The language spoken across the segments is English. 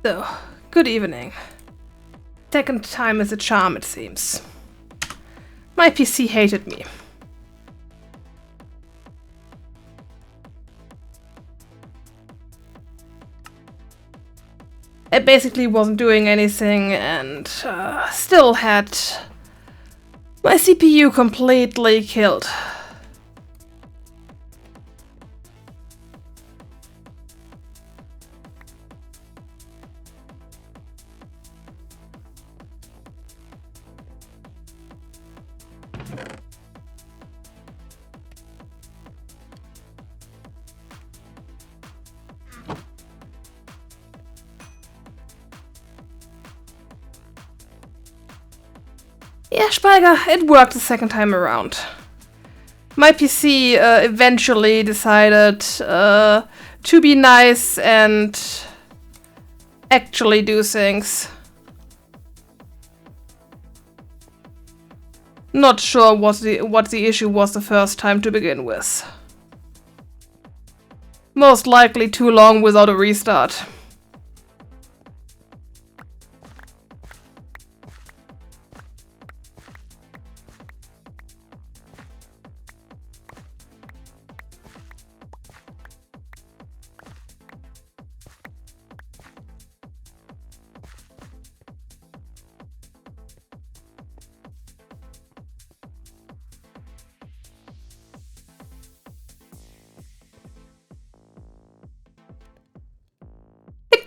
So, good evening. Second time is a charm, it seems. My PC hated me. I basically wasn't doing anything and still had my CPU completely killed. Yeah, Speiger, it worked the second time around. My PC eventually decided to be nice and actually do things. Not sure what the issue was the first time to begin with. Most likely too long without a restart.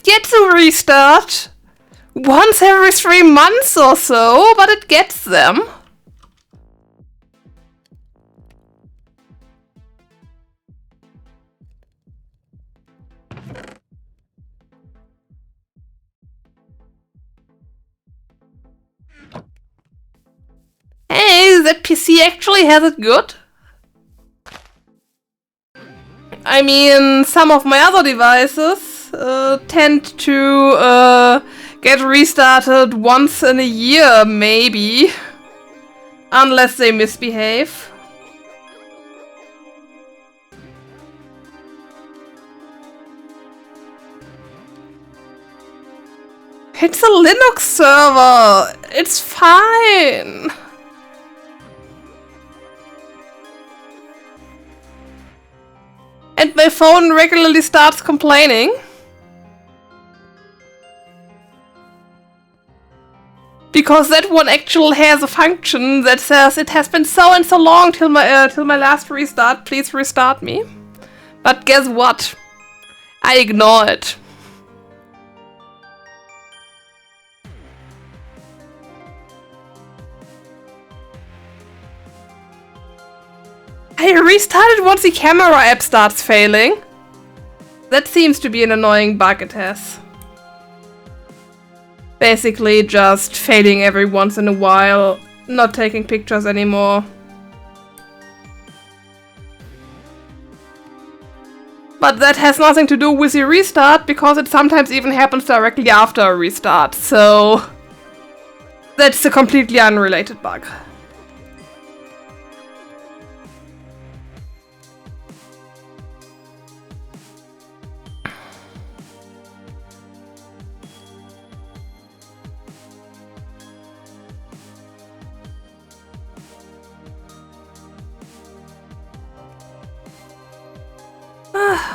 Gets a restart once every 3 months or so, but it gets them. Hey, that PC actually has it good. I mean, some of my other devices tend to get restarted once in a year, maybe. Unless they misbehave. It's a Linux server. It's fine. And my phone regularly starts complaining. Because that one actually has a function that says it has been so and so long till my last restart, please restart me. But guess what? I ignore it. I restarted once the camera app starts failing. That seems to be an annoying bug it has. Basically just fading every once in a while, not taking pictures anymore. But that has nothing to do with the restart, because it sometimes even happens directly after a restart, so that's a completely unrelated bug.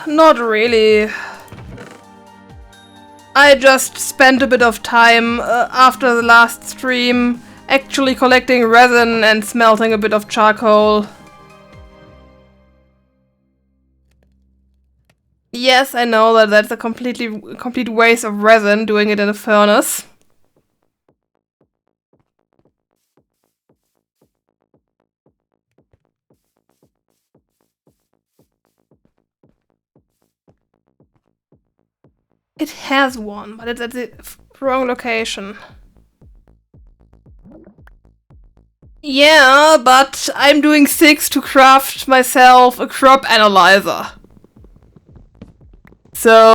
Not really. I just spent a bit of time after the last stream actually collecting resin and smelting a bit of charcoal. Yes, I know that that's a complete waste of resin doing it in a furnace. It has one, but it's at the wrong location. Yeah, but I'm doing 6 to craft myself a crop analyzer. So...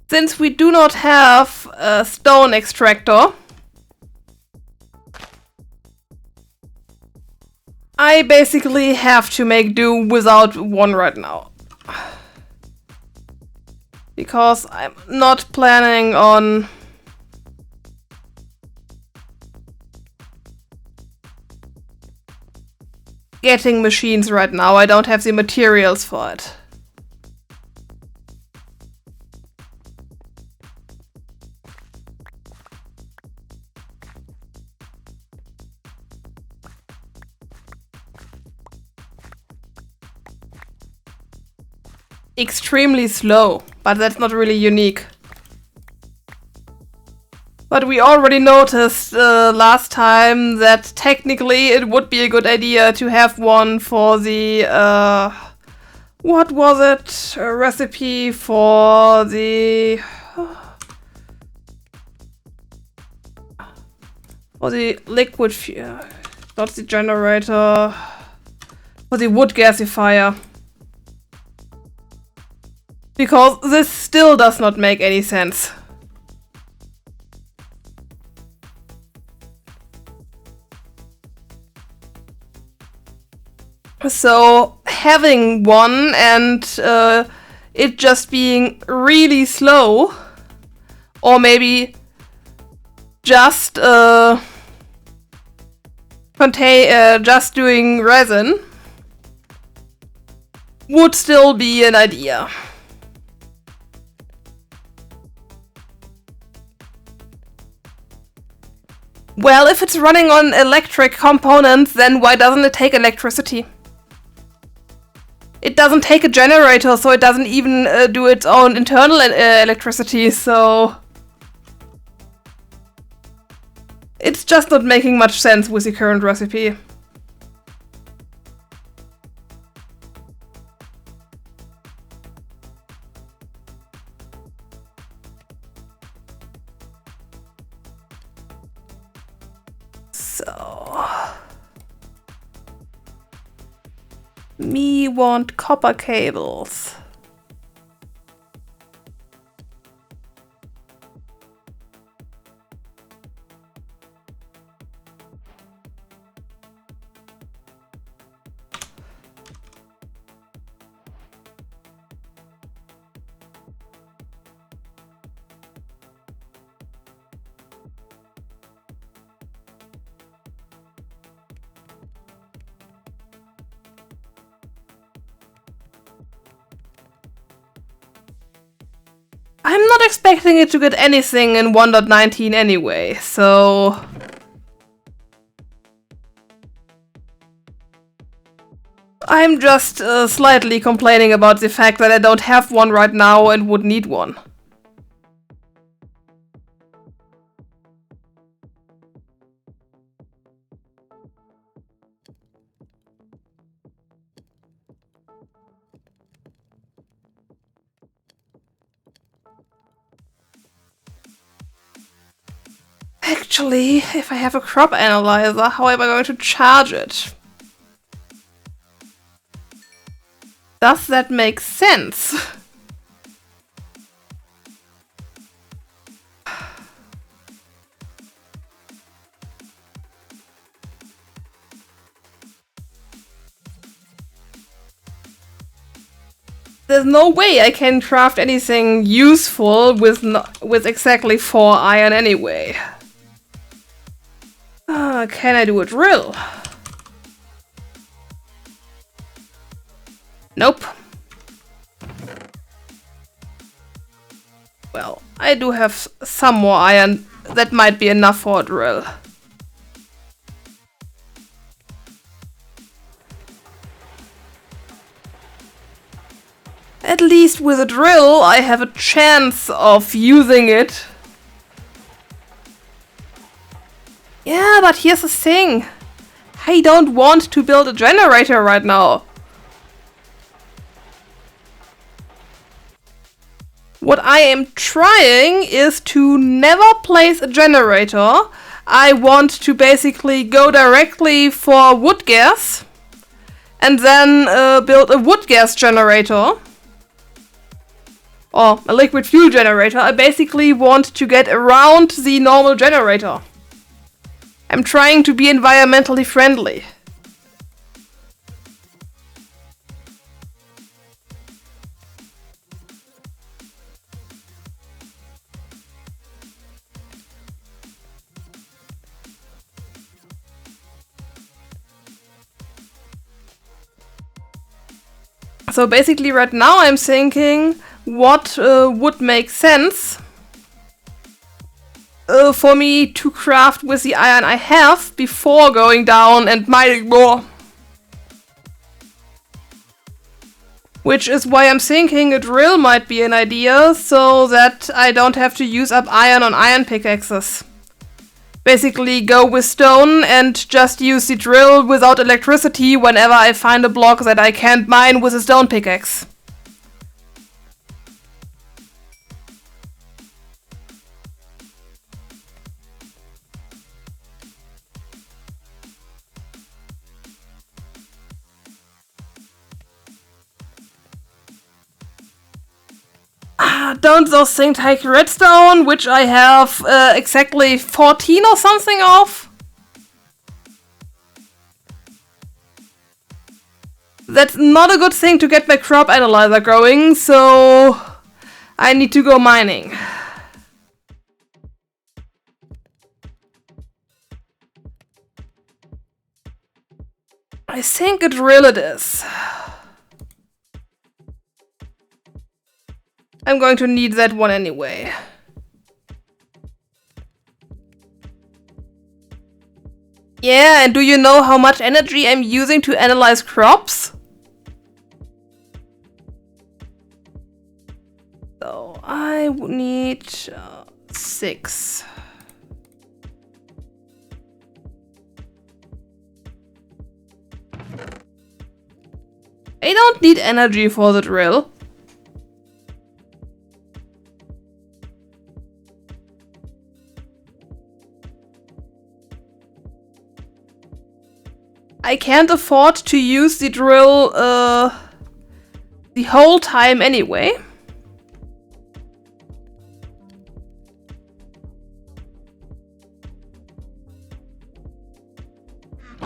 since we do not have a stone extractor, I I basically have to make do without one right now. Because I'm not planning on getting machines right now. I don't have the materials for it. Extremely slow, but that's not really unique. But we already noticed last time that technically it would be a good idea to have one for the, what was it? A recipe for the... for the liquid fuel, not the generator, for the wood gasifier. Because this still does not make any sense. So having one and it just being really slow, or maybe just just doing resin, would still be an idea. Well, if it's running on electric components, then why doesn't it take electricity? It doesn't take a generator, so it doesn't even do its own internal electricity, so... It's just not making much sense with the current recipe. So... Me want copper cables. I'm not expecting it to get anything in 1.19 anyway, so... I'm just slightly complaining about the fact that I don't have one right now and would need one. Actually, if I have a crop analyzer, how am I going to charge it? Does that make sense? There's no way I can craft anything useful with exactly 4 iron anyway. Can I do a drill? Nope. Well, I do have some more iron. That might be enough for a drill. At least with a drill, I have a chance of using it. Yeah, but here's the thing. I don't want to build a generator right now. What I am trying is to never place a generator. I want to basically go directly for wood gas and then build a wood gas generator. Or a liquid fuel generator. I basically want to get around the normal generator. I'm trying to be environmentally friendly. So basically right now I'm thinking what would make sense for me to craft with the iron I have before going down and mining more. Which is why I'm thinking a drill might be an idea, so that I don't have to use up iron on iron pickaxes. Basically go with stone and just use the drill without electricity whenever I find a block that I can't mine with a stone pickaxe. Don't those things take redstone, which I have exactly 14 or something of? That's not a good thing to get my crop analyzer going, so I need to go mining. I think a drill it is. I'm going to need that one anyway. Yeah, and do you know how much energy I'm using to analyze crops? So I would need 6. I don't need energy for the drill. I can't afford to use the drill the whole time anyway.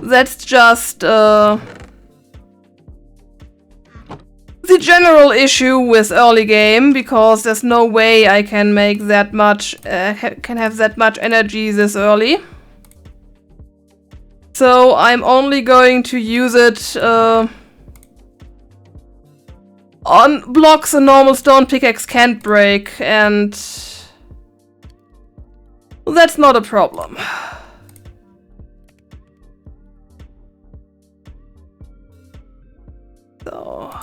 That's just the general issue with early game, because there's no way I can make that much, can have that much energy this early. So I'm only going to use it on blocks a normal stone pickaxe can't break, and that's not a problem. So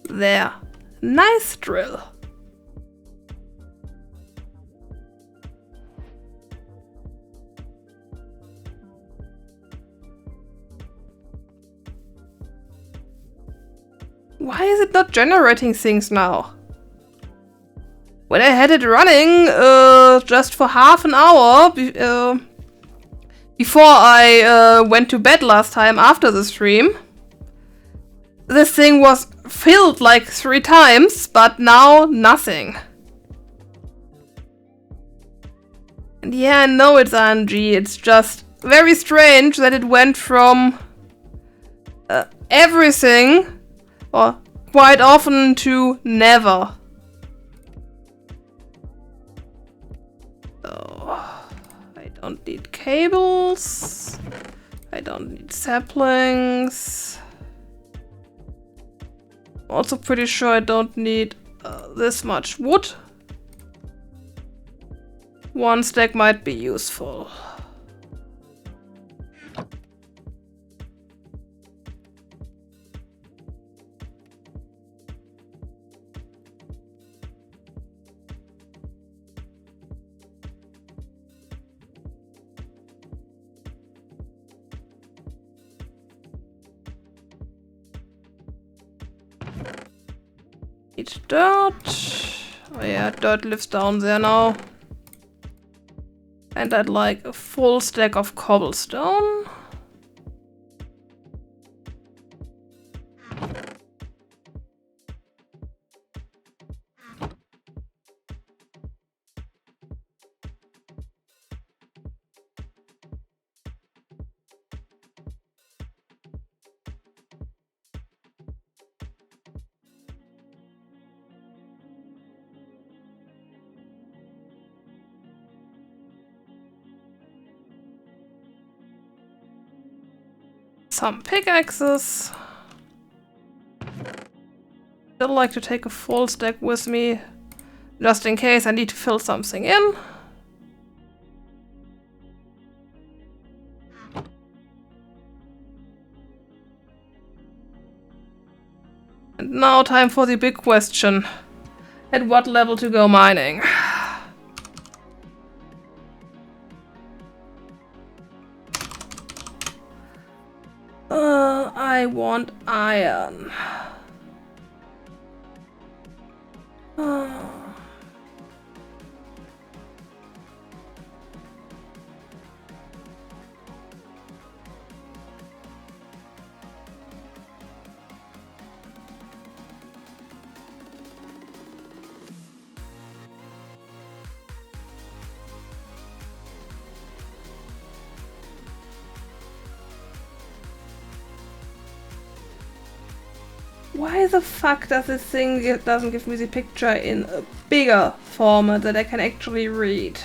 there. Nice drill. Why is it not generating things now? When I had it running just for half an hour before I went to bed last time after the stream, this thing was filled like 3 times, but now nothing. And yeah, I know it's RNG, it's just very strange that it went from everything, or quite often, to never. So, I don't need cables. I don't need saplings. Also pretty sure I don't need this much wood. 1 stack might be useful. Need dirt. Oh yeah, dirt lives down there now. And I'd like a full stack of cobblestone. Some pickaxes. still like to take a full stack with me, just in case I need to fill something in. And now time for the big question. At what level to go mining? I want iron. Why the fuck does this thing doesn't give me the picture in a bigger format that I can actually read?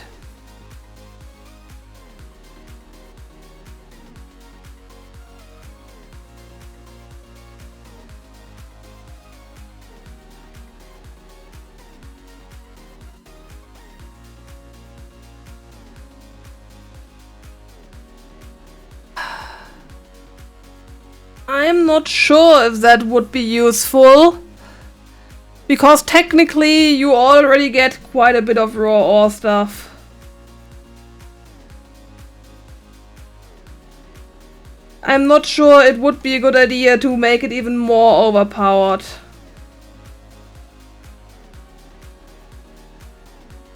I'm not sure if that would be useful, because technically you already get quite a bit of raw ore stuff. I'm not sure it would be a good idea to make it even more overpowered.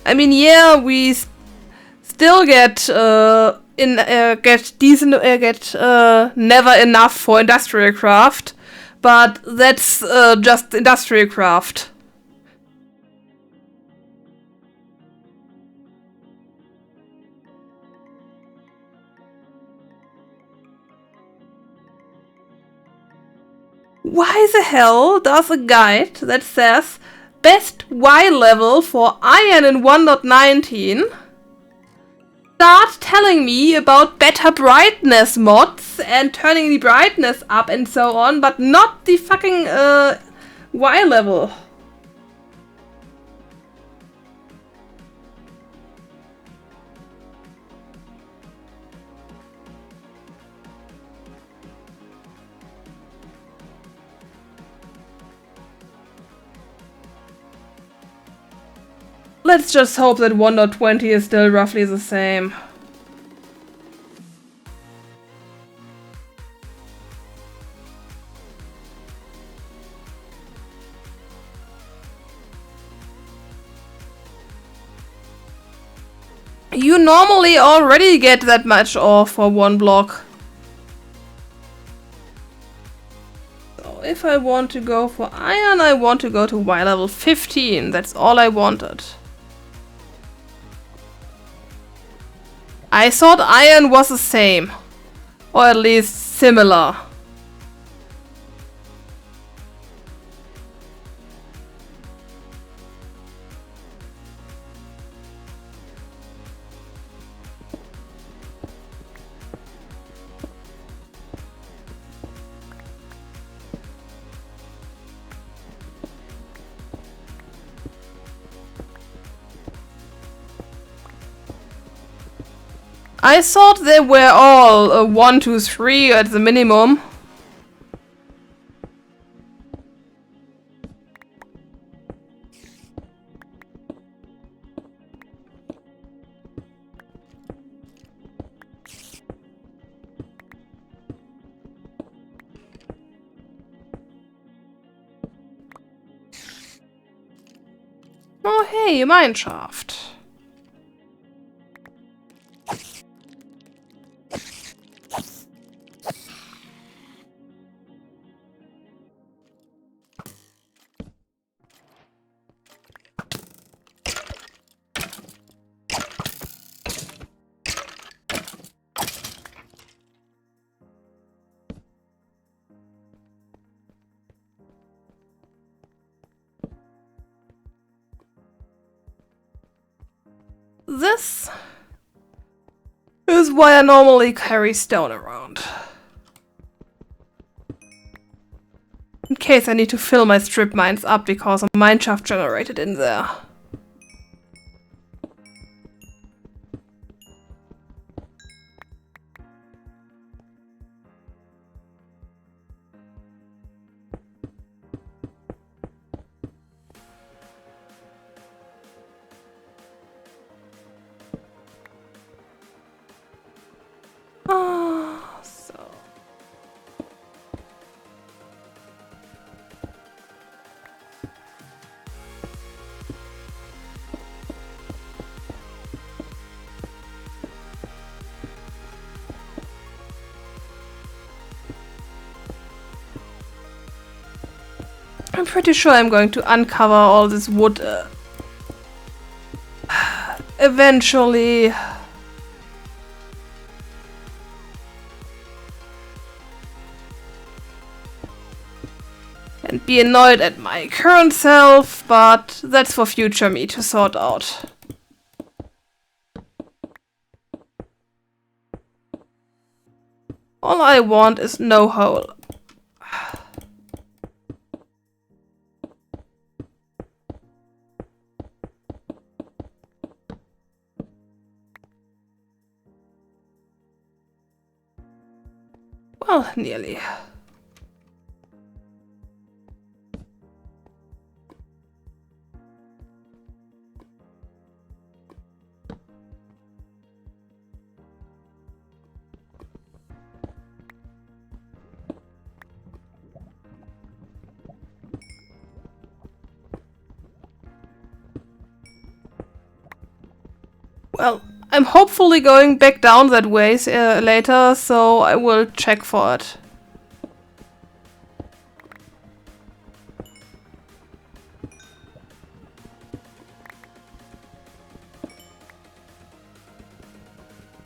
I mean, yeah, we still get never enough for IndustrialCraft, but that's just IndustrialCraft. Why the hell does a guide that says best Y level for iron in 1.19 start telling me about better brightness mods and turning the brightness up and so on, but not the fucking Y level? Let's just hope that 1.20 is still roughly the same. You normally already get that much ore for one block. So if I want to go for iron, I want to go to Y level 15. That's all I wanted. I thought iron was the same, or at least similar. I thought they were all 1, 2, 3 at the minimum. Oh hey, a mine shaft. This is why I normally carry stone around. In case I need to fill my strip mines up because a mine shaft generated in there. So. I'm pretty sure I'm going to uncover all this wood eventually. And be annoyed at my current self, but that's for future me to sort out. All I want is no hole. Well, nearly. Well, I'm hopefully going back down that way later, so I will check for it.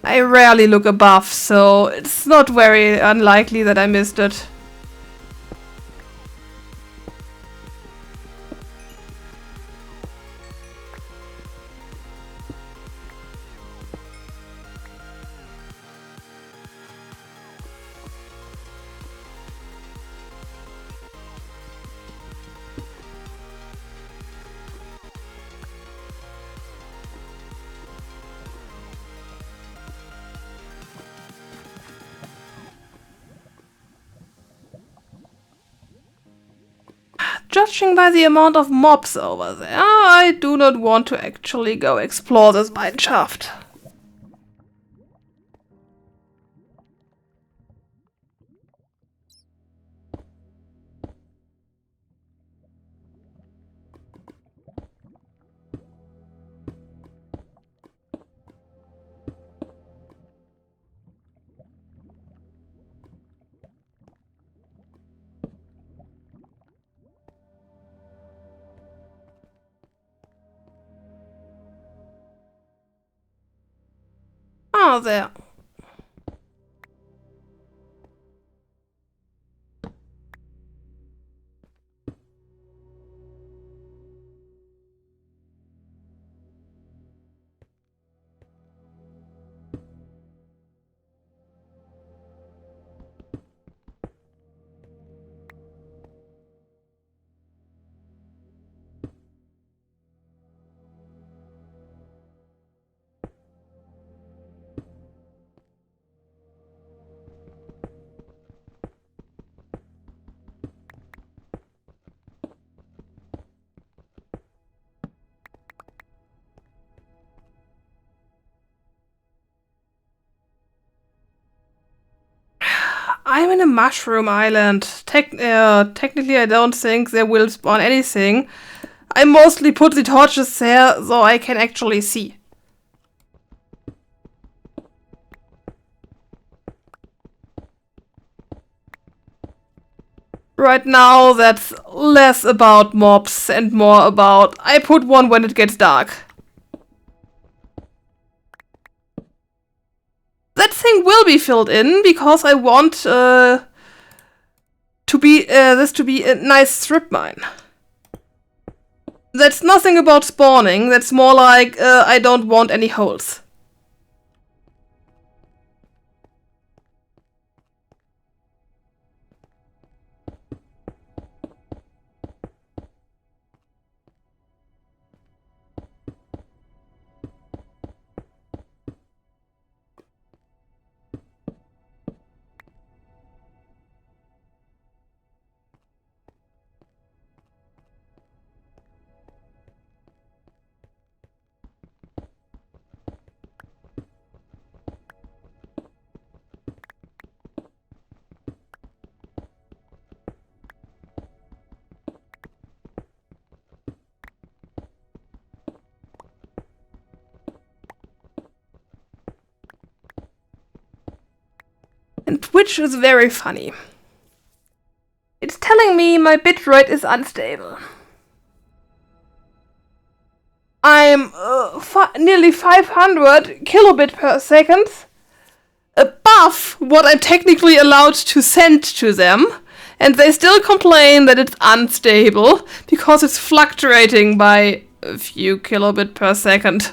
I rarely look above, so it's not very unlikely that I missed it. Judging by the amount of mobs over there, I do not want to actually go explore this mine shaft. Ah, there. I'm in a mushroom island. Technically, I don't think they will spawn anything. I mostly put the torches there so I can actually see. Right now, that's less about mobs and more about I put one when it gets dark. That thing will be filled in because I want this to be a nice strip mine. That's nothing about spawning. That's more like I don't want any holes. And Twitch is very funny. It's telling me my bitrate is unstable. I'm nearly 500 kilobit per second above what I'm technically allowed to send to them, and they still complain that it's unstable because it's fluctuating by a few kilobit per second.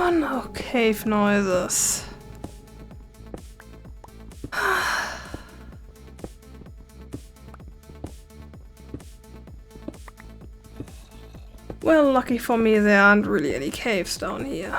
Oh no, cave noises. Well, lucky for me, there aren't really any caves down here.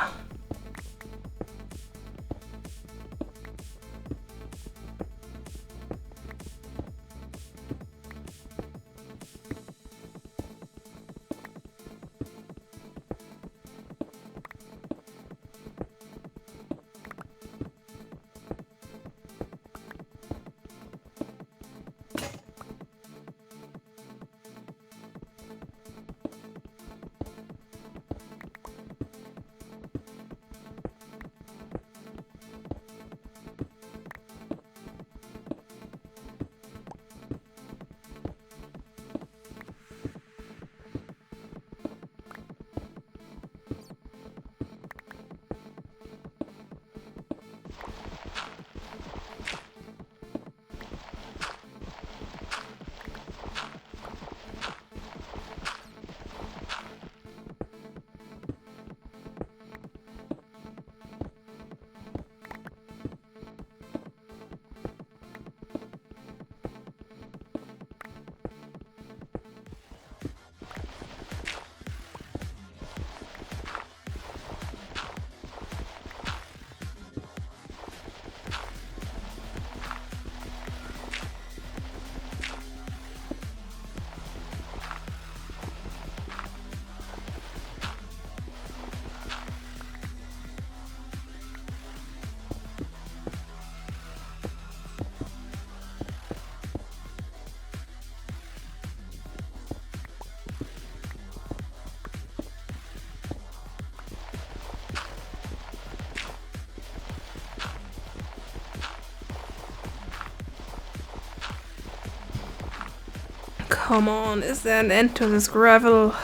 Come on, is there an end to this gravel?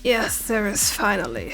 Yes, there is finally.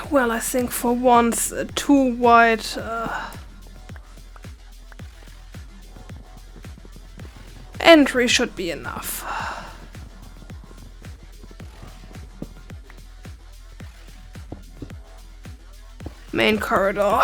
Well, I think for once a too wide entry should be enough. Main corridor.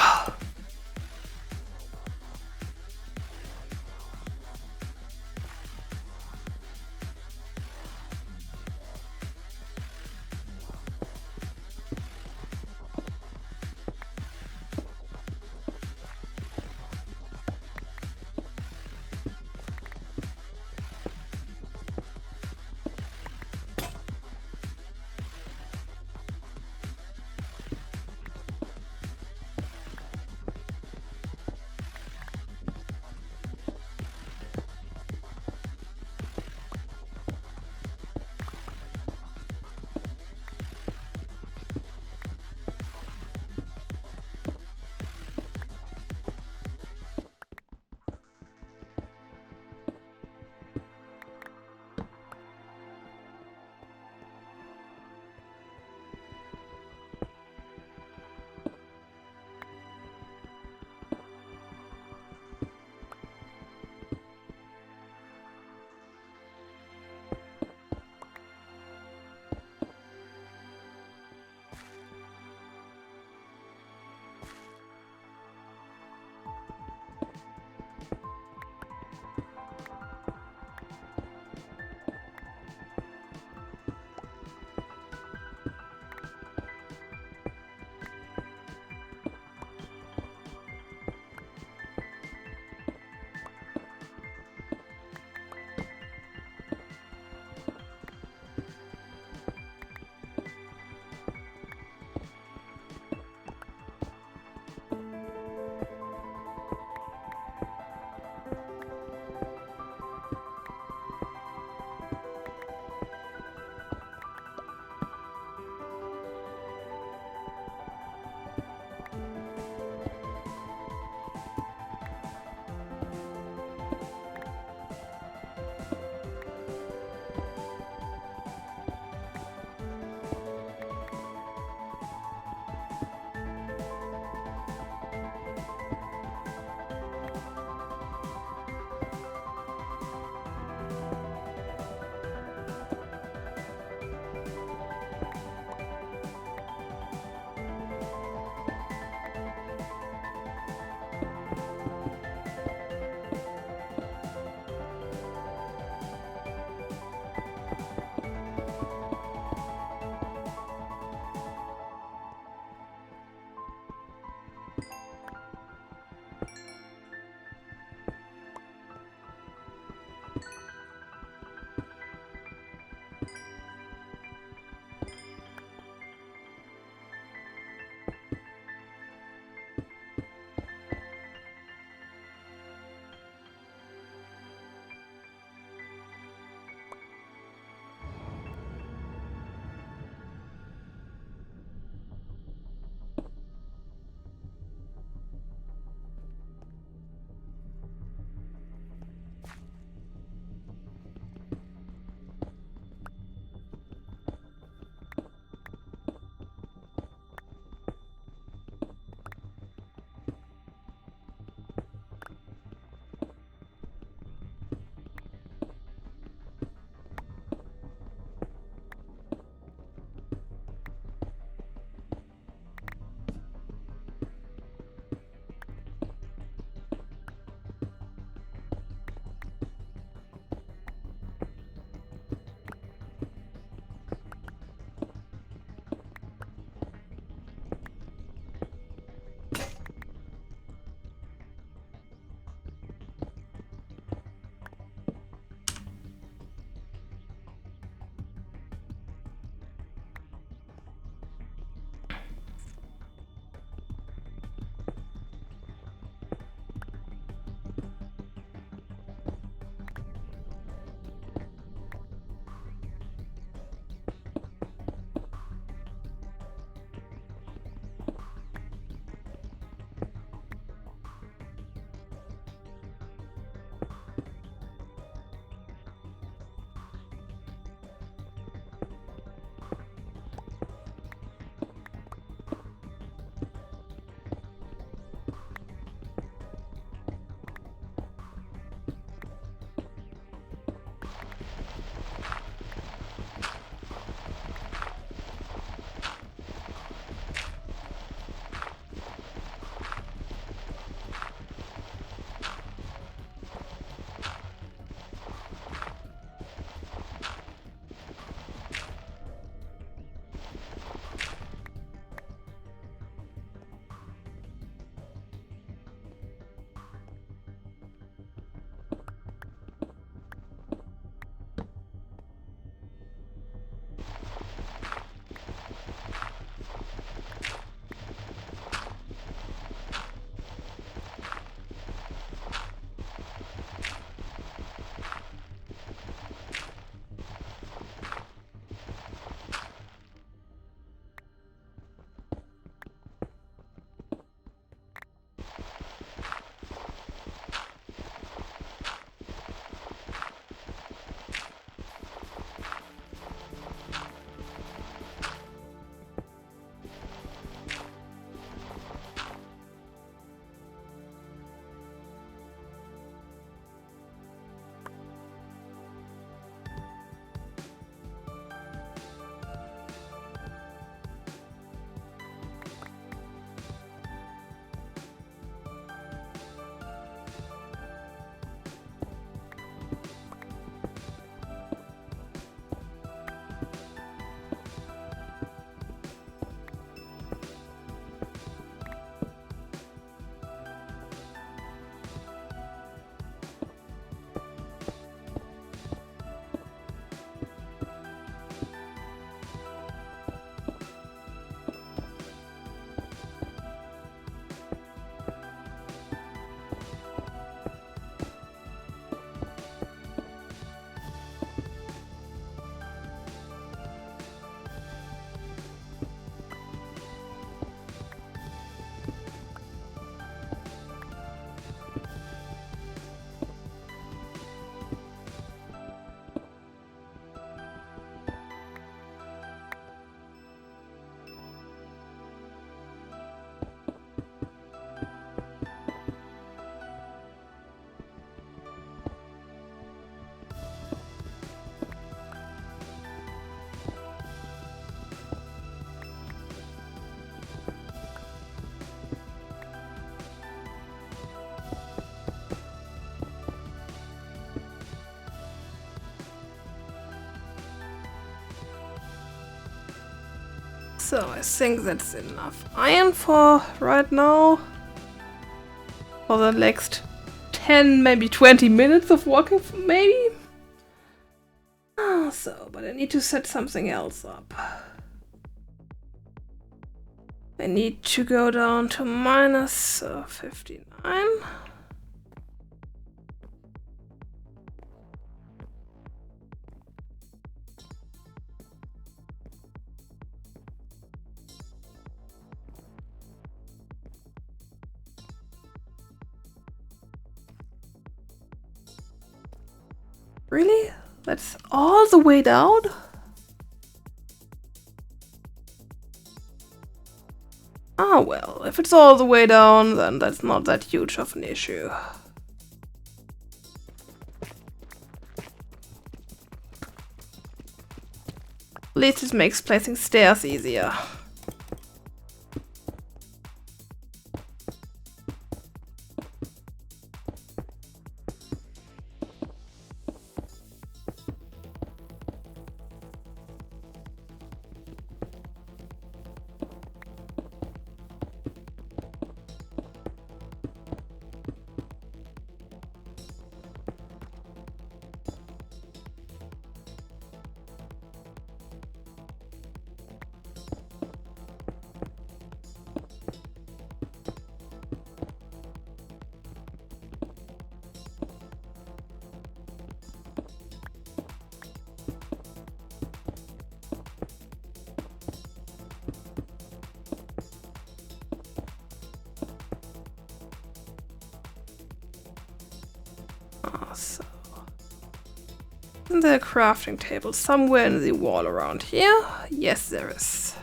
So I think that's enough iron for right now. For the next 10, maybe 20 minutes of walking, maybe? So, but I need to set something else up. I need to go down to minus 59. Really? That's all the way down? Ah well, if it's all the way down, then that's not that huge of an issue. At least it makes placing stairs easier. So, the crafting table somewhere in the wall around here? Yes, there is.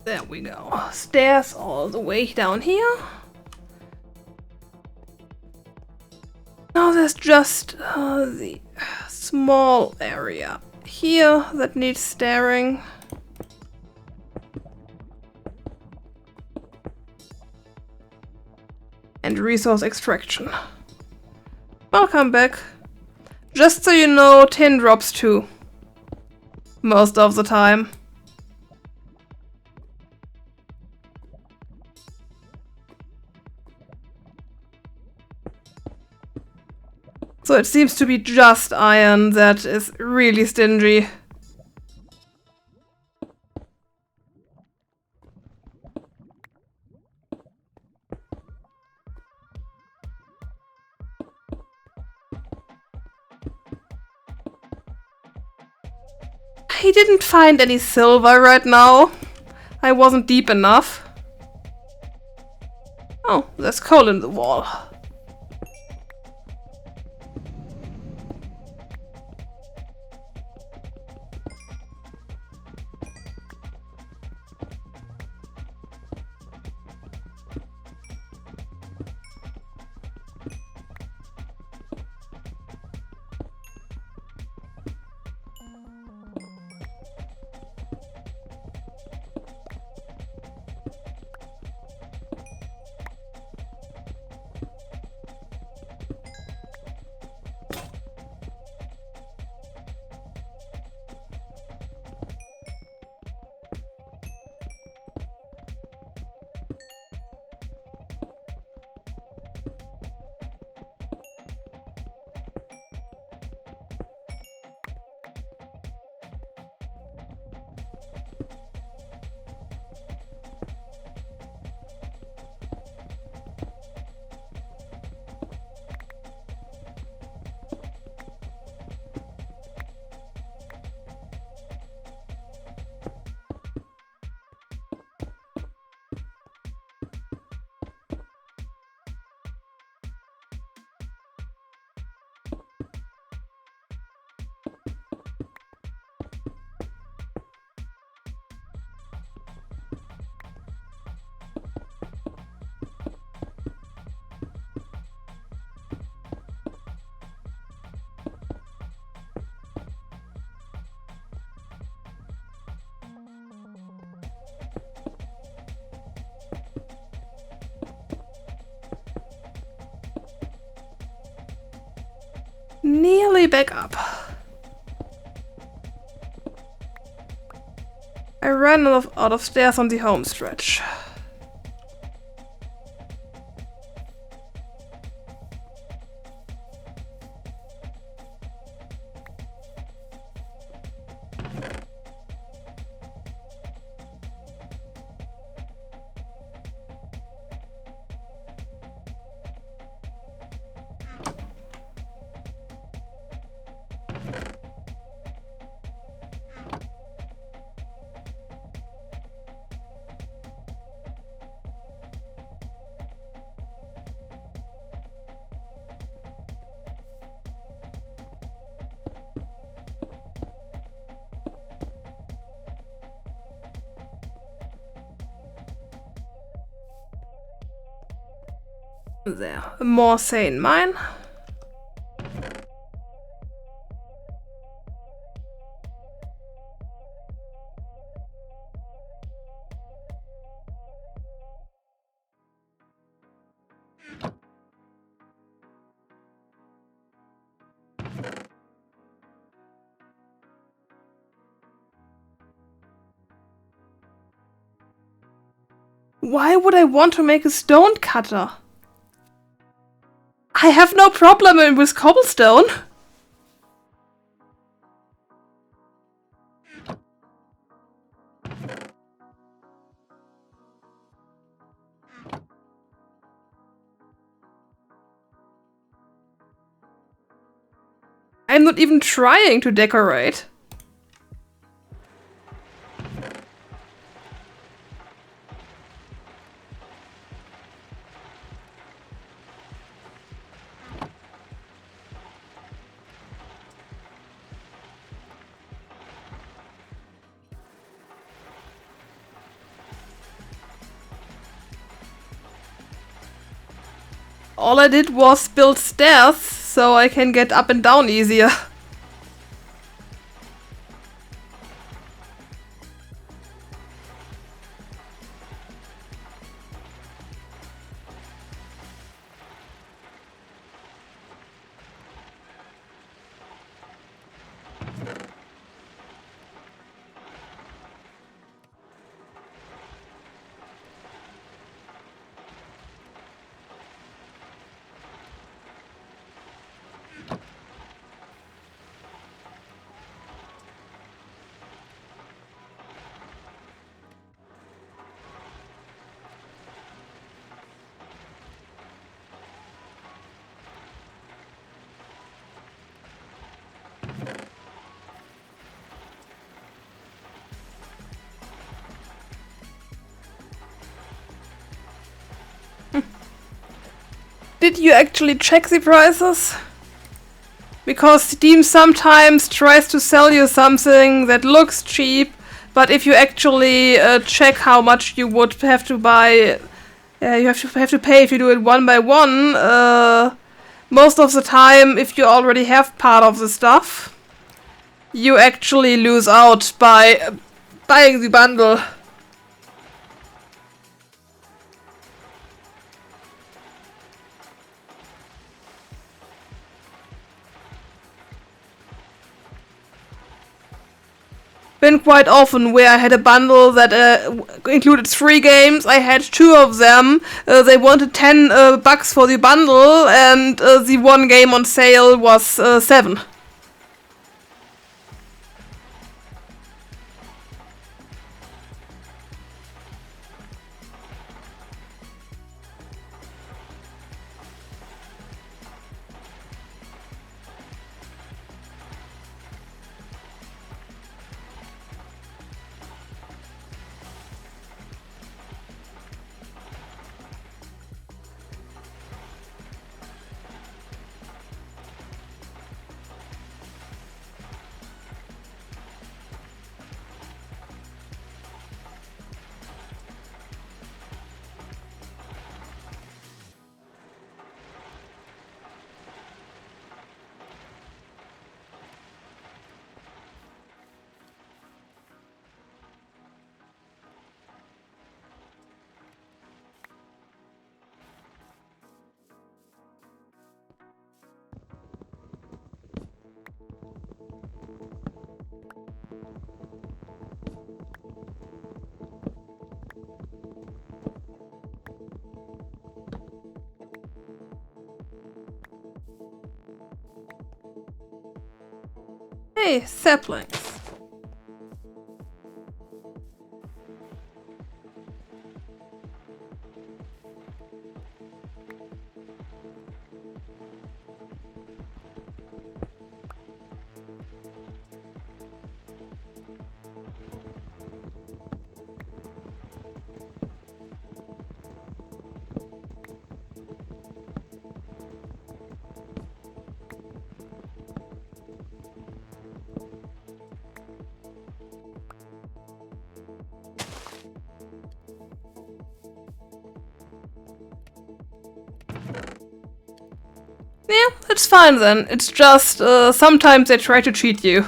There we go. Stairs all the way down here. Now there's just the small area here that needs stairing. And resource extraction. Welcome back. Just so you know, tin drops too. Most of the time. So it seems to be just iron that is really stingy. I didn't find any silver right now. I wasn't deep enough. Oh, there's coal in the wall. Nearly back up. I ran out of stairs on the home stretch. There, a more sane mine. Why would I want to make a stone cutter? I have no problem with cobblestone. I'm not even trying to decorate. All I did was build stairs so I can get up and down easier. Did you actually check the prices? Because Steam sometimes tries to sell you something that looks cheap, but if you actually check how much you would have to buy, you have to pay if you do it one by one. Most of the time, if you already have part of the stuff, you actually lose out by buying the bundle. Been quite often where I had a bundle that included 3 games. I had 2 of them. They wanted 10 bucks for the bundle, and the one game on sale was 7. Hey, saplings. Yeah, it's fine then. It's just sometimes they try to cheat you.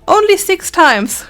Only 6 times.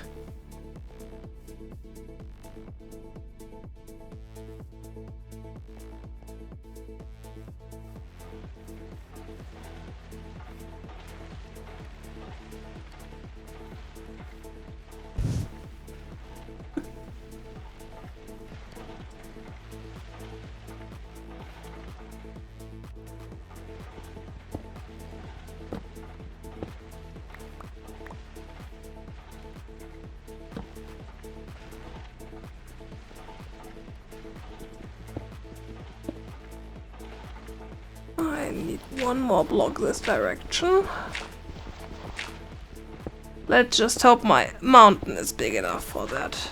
I need one more block this direction. Let's just hope my mountain is big enough for that.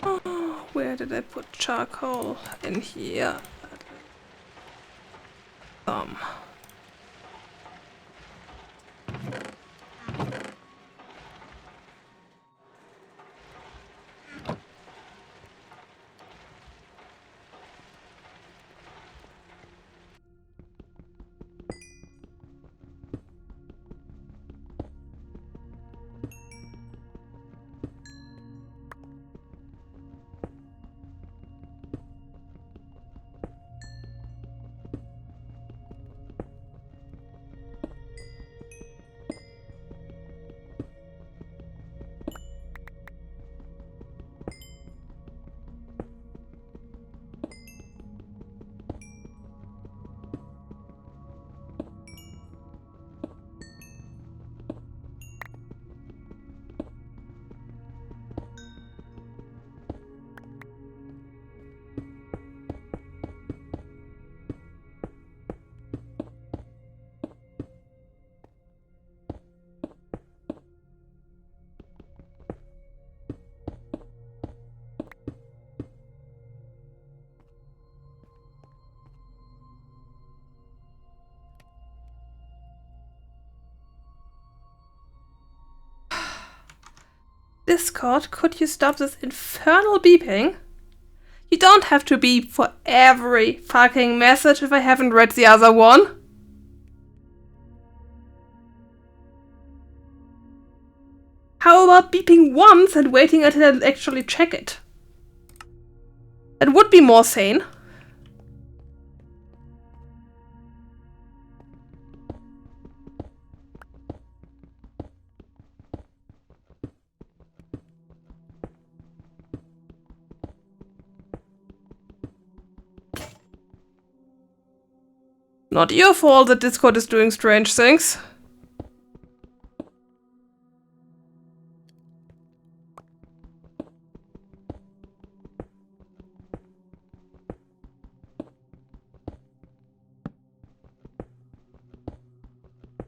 Oh, where did I put charcoal? In here. Discord, could you stop this infernal beeping? You don't have to beep for every fucking message if I haven't read the other one. How about beeping once and waiting until I actually check it? That would be more sane. Not your fault that Discord is doing strange things.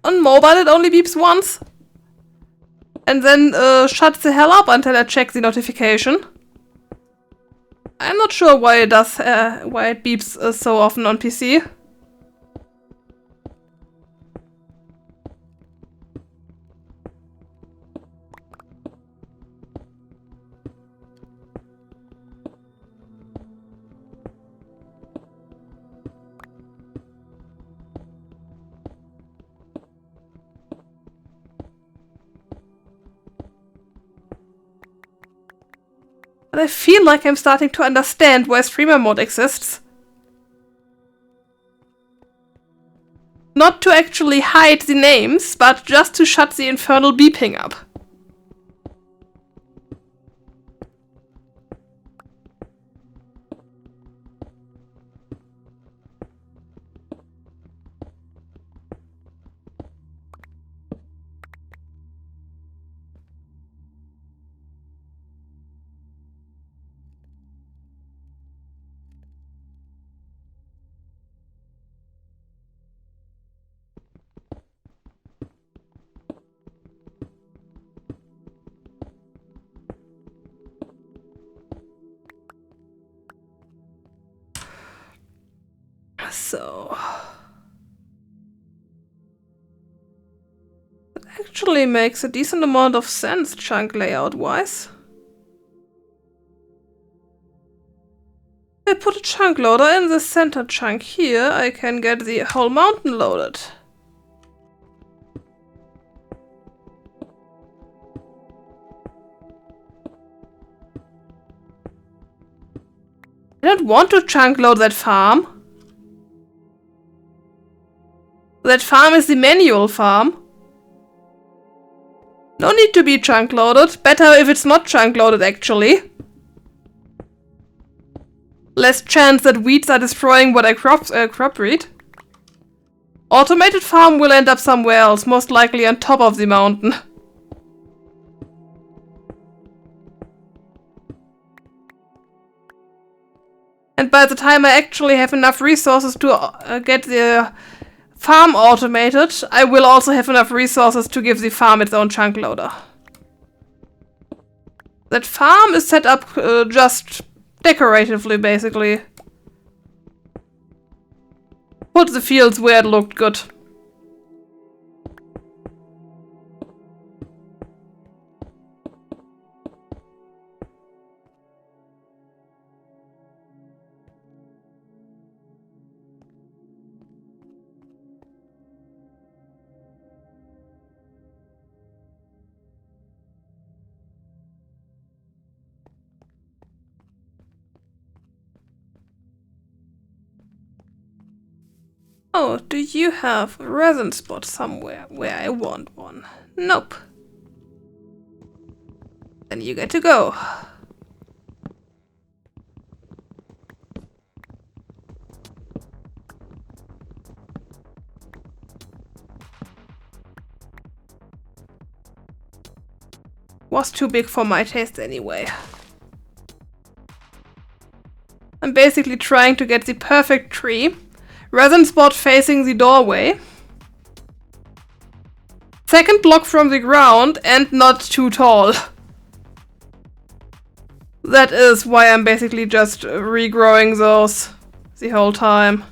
On mobile it only beeps once. And then shuts the hell up until I check the notification. I'm not sure why it does, why it beeps so often on PC. But I feel like I'm starting to understand why streamer mode exists. Not to actually hide the names, but just to shut the infernal beeping up. So... it actually makes a decent amount of sense chunk layout-wise. If I put a chunk loader in the center chunk here, I can get the whole mountain loaded. I don't want to chunk load that farm. That farm is the manual farm. No need to be chunk loaded. Better if it's not chunk loaded actually. Less chance that weeds are destroying what I crop breed. Automated farm will end up somewhere else, most likely on top of the mountain. And by the time I actually have enough resources to get the farm automated, I will also have enough resources to give the farm its own chunk loader. That farm is set up just decoratively, basically. Put the fields where it looked good. Oh, do you have a resin spot somewhere where I want one? Nope. Then you get to go. Was too big for my taste anyway. I'm basically trying to get the perfect tree. Resin spot facing the doorway. Second block from the ground and not too tall. That is why I'm basically just regrowing those the whole time.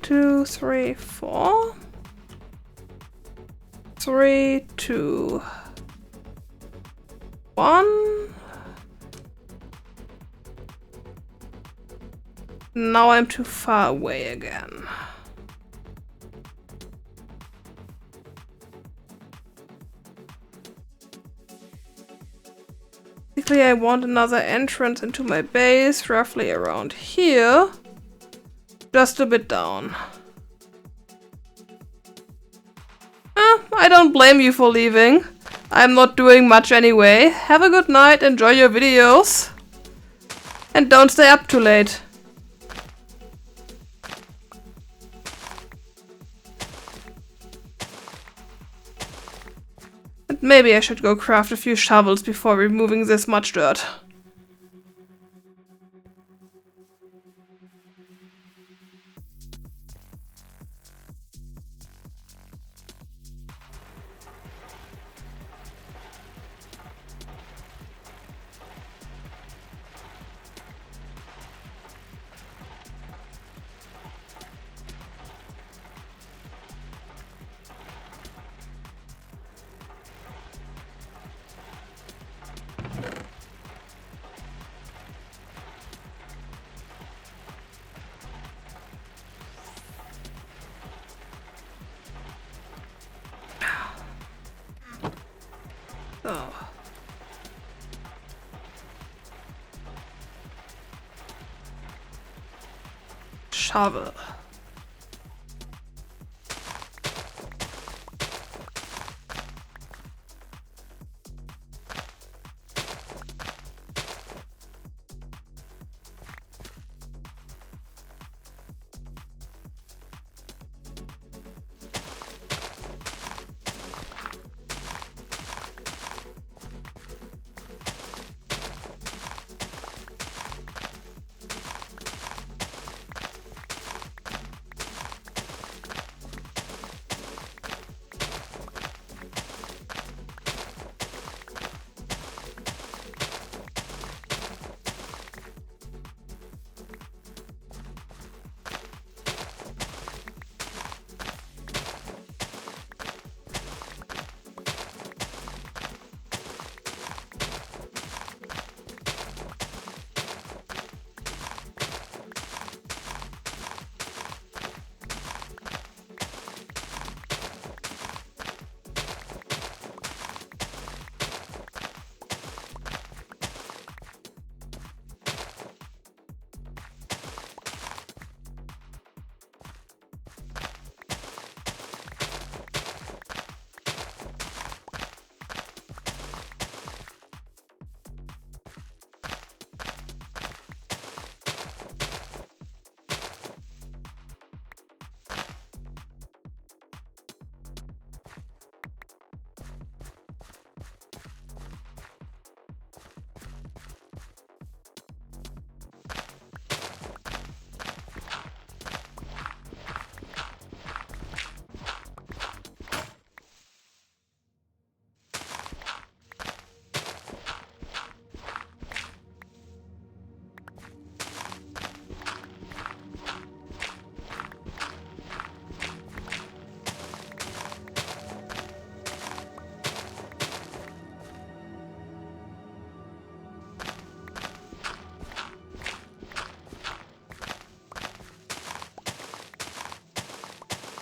2, 3, 4. 3, 2, 1. Now I'm too far away again. Basically, I want another entrance into my base, roughly around here. Just a bit down. I don't blame you for leaving. I'm not doing much anyway. Have a good night, enjoy your videos. And don't stay up too late. And maybe I should go craft a few shovels before removing this much dirt. Oh. Shovel.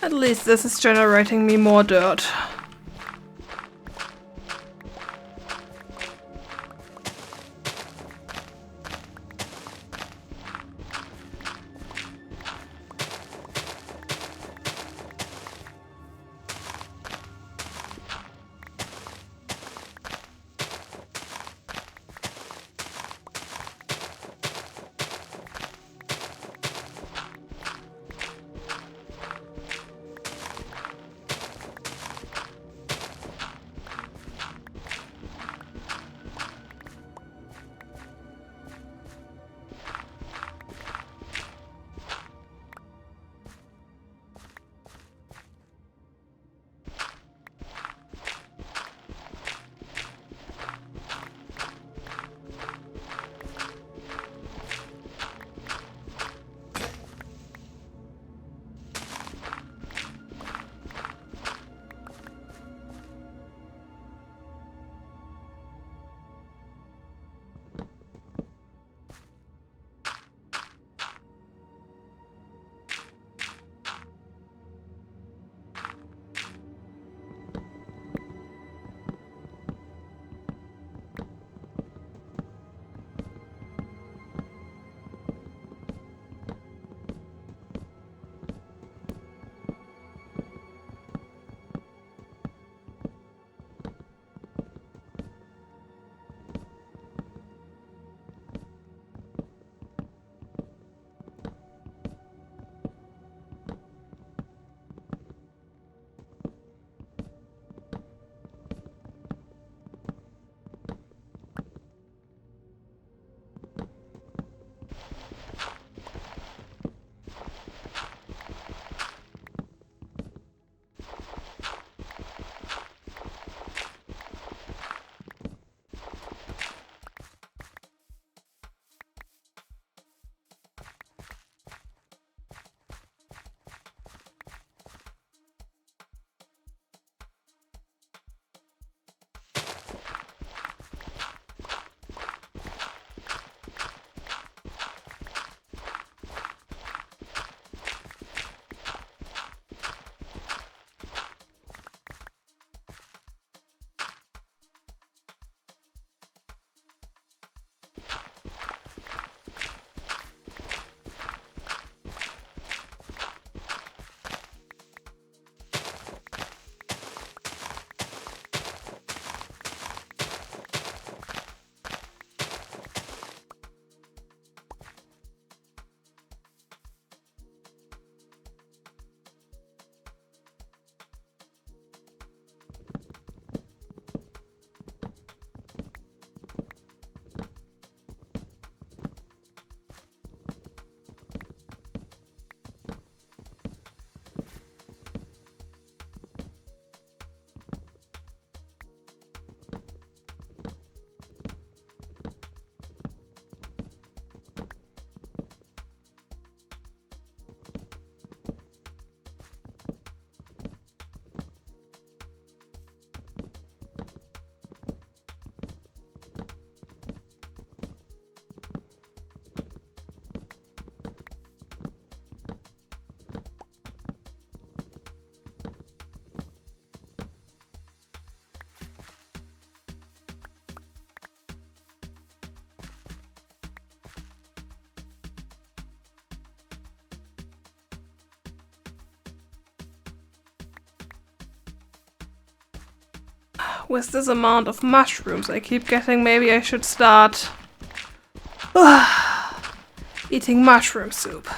At least this is generating me more dirt. with this amount of mushrooms I keep getting, maybe I should start eating mushroom soup.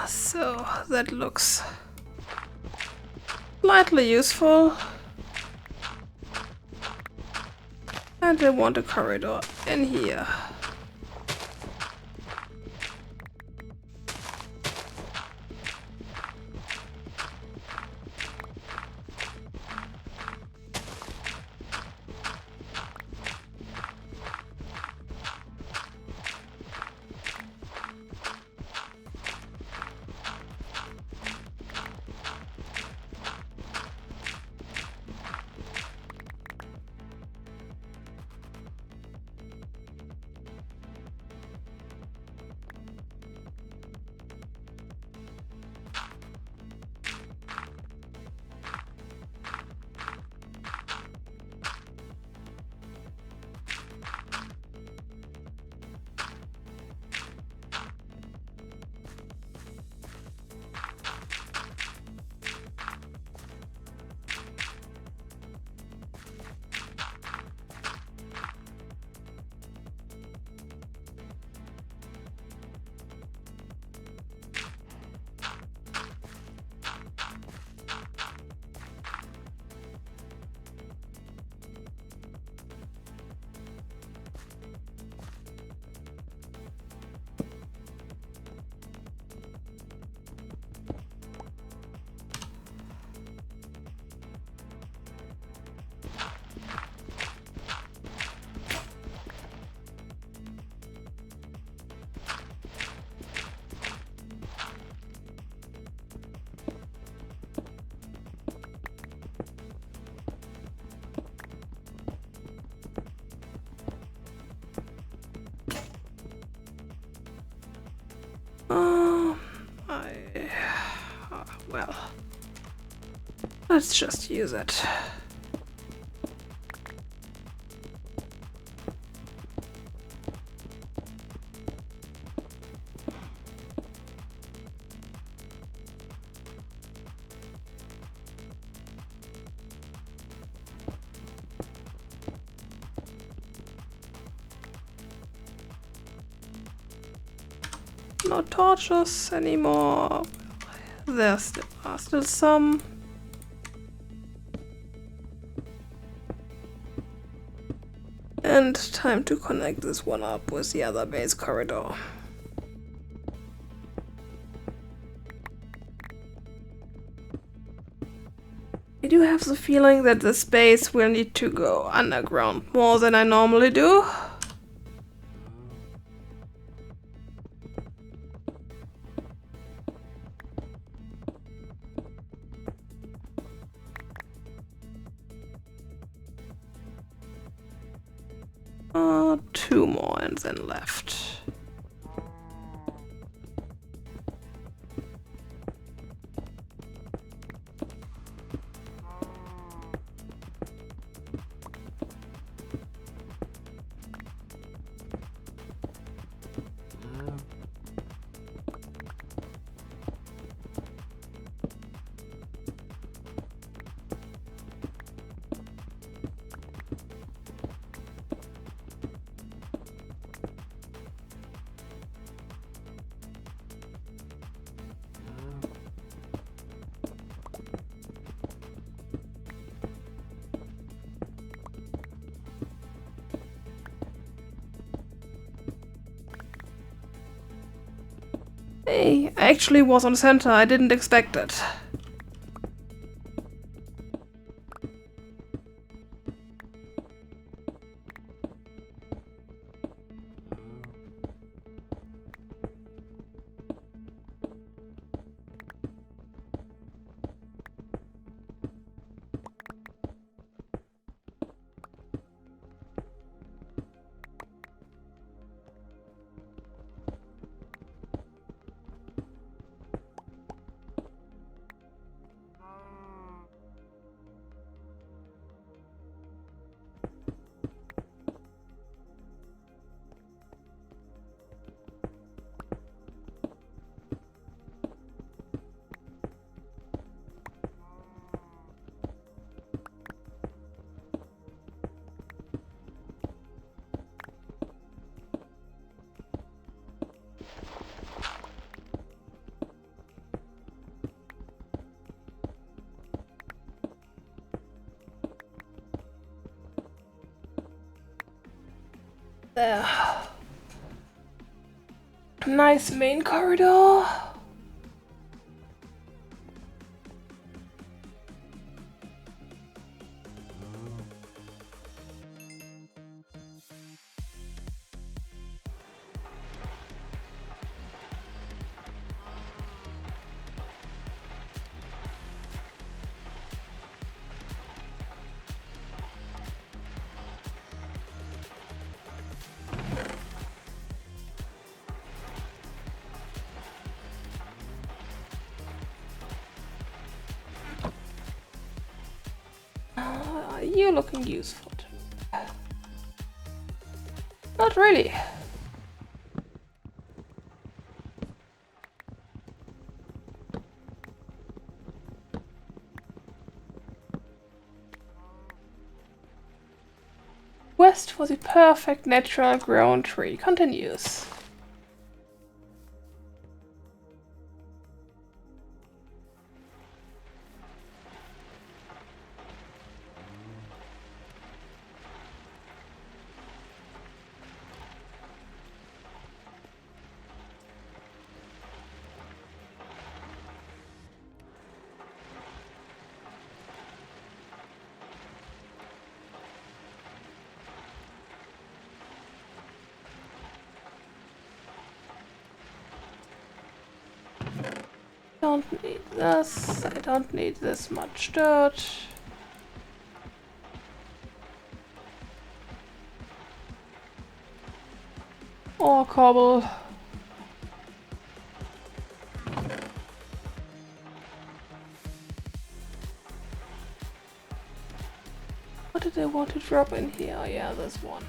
So that looks slightly useful. And I want a corridor in here. well, let's just use it. No torches anymore. There still are some. And time to connect this one up with the other base corridor. I do have the feeling that this base will need to go underground more than I normally do. Two more and then left. Hey, I actually was on center. I didn't expect it. There. Nice main corridor. You're looking useful too. Not really. Quest for the perfect natural grown tree continues. Don't need this. I don't need this much dirt. Or cobble. What did I want to drop in here? Oh yeah, this one.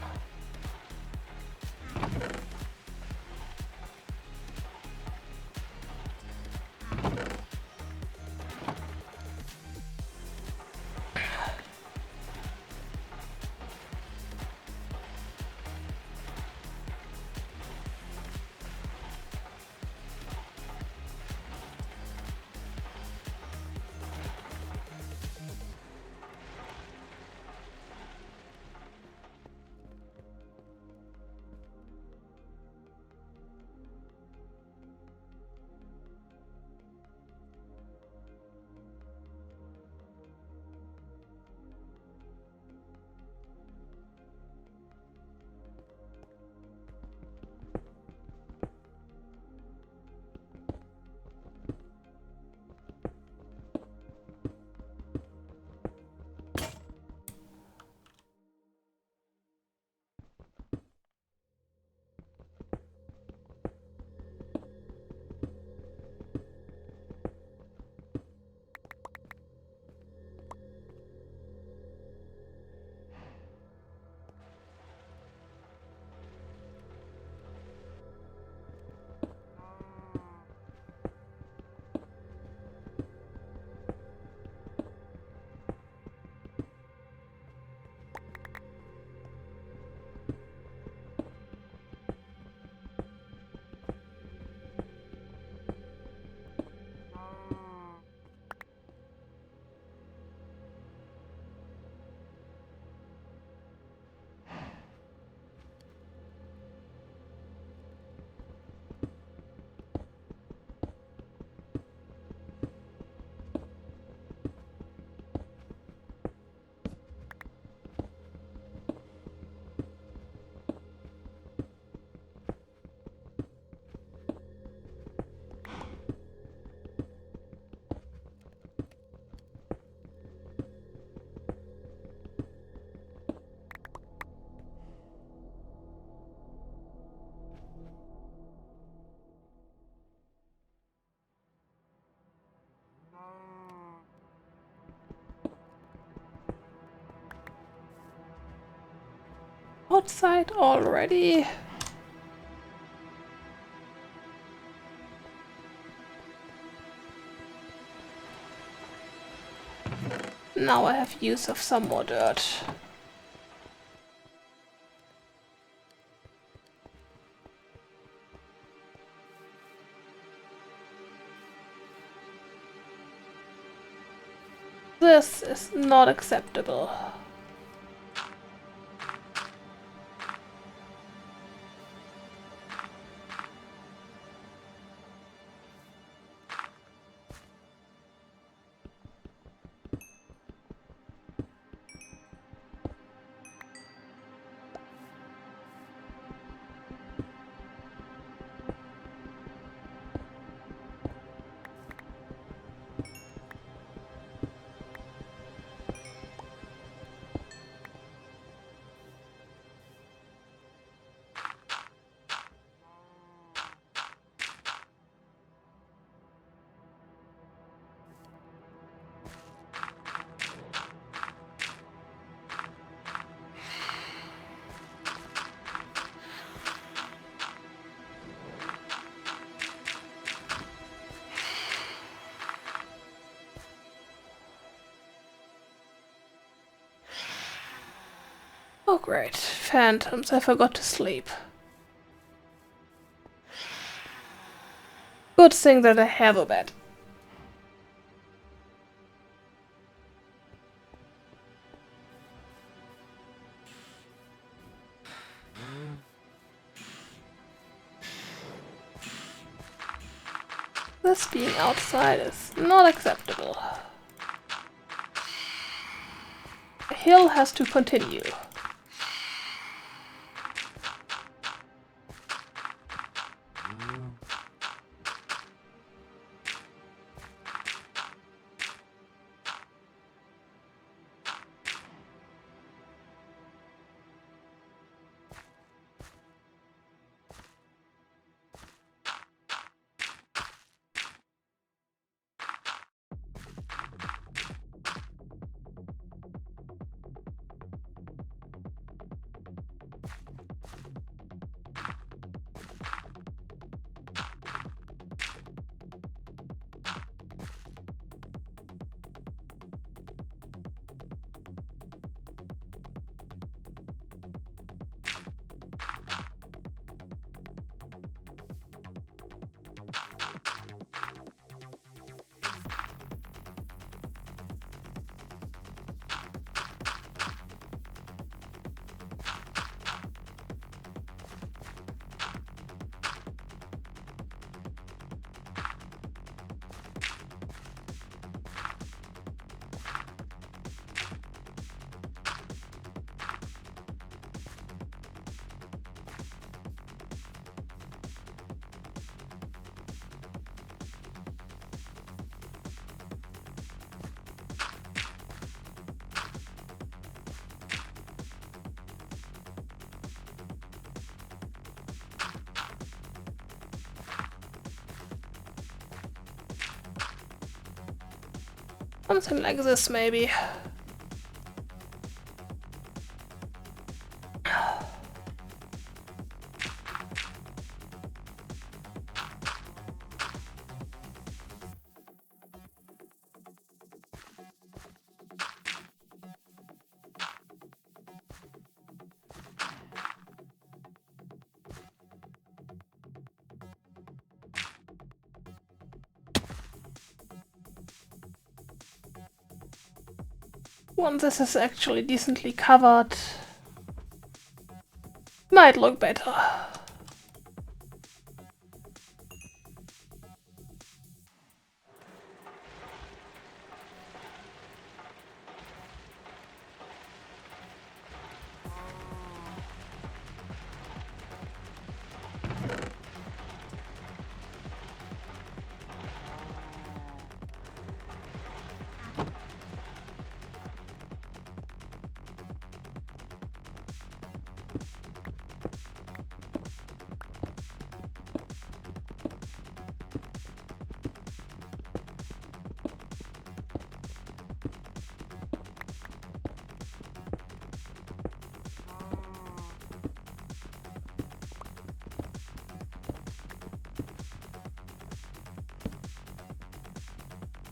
Outside already. Now I have use of some more dirt. This is not acceptable. Oh great, phantoms, I forgot to sleep. Good thing that I have a bed. This being outside is not acceptable. The hill has to continue. Something like this, maybe. Once this is actually decently covered, might look better.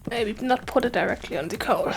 Maybe not put it directly on the coal.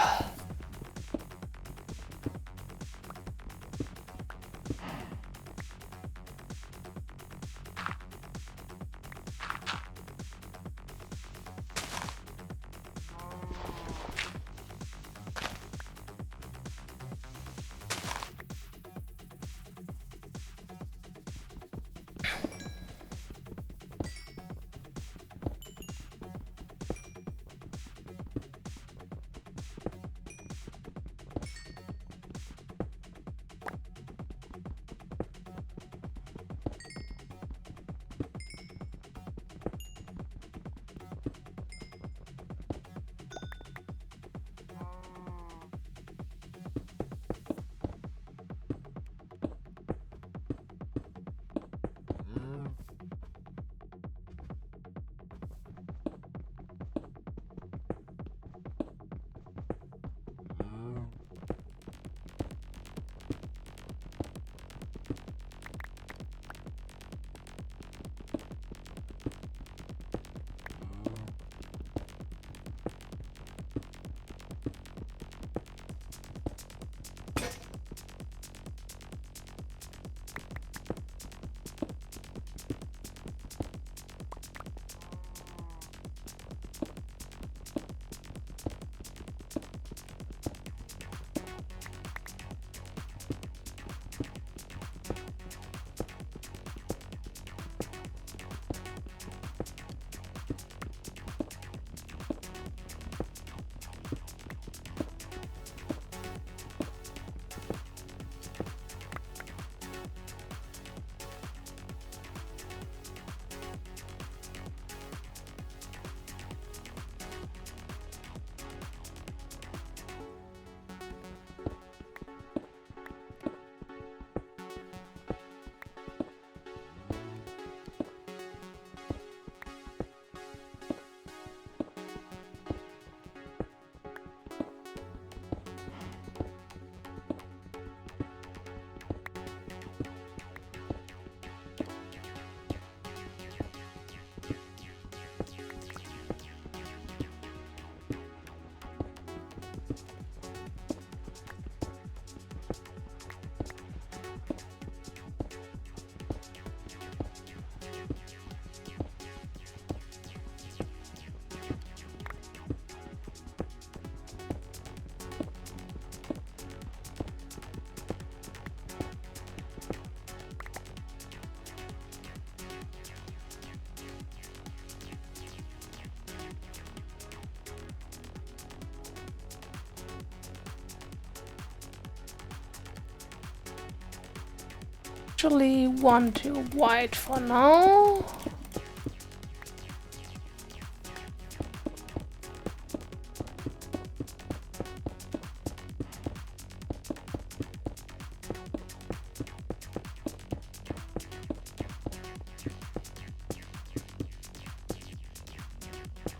Actually want to white for now.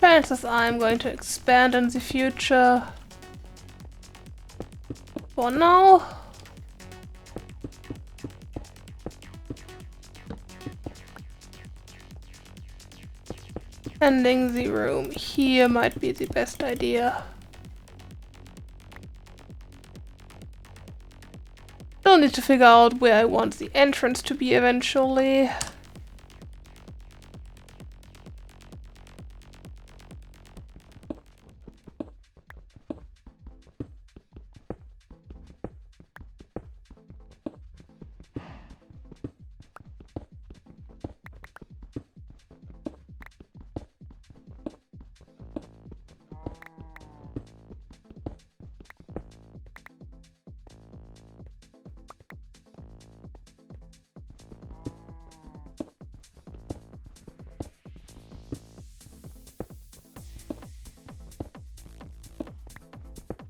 chances are I'm going to expand in the future. For now, ending the room here might be the best idea. Still need to figure out where I want the entrance to be eventually.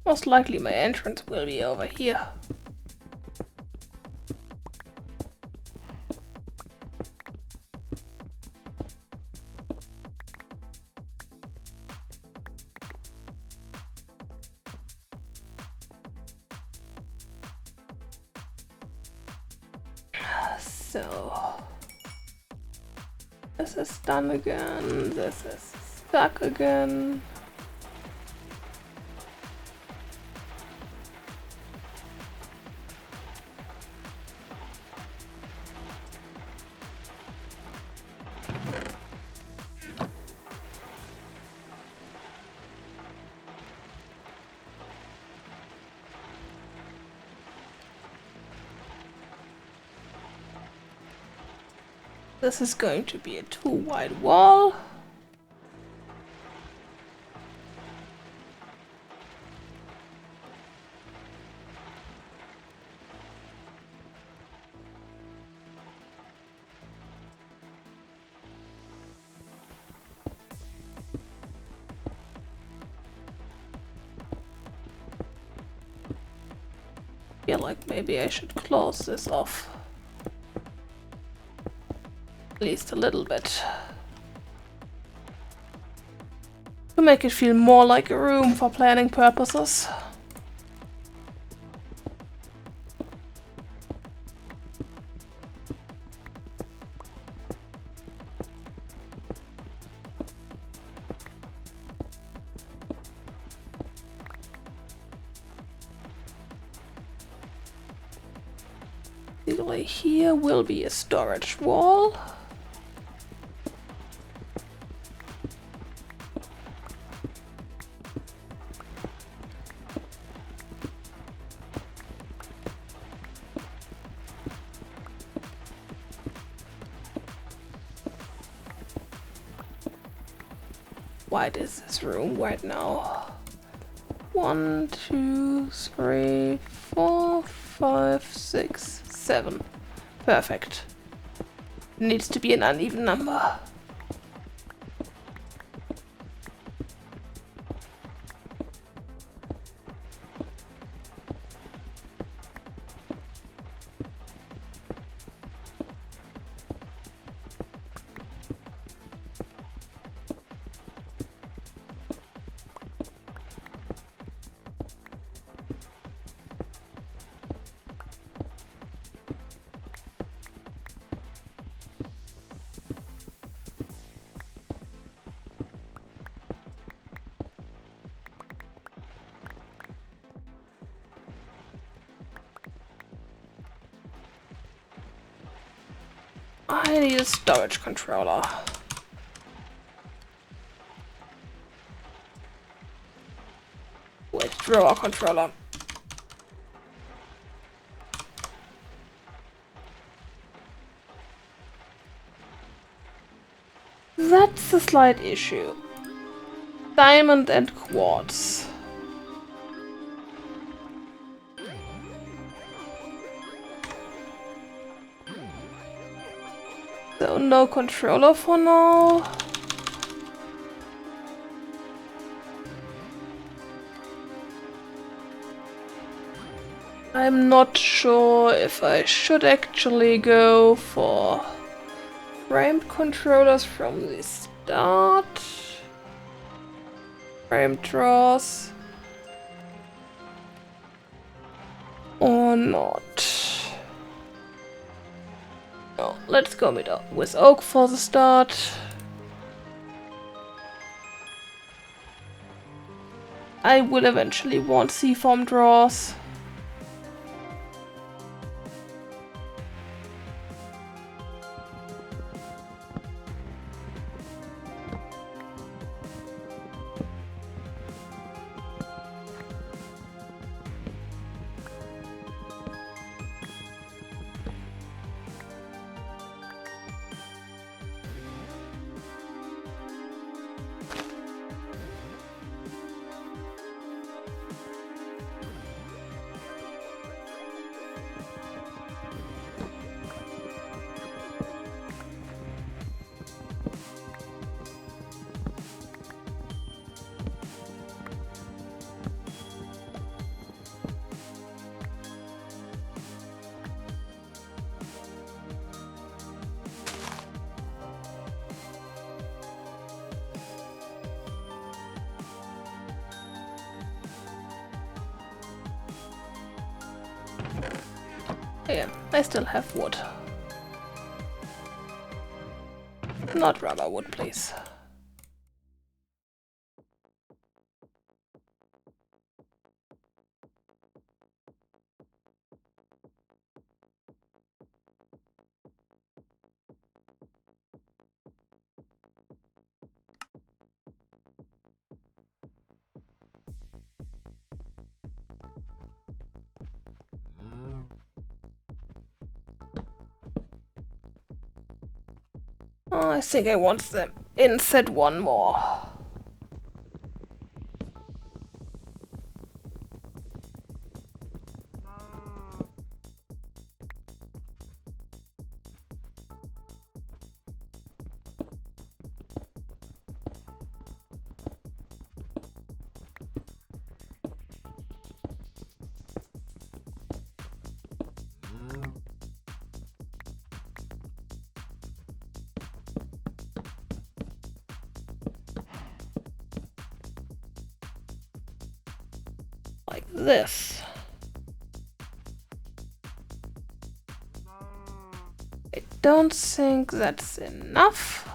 Most likely my entrance will be over here. So, this is done again, this is stuck again. This is going to be a too wide wall. I feel like maybe I should close this off. At least a little bit. To make it feel more like a room for planning purposes. Here will be a storage wall. Wide is this room right now? 1, 2, 3, 4, 5, 6, 7. Perfect. Needs to be an uneven number. I need a storage controller. Wait, drawer controller. That's a slight issue. Diamond and quartz. So no controller for now. I'm not sure if I should actually go for framed controllers from the start. Frame drawers. Or not. No, let's go with oak for the start. I will eventually want seafoam drawers. Yeah, I still have wood. Not rubber wood, please. Oh, I think I want them inset one more. Like this. I don't think that's enough.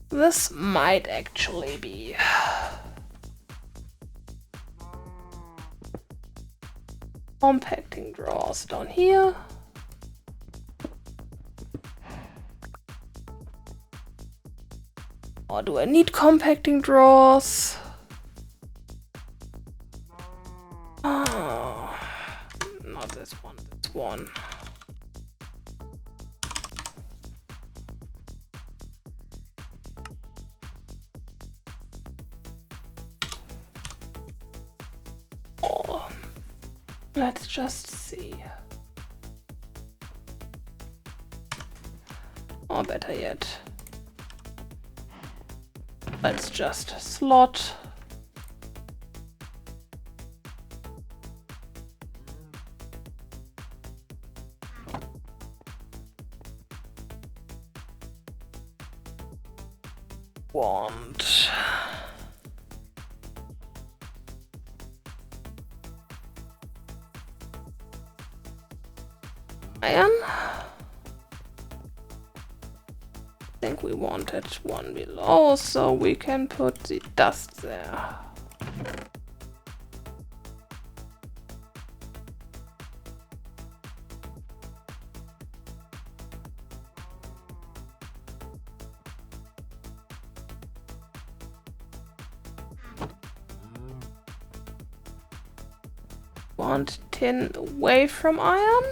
This might actually be. Compacting drawers down here. Or do I need compacting drawers? Oh, not this one, this one. Oh, let's just see. Or better yet, let's just slot want iron. I think we wanted one below, so we can put the dust there. Want tin away from iron?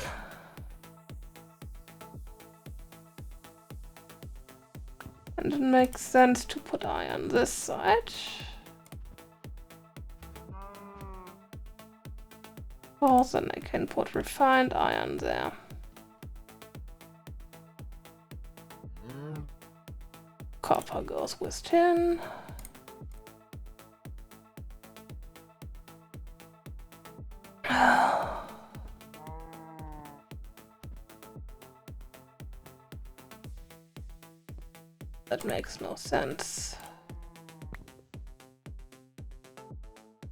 And it makes sense to put iron this side. Oh, then I can put refined iron there. Copper goes with tin. That makes no sense.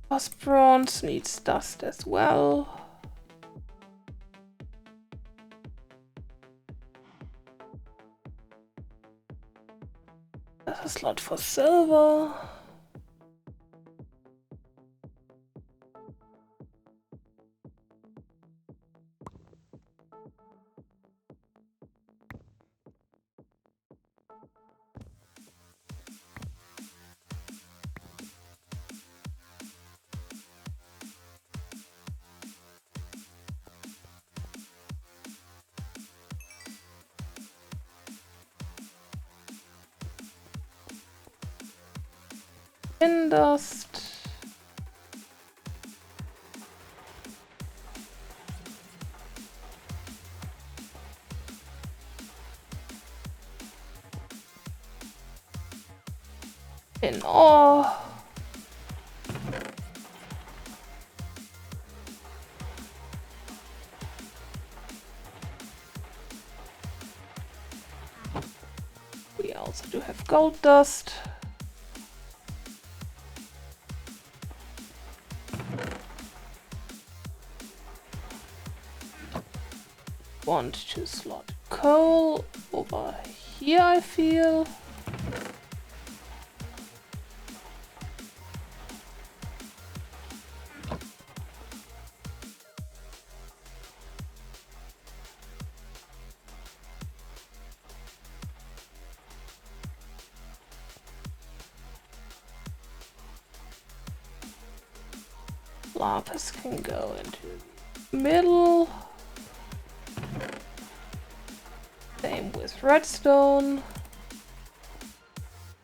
Boss bronze needs dust as well. There's a slot for silver. In dust. In ore. We also do have gold dust. Want to slot coal over here, I feel. Lapis can go into the middle. Same with redstone.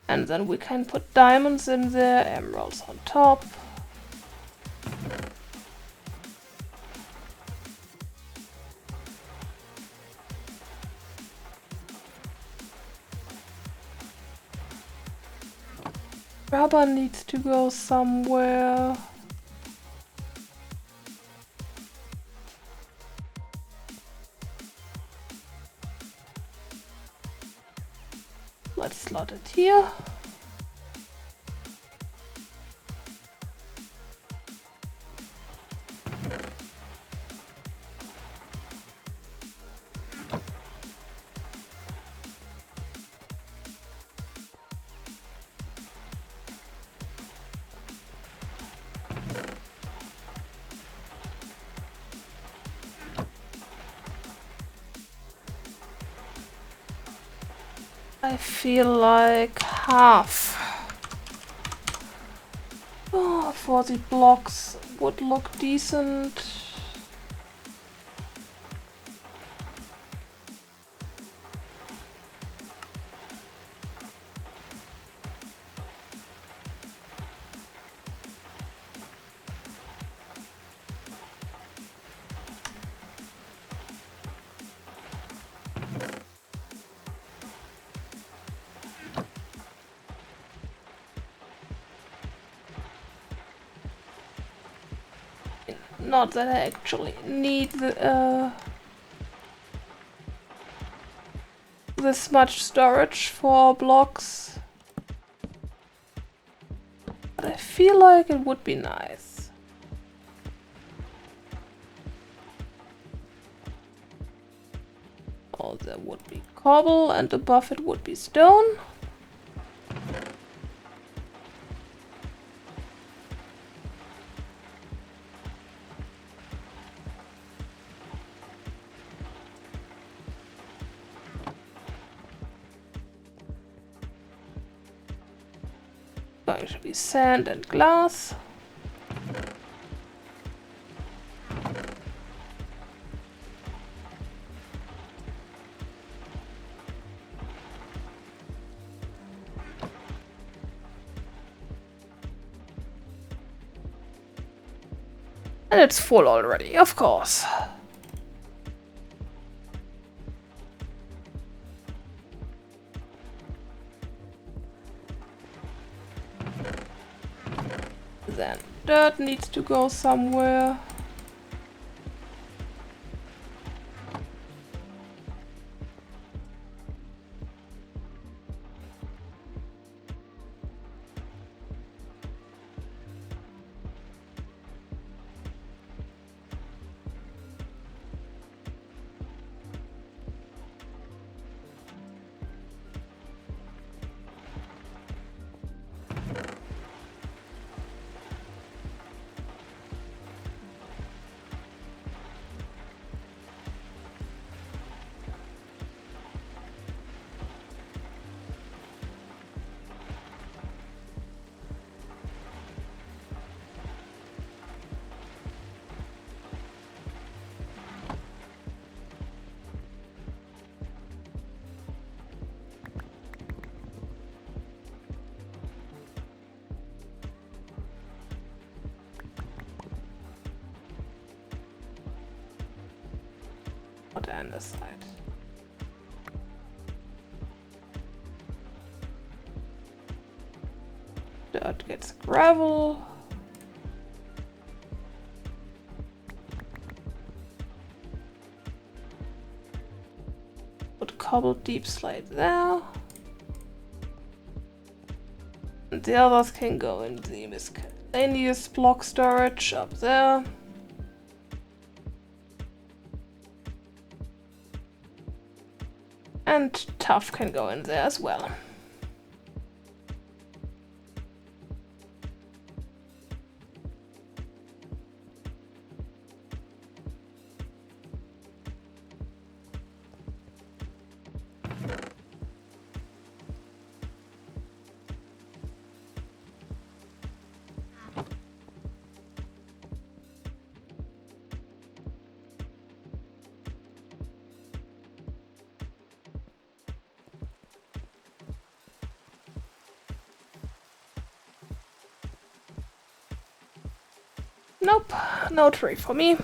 And then we can put diamonds in there, emeralds on top. Rubber needs to go somewhere. Let's slot it here. I feel like half 40 blocks would look decent. Not that I actually need this much storage for blocks, but I feel like it would be nice. Oh, there would be cobble and above it would be stone. Going to be sand and glass. And it's full already, of course. Then dirt needs to go somewhere. and this side. Dirt gets gravel. Put cobbled deep slate there. And the others can go in the miscellaneous block storage up there. And tough can go in there as well. Nope, no tree for me.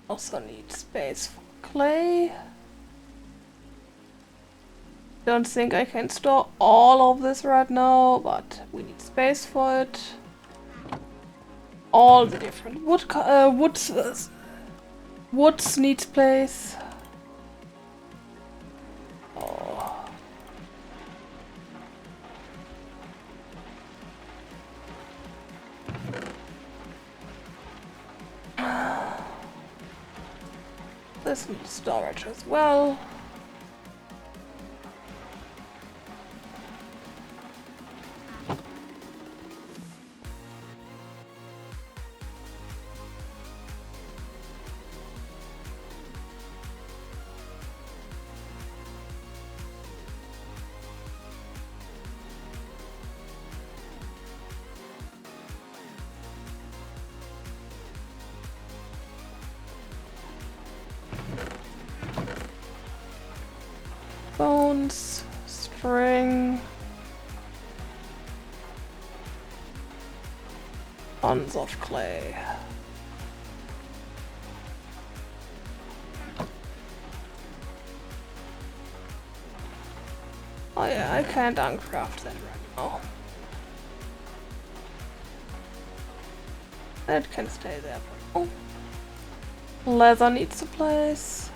Also need space for clay. Don't think I can store all of this right now, but we need space for it. All the different woods need place. Oh. This needs storage as well. Bones, string, tons of clay. Oh yeah, I can't uncraft that right now. That can stay there for now. Leather needs a place.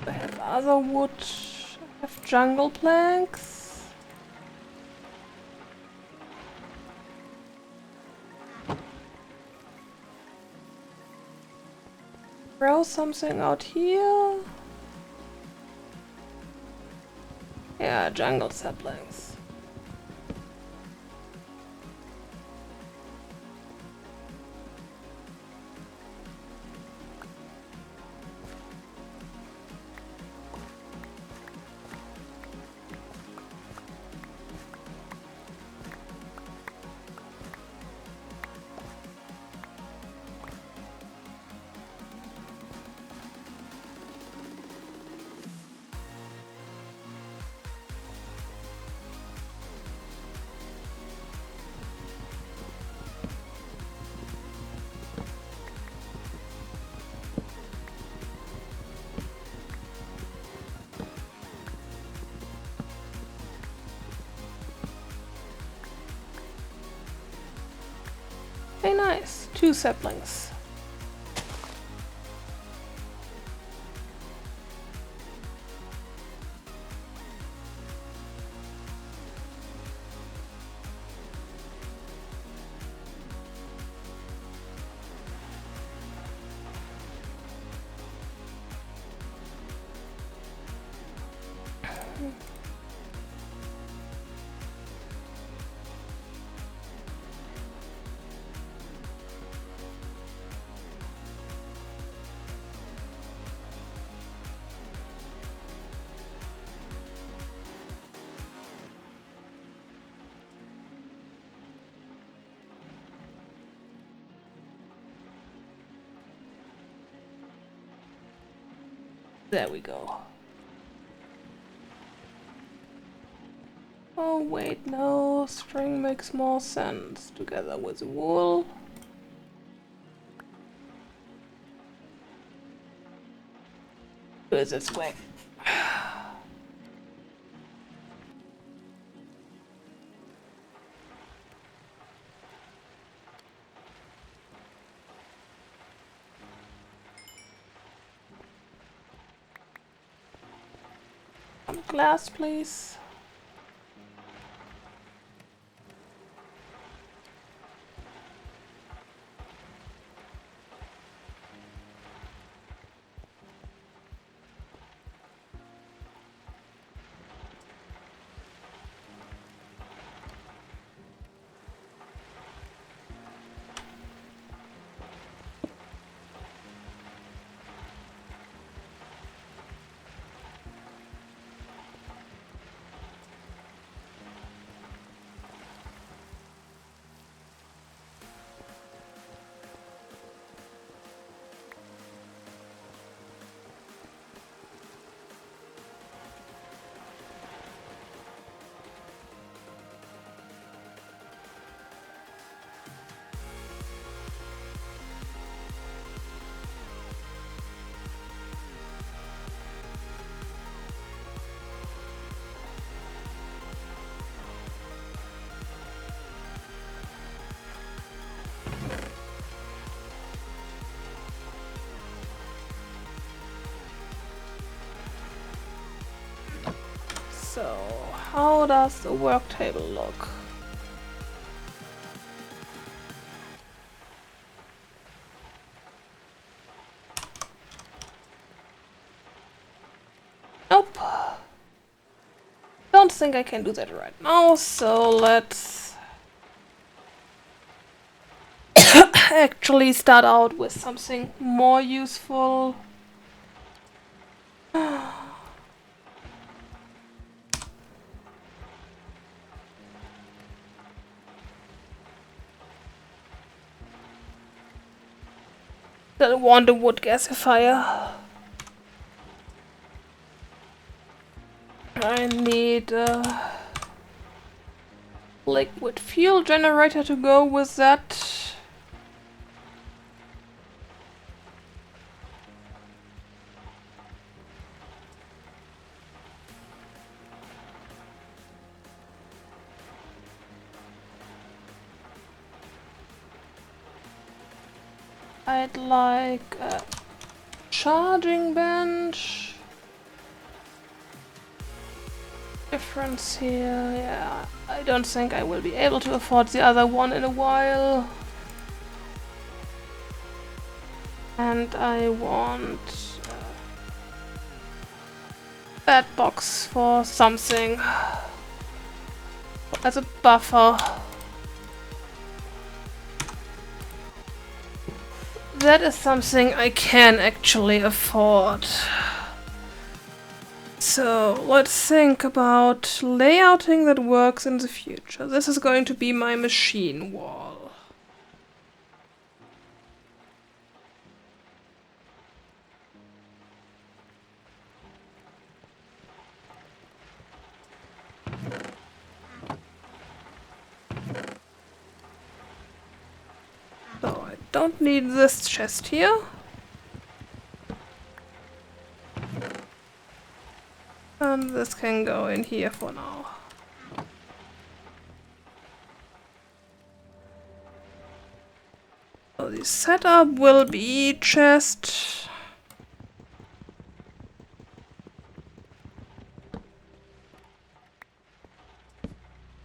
I have other wood. I have jungle planks. Throw something out here. Yeah, jungle saplings. Very nice. 2 saplings. There we go. Oh wait, no, string makes more sense together with wool. Do it this way. Some glass, please. So, how does the work table look? Nope. Don't think I can do that right now, so let's actually start out with something more useful. Don't want a wood gasifier. I need a liquid fuel generator to go with that. I'd like a charging bench. Difference here, yeah. I don't think I will be able to afford the other one in a while. And I want that box for something as a buffer. That is something I can actually afford. So let's think about layouting that works in the future. This is going to be my machine wall. So I don't need this chest here. And this can go in here for now. So the setup will be chest.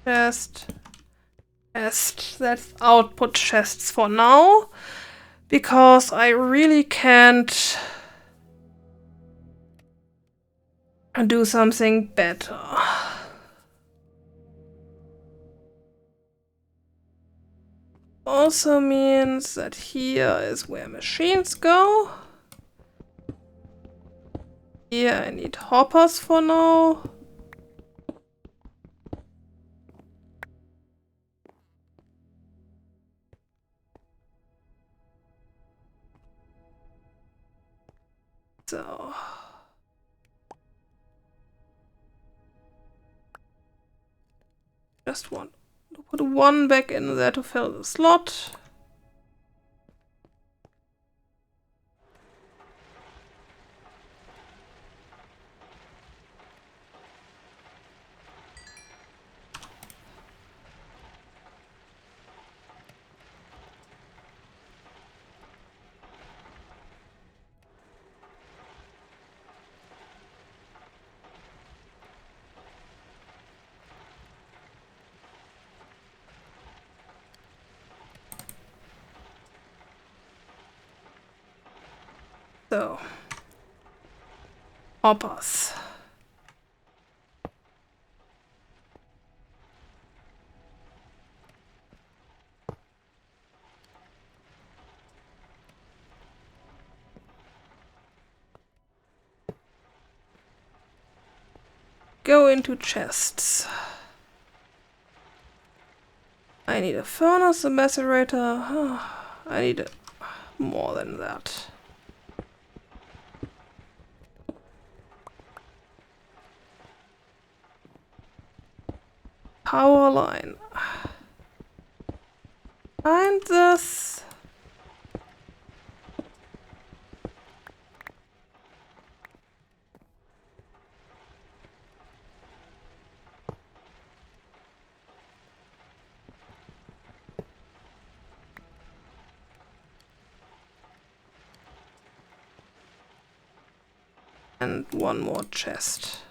Chest. Chest. That's output chests for now. Because I really can't do something better. Also means that here is where machines go. Here I need hoppers for now. So Just want to put one back in there to fill the slot. So, hoppers. Go into chests. I need a furnace, a macerator. I need more than that. Power line. Find this. And one more chest.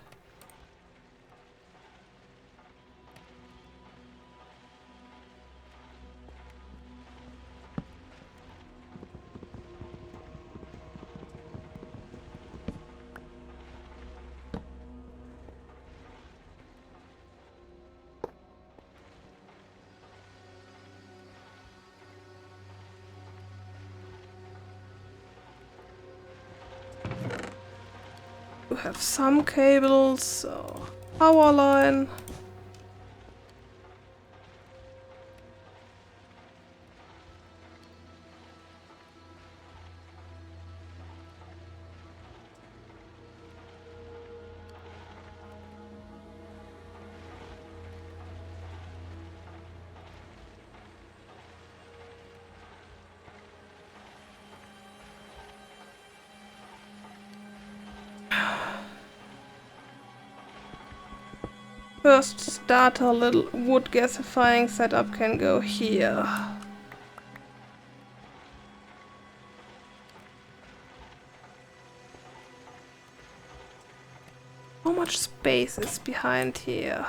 You have some cables, so power line. First starter little wood gasifying setup can go here. How much space is behind here?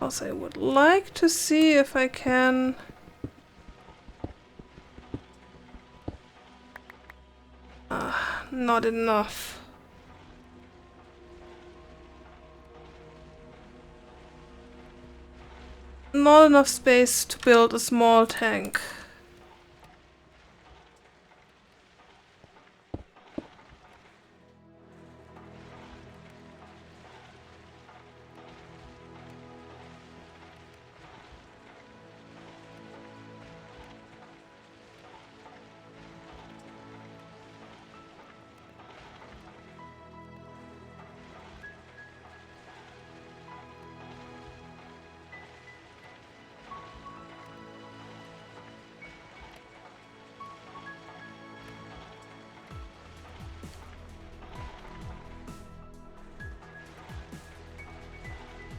Also, I would like to see if I can not enough. Not enough space to build a small tank.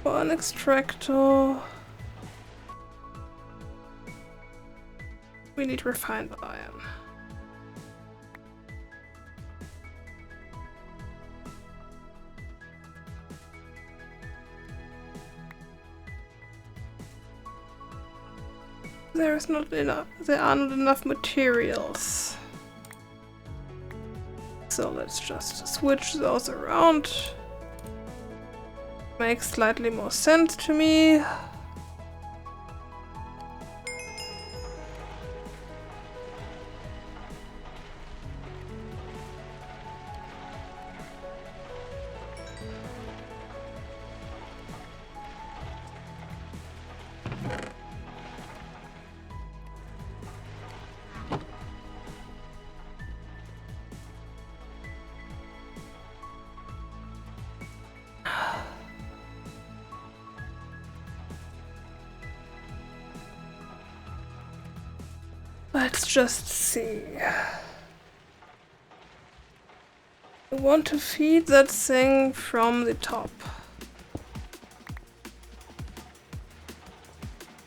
For an extractor, we need refined iron. There are not enough materials. So let's just switch those around. Makes slightly more sense to me. Let's just see. I want to feed that thing from the top.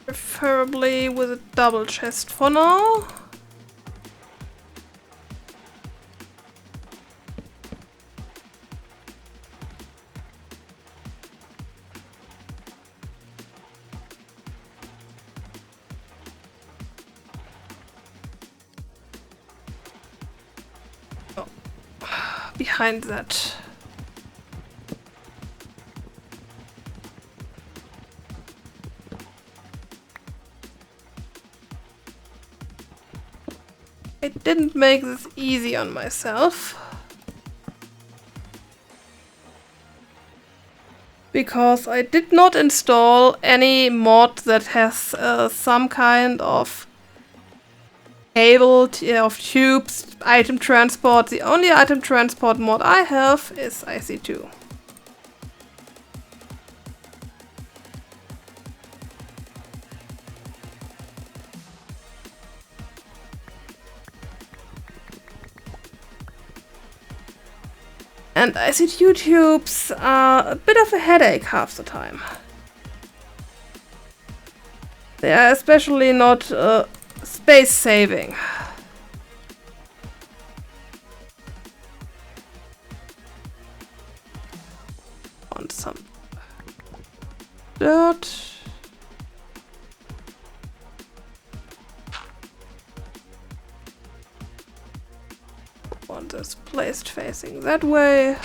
Preferably with a double chest for now. Behind that. I didn't make this easy on myself. Because I did not install any mod that has some kind of cable, of tubes, item transport. The only item transport mod I have is IC2. And IC2 tubes are a bit of a headache half the time. They are especially not space saving. Want some dirt. Want this placed facing that way.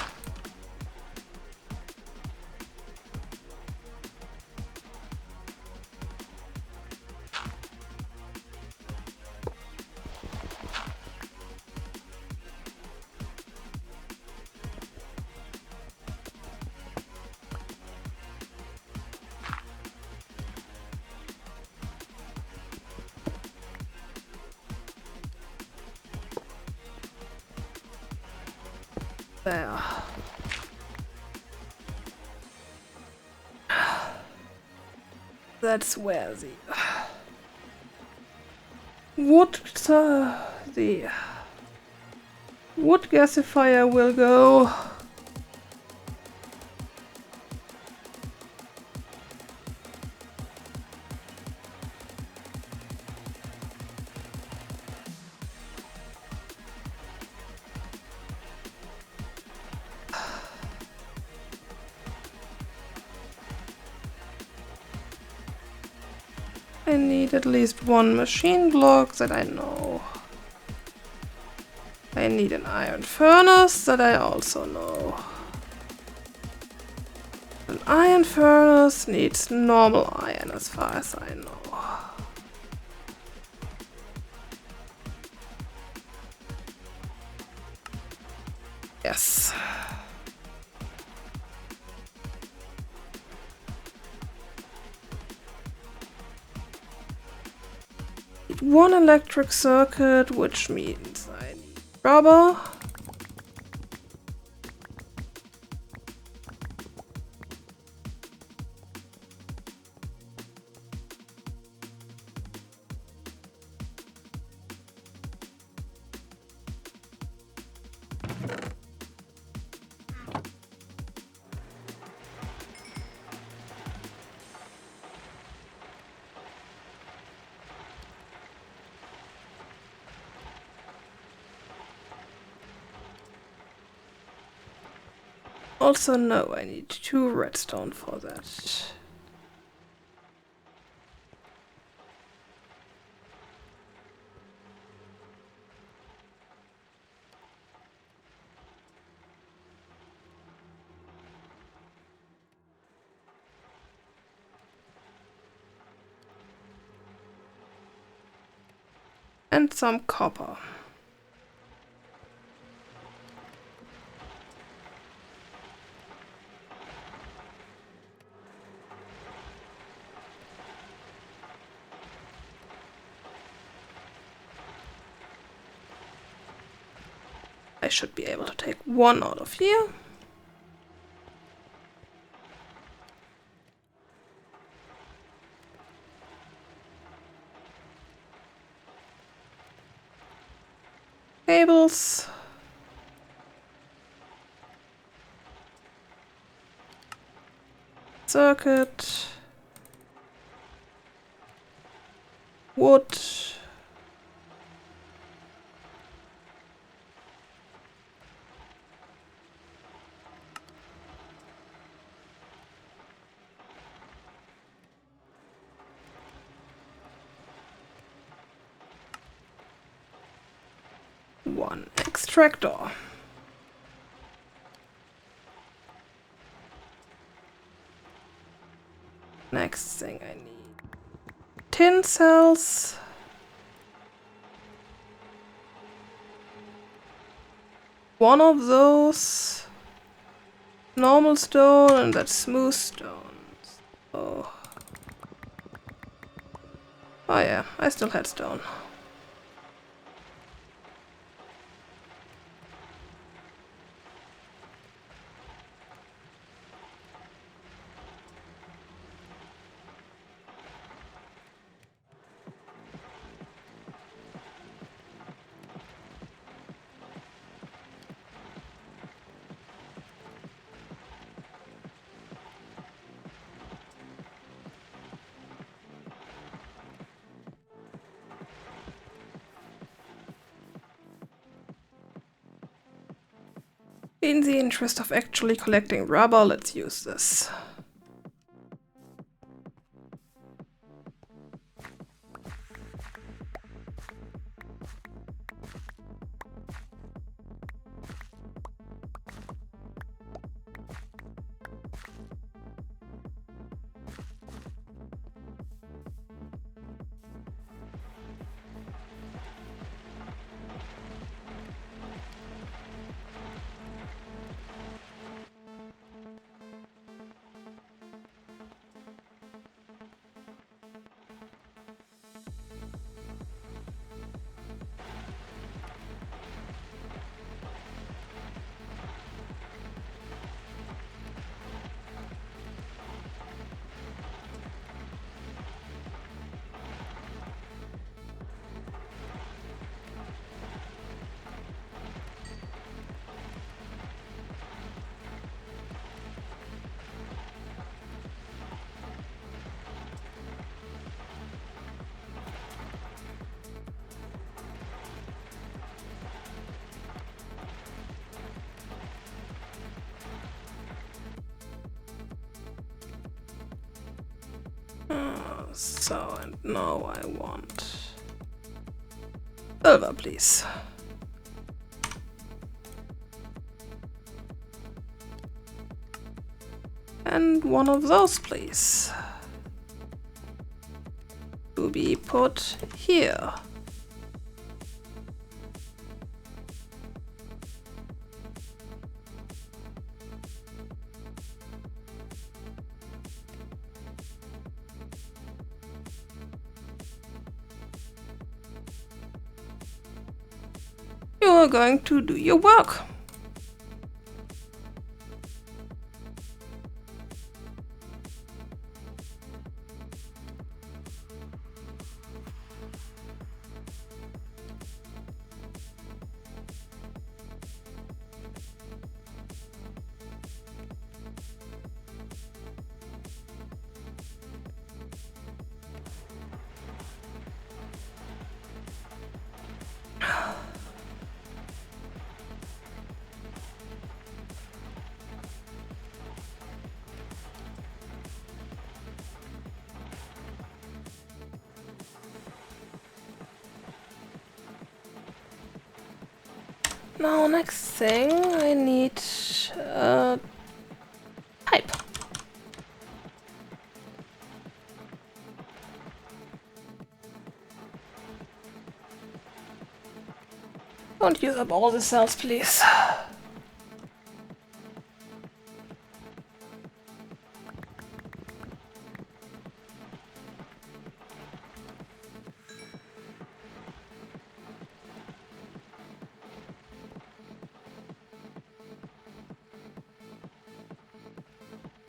There. That's where the wood gasifier will go. I need at least one machine block that I know. I need an iron furnace that I also know. An iron furnace needs normal iron as far as I know. Yes. One electric circuit, which means I need rubber. Also, no, I need 2 redstone for that. And some copper. I should be able to take 1 out of here. cables. Circuit. Wood. One extractor. Next thing I need tin cells. One of those. Normal stone and that's smooth stone. Oh. Oh yeah, I still had stone. In the interest of actually collecting rubber, let's use this. So, and now I want silver, please. And one of those, please. To be put here. You're going to do your work. Now, next thing, I need pipe. Don't use up all the cells, please.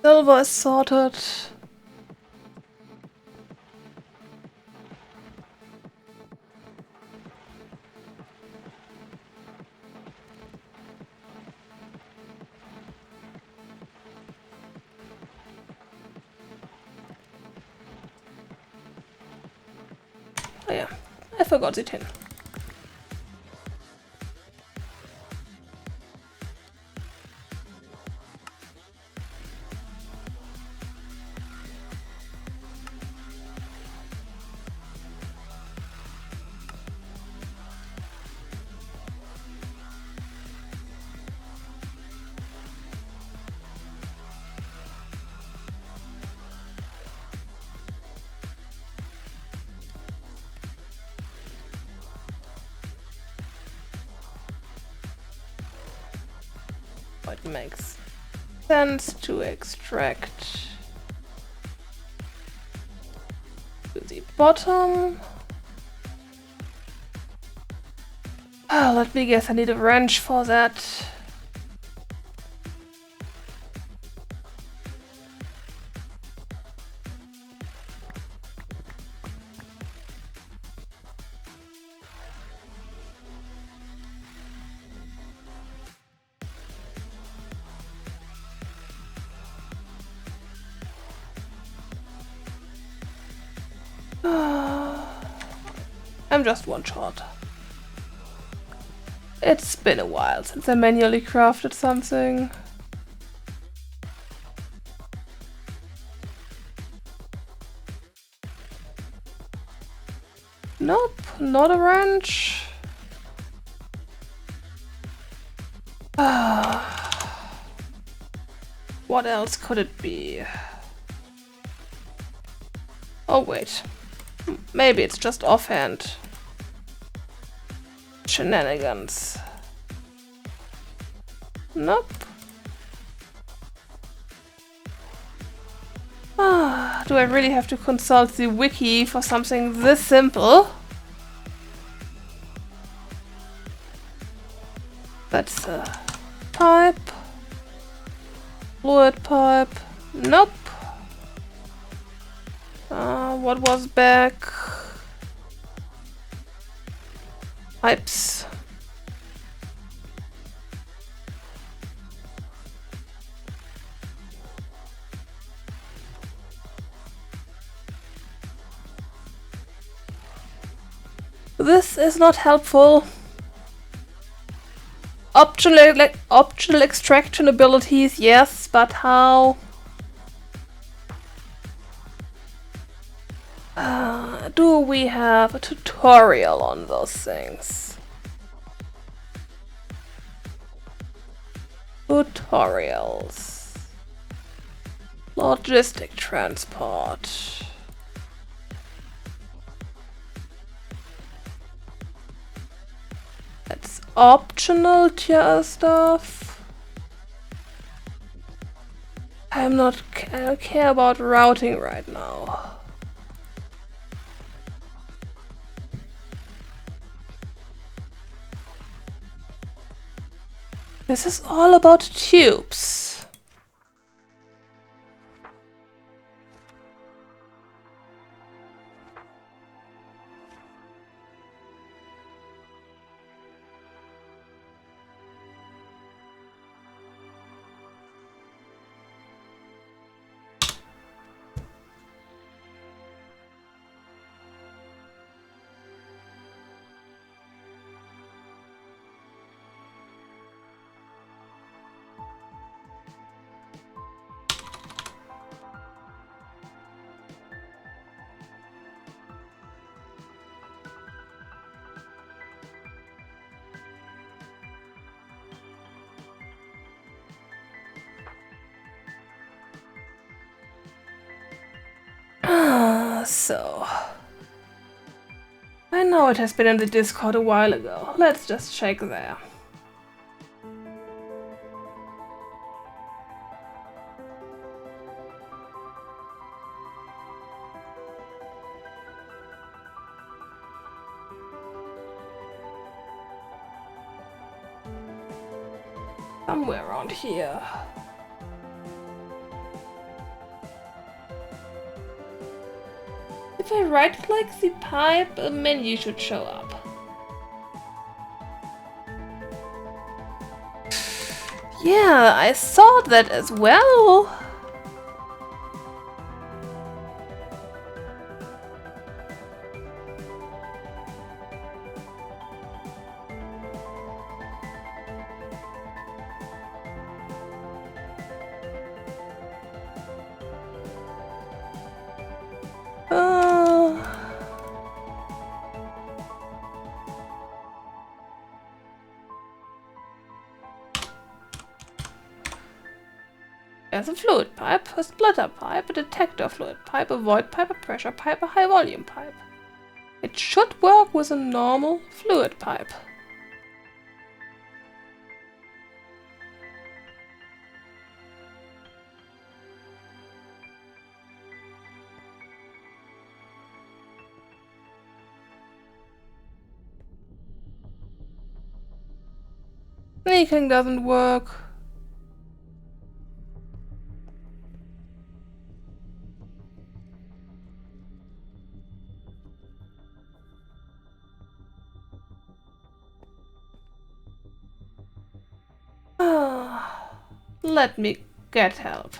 Silver is sorted. forgot the tin. It makes sense to extract to the bottom. Oh, let me guess, I need a wrench for that. I'm just one short. It's been a while since I manually crafted something. Nope, not a wrench. What else could it be? Oh wait, maybe it's just offhand shenanigans. Nope. Do I really have to consult the wiki for something this simple? That's a pipe. Fluid pipe. Nope. What was back? Pipes. This is not helpful. Optional extraction abilities, yes, but how? Do we have a tutorial on those things? Tutorials. Logistic transport. That's optional tier stuff. I don't care about routing right now. This is all about tubes. So, I know it has been in the Discord a while ago. Let's just check there. Somewhere around here. If I right-click the pipe, a menu should show up. Yeah, I saw that as well. There's a fluid pipe, a splitter pipe, a detector fluid pipe, a void pipe, a pressure pipe, a high volume pipe. It should work with a normal fluid pipe. Sneaking doesn't work. Let me get help.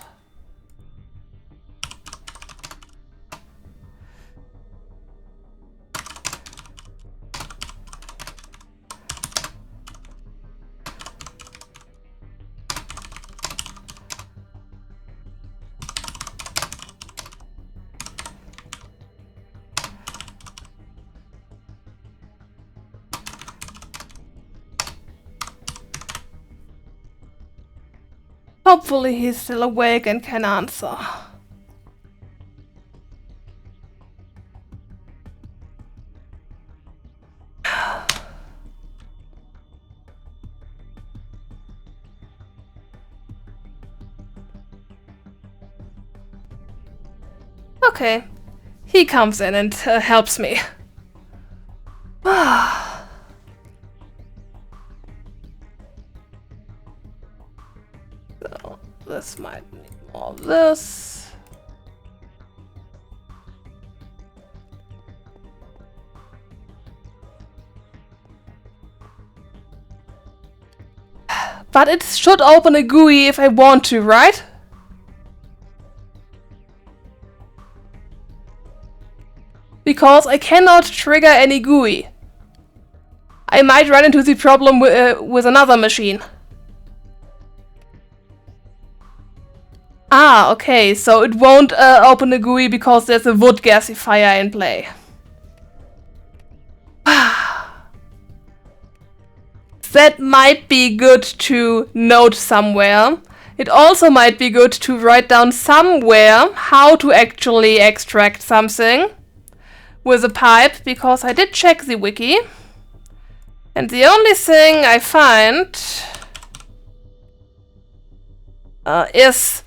Hopefully he's still awake and can answer. Okay, he comes in and helps me. So, this might need more of this. But it should open a GUI if I want to, right? Because I cannot trigger any GUI. I might run into the problem with another machine. Ah, okay, so it won't open a GUI because there's a wood gasifier in play. That might be good to note somewhere. It also might be good to write down somewhere how to actually extract something with a pipe, because I did check the wiki. And the only thing I find is,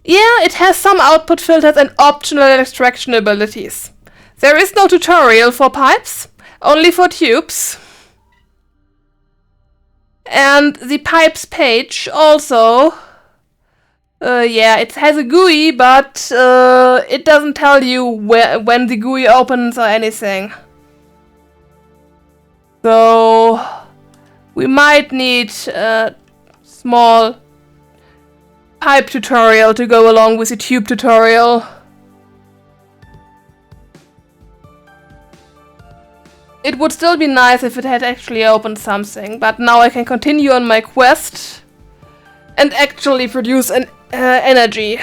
yeah, it has some output filters and optional extraction abilities. There is no tutorial for pipes, only for tubes. And the pipes page also, yeah, it has a GUI, but it doesn't tell you when the GUI opens or anything. So we might need a small pipe tutorial to go along with the tube tutorial. It would still be nice if it had actually opened something, but now I can continue on my quest and actually produce an energy.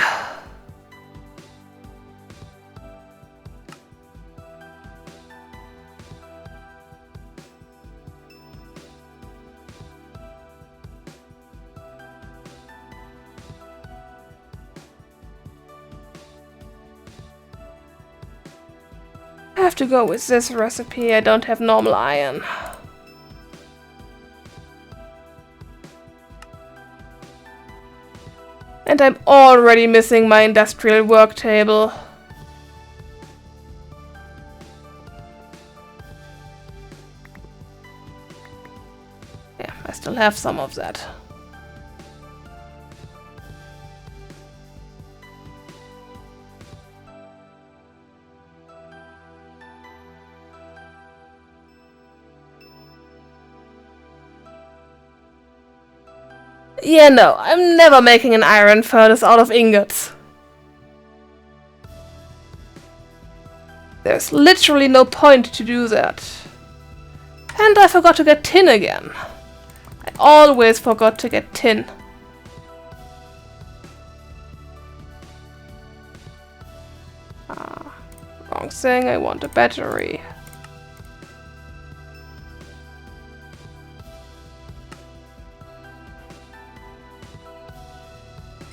I have to go with this recipe. I don't have normal iron. And I'm already missing my industrial work table. Yeah, I still have some of that. Yeah, no, I'm never making an iron furnace out of ingots. There's literally no point to do that. And I forgot to get tin again. I always forgot to get tin. Ah, wrong thing, I want a battery.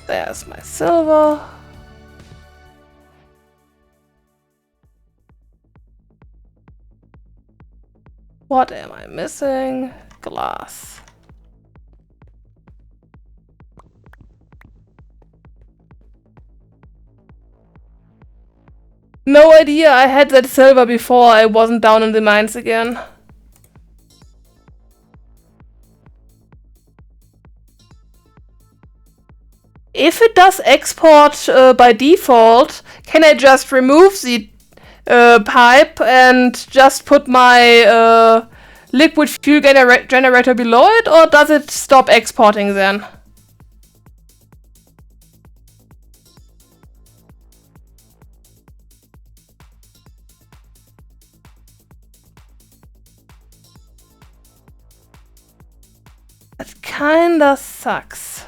There's There's my silver. What am I missing? Glass. No idea, I had that silver before I wasn't down in the mines again. If it does export by default, can I just remove the pipe and just put my liquid fuel generator below it, or does it stop exporting then? That kinda sucks.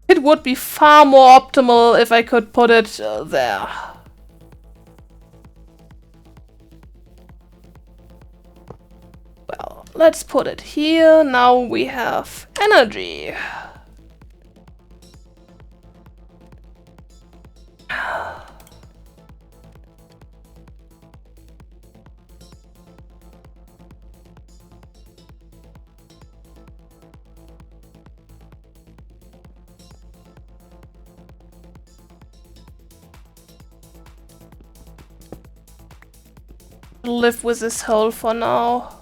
It would be far more optimal if I could put it there. Well, let's put it here. Now we have energy. Live with this hole for now.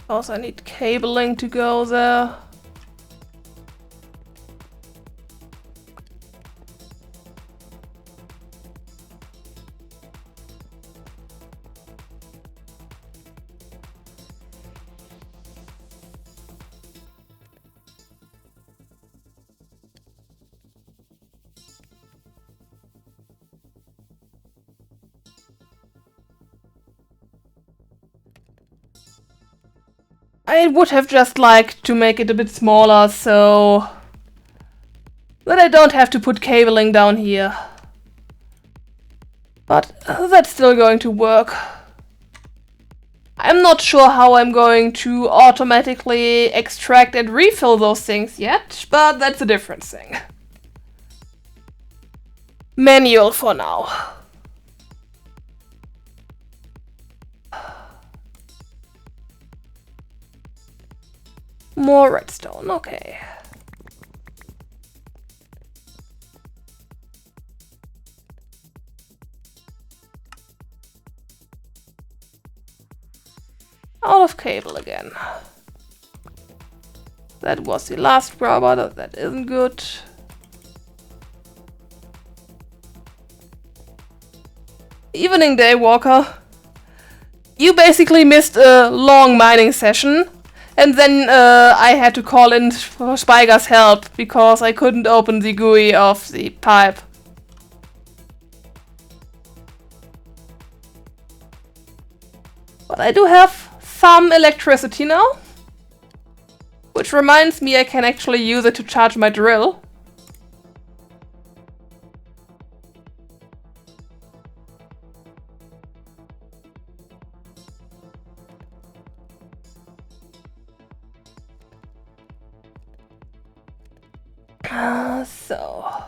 Also, I need cabling to go there. I would have just liked to make it a bit smaller so that I don't have to put cabling down here. But that's still going to work. I'm not sure how I'm going to automatically extract and refill those things yet, but that's a different thing. Manual for now. More redstone, okay. Out of cable again. That was the last rubber, that isn't good. Evening, Daywalker. You basically missed a long mining session. And then I had to call in for Speiger's help because I couldn't open the GUI of the pipe. But I do have some electricity now. Which reminds me I can actually use it to charge my drill. So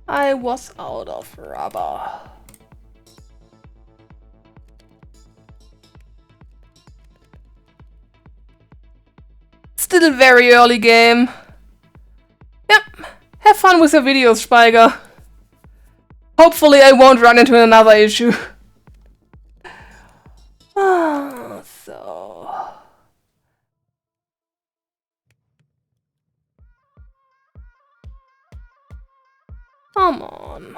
I was out of rubber. Still a very early game. Yep, have fun with your videos, Speiger. Hopefully I won't run into another issue. So... Come on.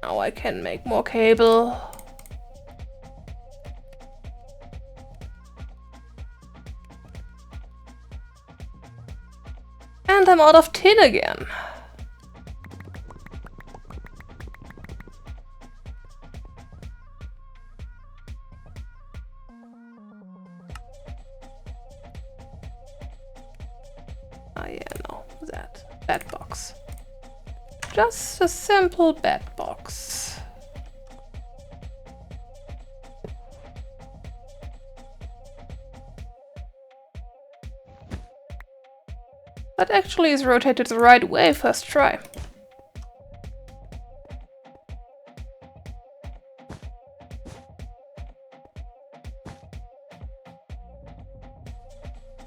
Now I can make more cable. And I'm out of tin again. Ah, yeah, no, that. Bed box. Just a simple bed box. That actually is rotated the right way first try.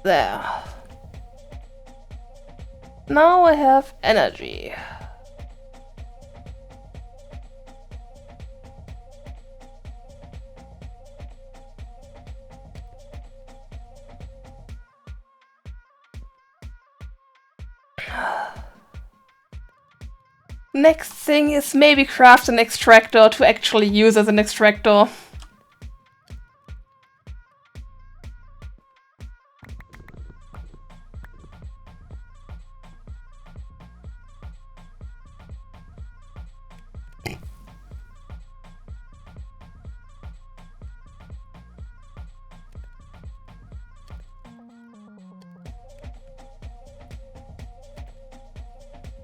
There. Now I have energy. Next thing is maybe craft an extractor to actually use as an extractor.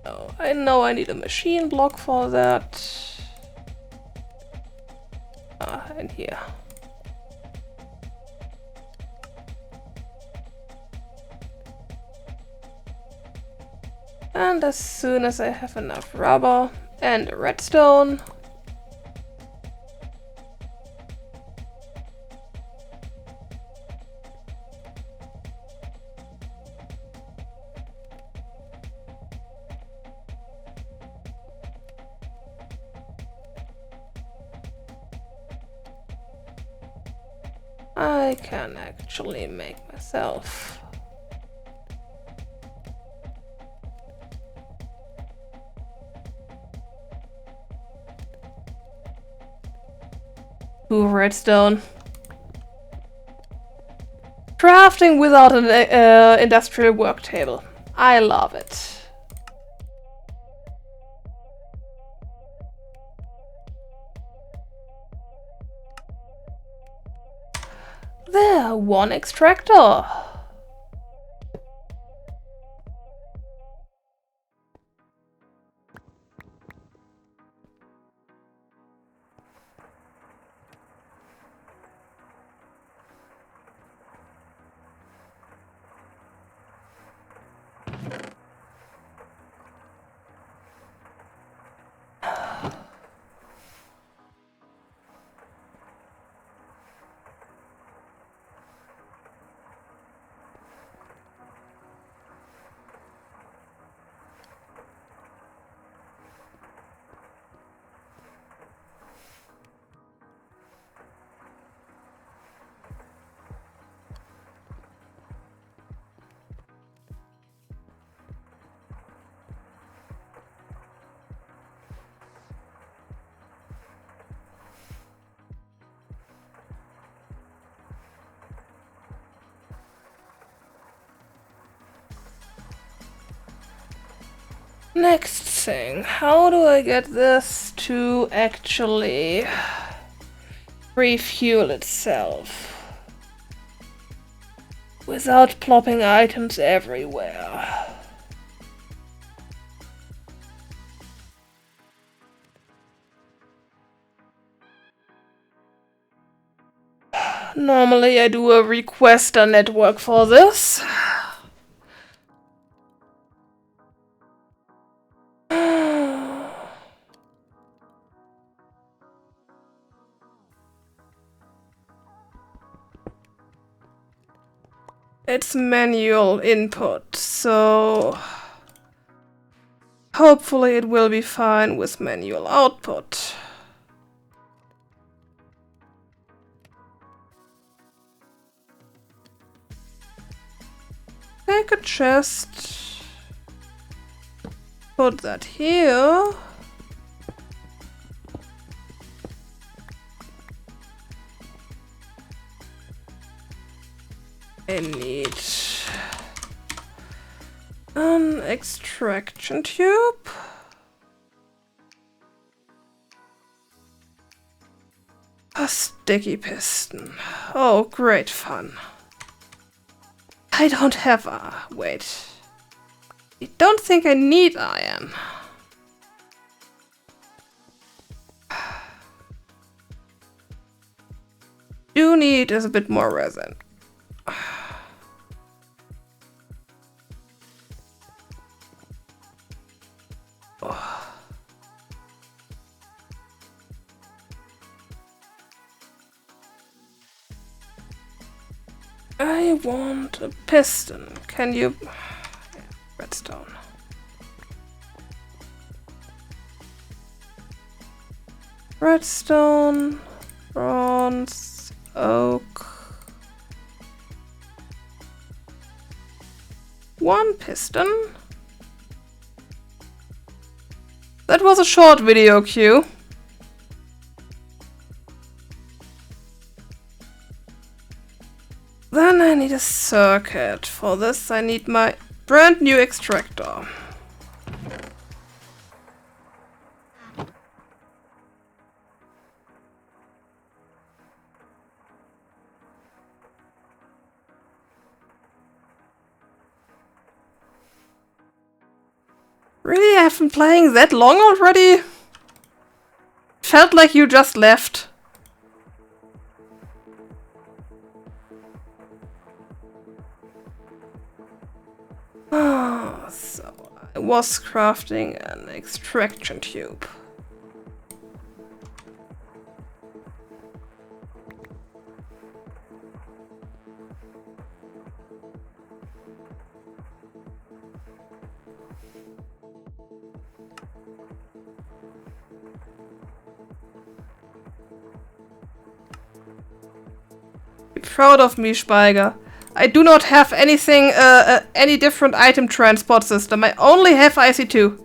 Oh, I know I need a machine block for that. Ah, in here. And as soon as I have enough rubber and redstone, I can actually make myself two redstone. Crafting without an industrial work table. I love it. There, one extractor. Next thing, how do I get this to actually refuel itself without plopping items everywhere? Normally I do a requester network for this. It's manual input, so hopefully it will be fine with manual output. Take a chest, put that here. I need an extraction tube. A sticky piston. Oh, great fun. I don't have a... wait. I don't think I need iron. Do need is a bit more resin. I want a piston. Can you... Yeah, redstone. Redstone, bronze, oak. One piston. That was a short video queue. Then I need a circuit. For this I need my brand new extractor. Really? I've been playing that long already? Felt like you just left. So I was crafting an extraction tube. Be proud of me, Speiger. I do not have anything, any different item transport system. I only have IC2.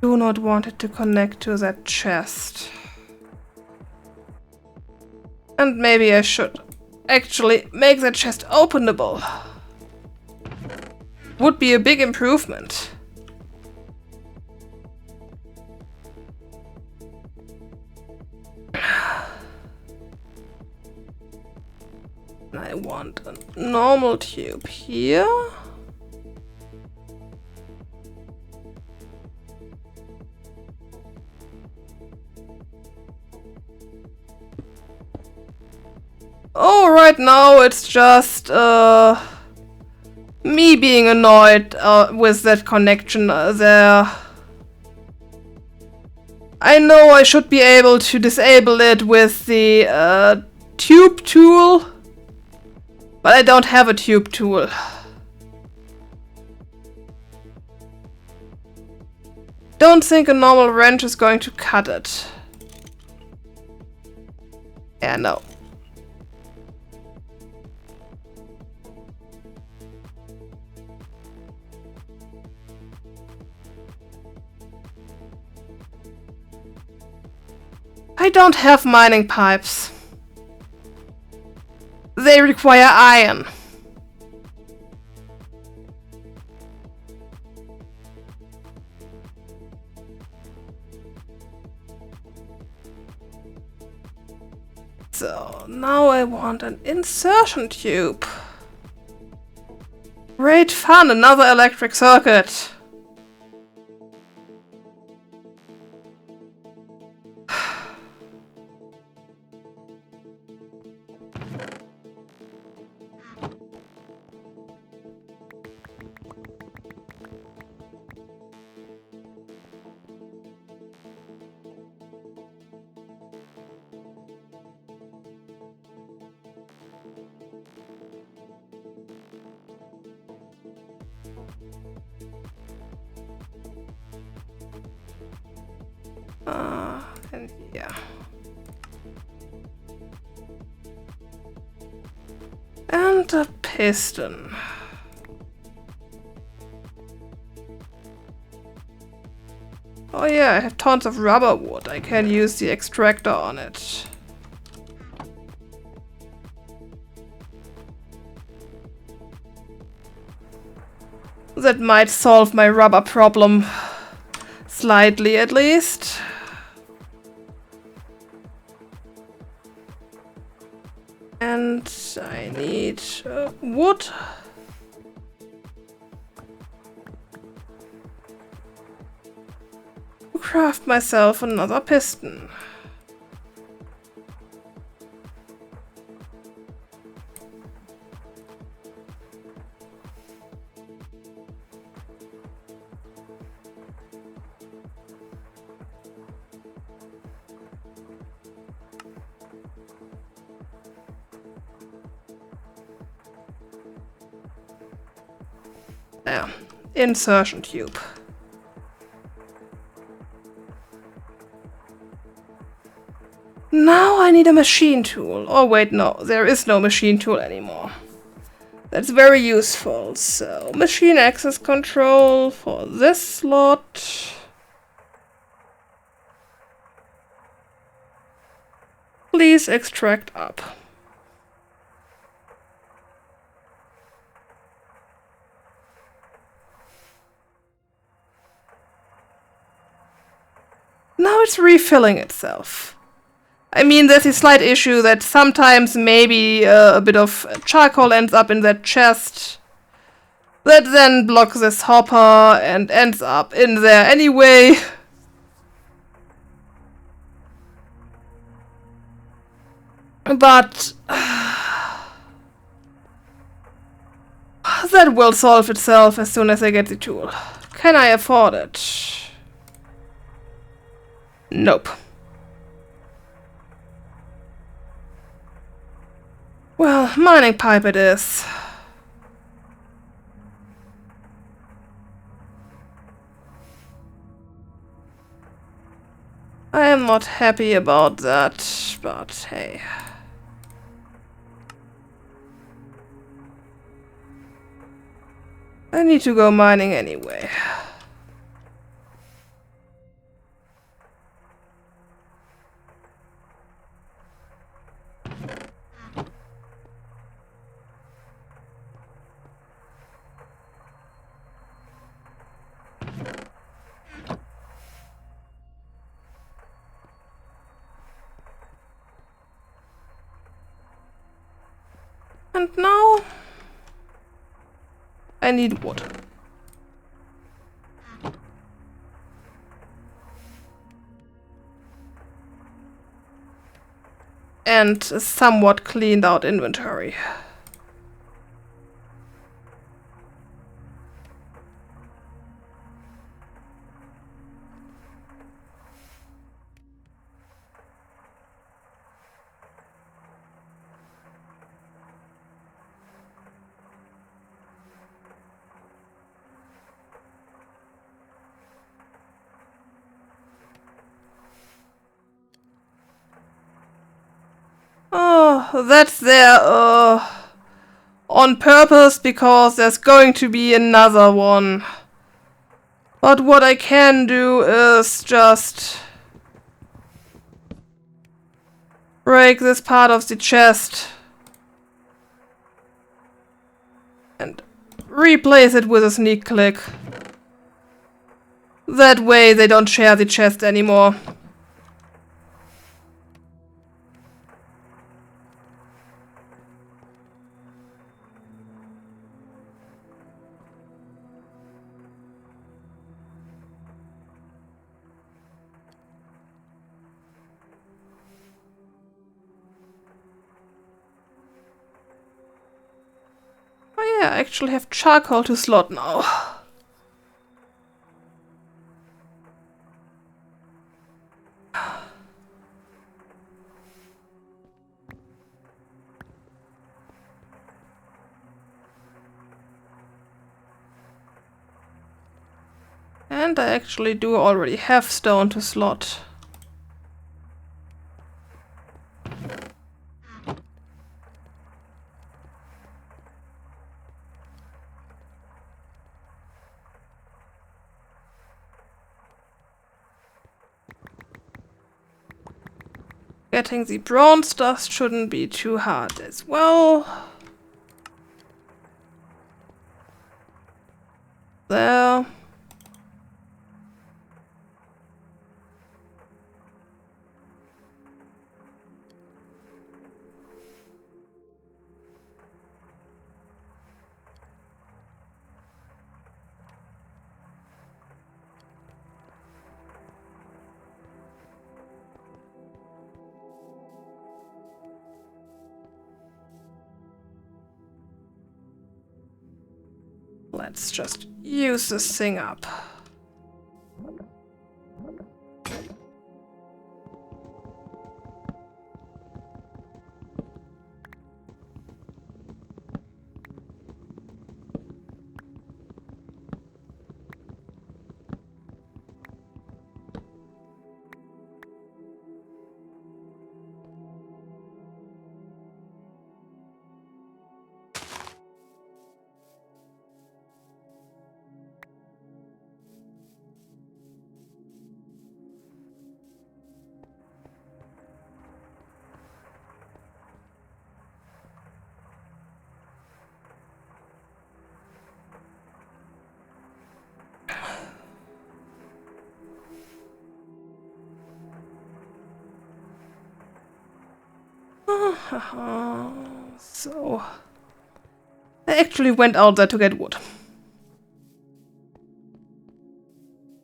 Do not want it to connect to that chest. And maybe I should actually make that chest openable. Would be a big improvement. I want a normal tube here. Oh, right now it's just me being annoyed with that connection there. I know I should be able to disable it with the tube tool, but I don't have a tube tool. Don't think a normal wrench is going to cut it. Yeah, no. I don't have mining pipes. They require iron. So now I want an insertion tube. Great fun, another electric circuit. And yeah. And a piston. Oh yeah, I have tons of rubber wood. I can use the extractor on it. That might solve my rubber problem. Slightly at least. And I need wood. To craft myself another piston. There. Insertion tube. Now I need a machine tool. Oh wait, no, there is no machine tool anymore. That's very useful. So, machine access control for this slot. Please extract up. Now it's refilling itself. I mean, there's a slight issue that sometimes maybe a bit of charcoal ends up in that chest. That then blocks this hopper and ends up in there anyway. But that will solve itself as soon as I get the tool. Can I afford it? Nope. Well, mining pipe it is. I am not happy about that, but hey. I need to go mining anyway. And now I need wood. And a somewhat cleaned out inventory. Oh, that's there on purpose because there's going to be another one. But what I can do is just break this part of the chest and replace it with a sneak click. That way they don't share the chest anymore. Oh yeah, I actually have charcoal to slot now. And I actually do already have stone to slot. Getting the bronze dust shouldn't be too hard as well. There. Let's just use this thing up. So, I actually went out there to get wood.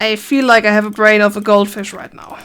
I feel like I have a brain of a goldfish right now.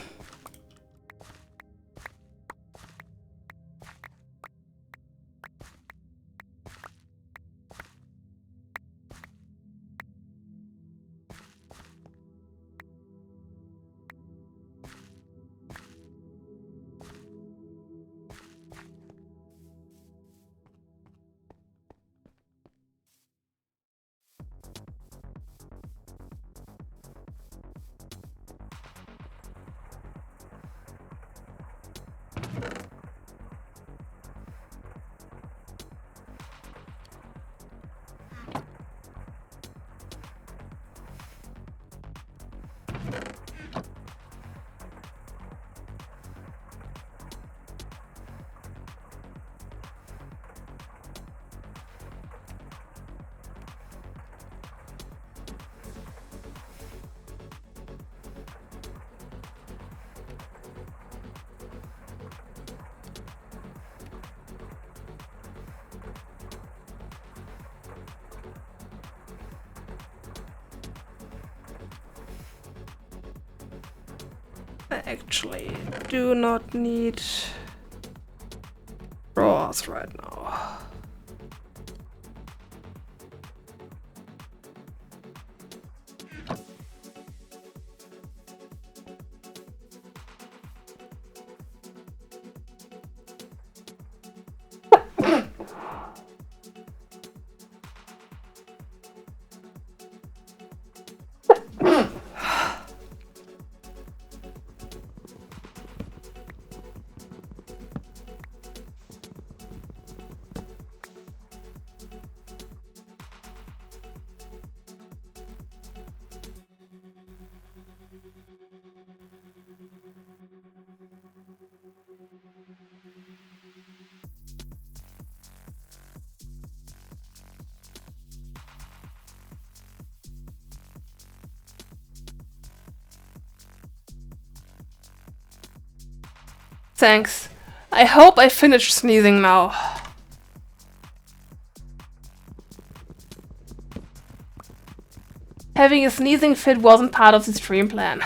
I actually do not need drawers right now. Thanks. I hope I finished sneezing now. Having a sneezing fit wasn't part of the stream plan.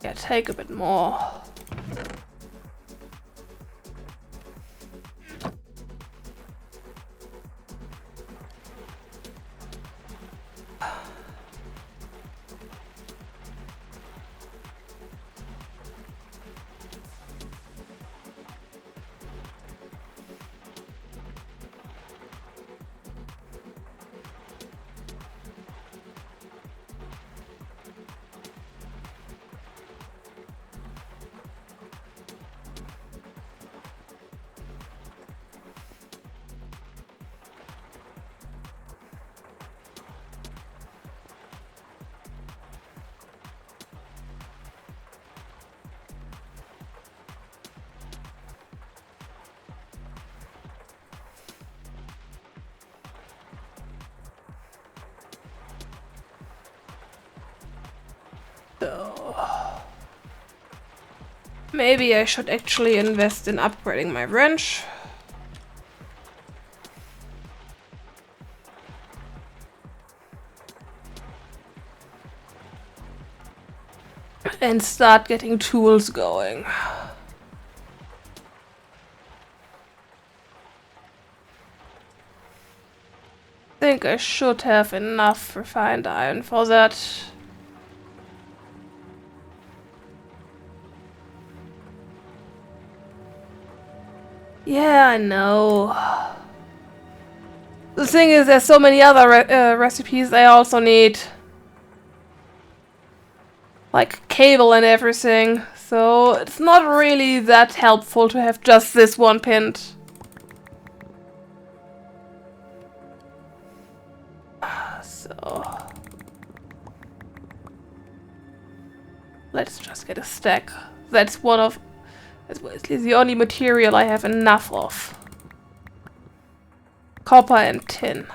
Yeah, take a bit more. Maybe I should actually invest in upgrading my wrench. And start getting tools going. I think I should have enough refined iron for that. Yeah, I know. The thing is, there's so many other recipes I also need. Like cable and everything. So it's not really that helpful to have just this one pinned. So let's just get a stack. That's basically the only material I have enough of. Copper and tin.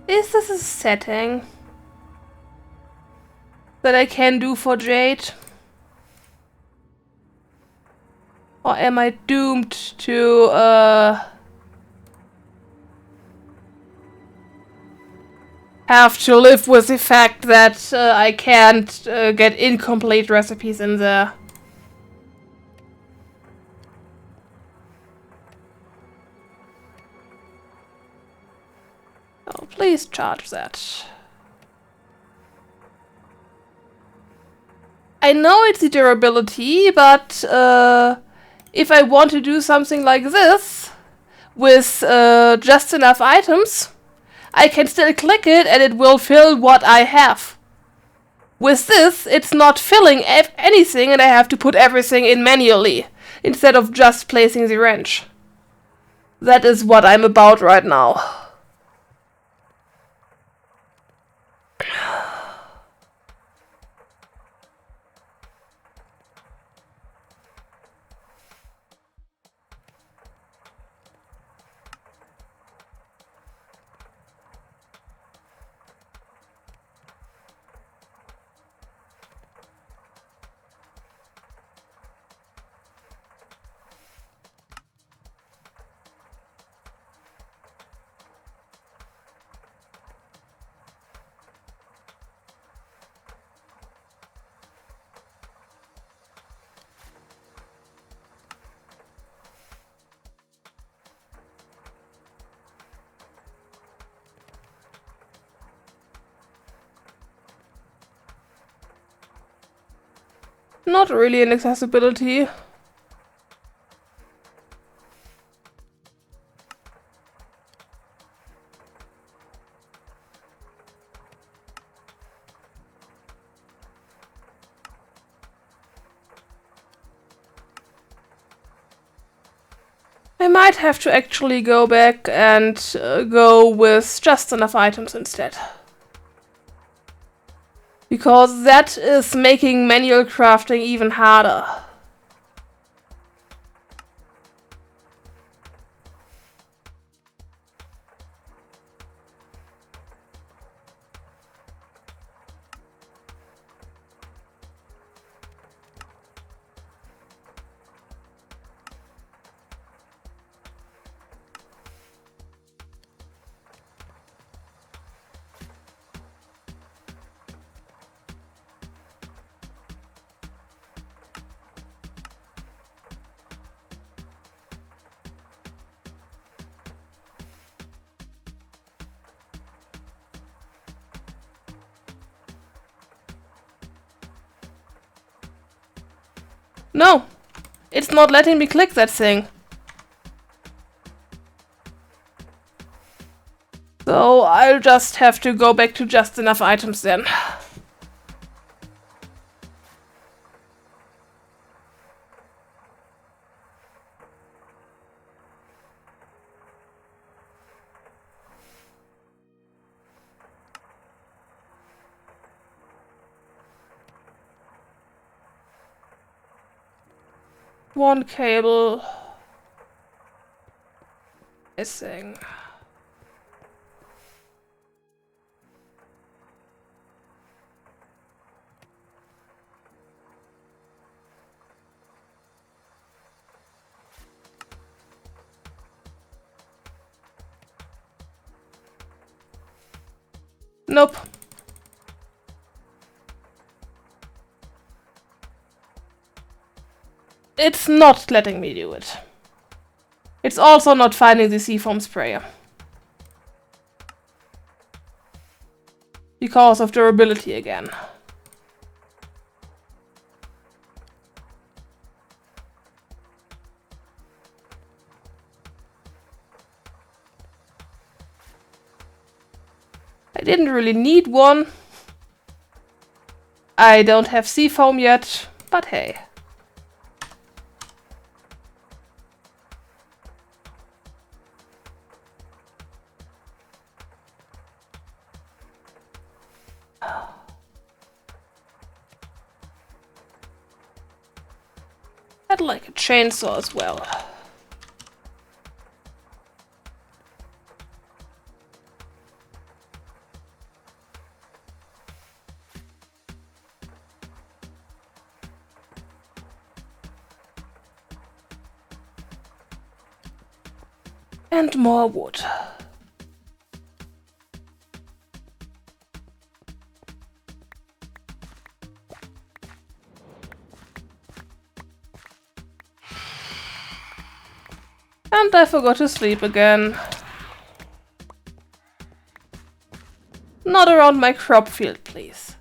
Is this a setting that I can do for Jade? Or am I doomed to have to live with the fact that I can't get incomplete recipes in there? Oh, please charge that. I know it's the durability, but if I want to do something like this with just enough items, I can still click it and it will fill what I have. With this, it's not filling anything and I have to put everything in manually instead of just placing the wrench. That is what I'm about right now. Not really an accessibility. I might have to actually go back and go with just enough items instead. Because that is making manual crafting even harder. No, it's not letting me click that thing. I'll just have to go back to just enough items then. One cable missing. Nope. It's not letting me do it. It's also not finding the seafoam sprayer. Because of durability again. I didn't really need one. I don't have seafoam yet, but hey. I'd like a chainsaw as well. And more wood. And I forgot to sleep again. Not around my crop field, please.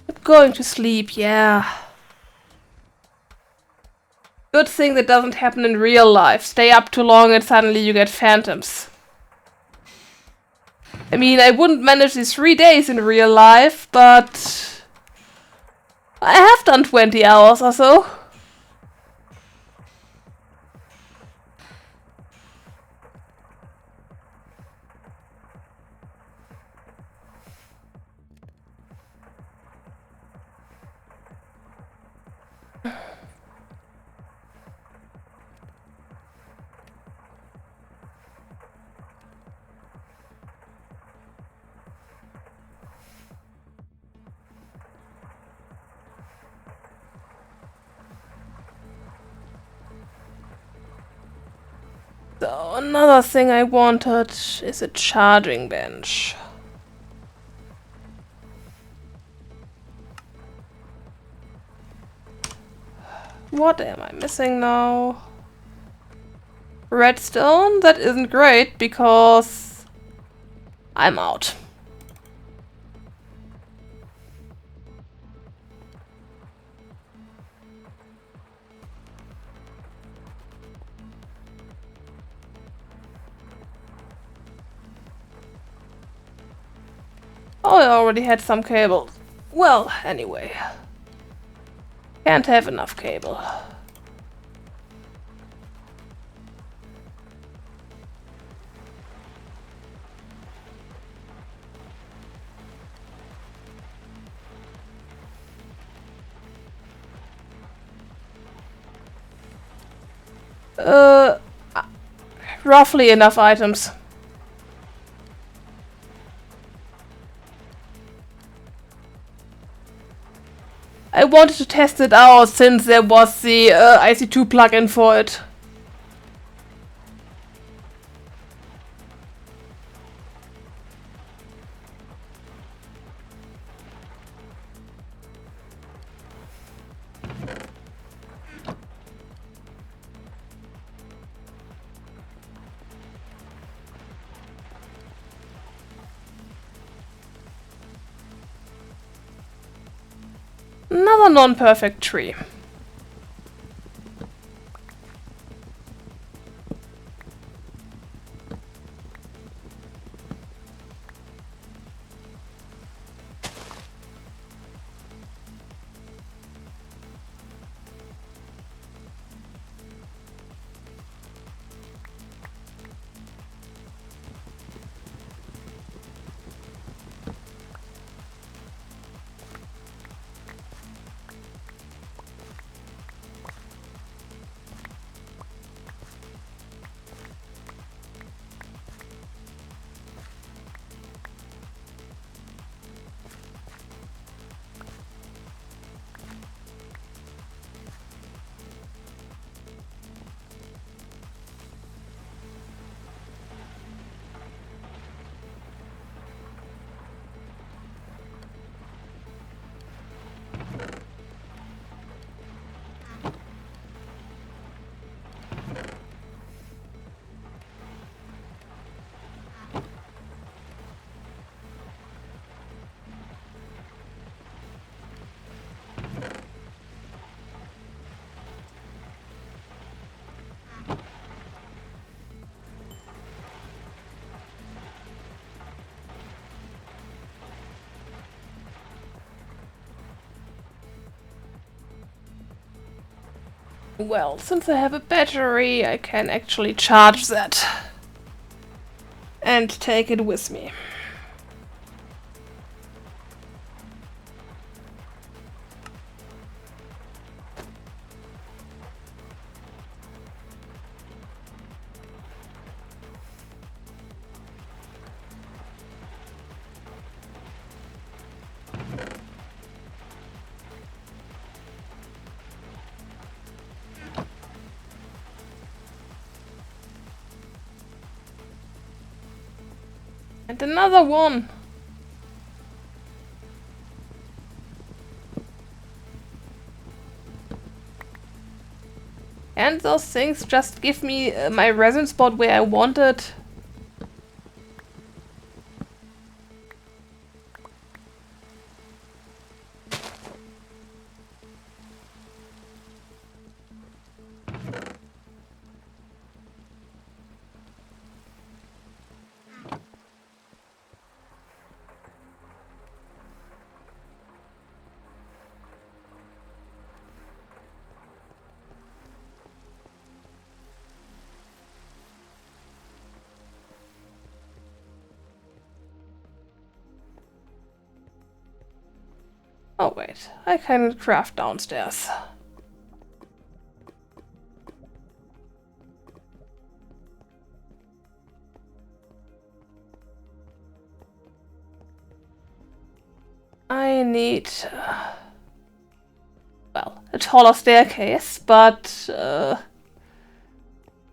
I'm going to sleep, yeah. Good thing that doesn't happen in real life. Stay up too long and suddenly you get phantoms. I mean, I wouldn't manage these 3 days in real life, but I have done 20 hours or so. So, another thing I wanted is a charging bench. What am I missing now? Redstone? That isn't great because I'm out. Oh, I already had some cable. Well, anyway. Can't have enough cable. Roughly enough items. I wanted to test it out since there was the IC2 plugin for it. Another non-perfect tree. Well, since I have a battery, I can actually charge that and take it with me. And another one. And those things just give me my resin spot where I want it. Oh wait, I can craft downstairs. I need, well, a taller staircase, but I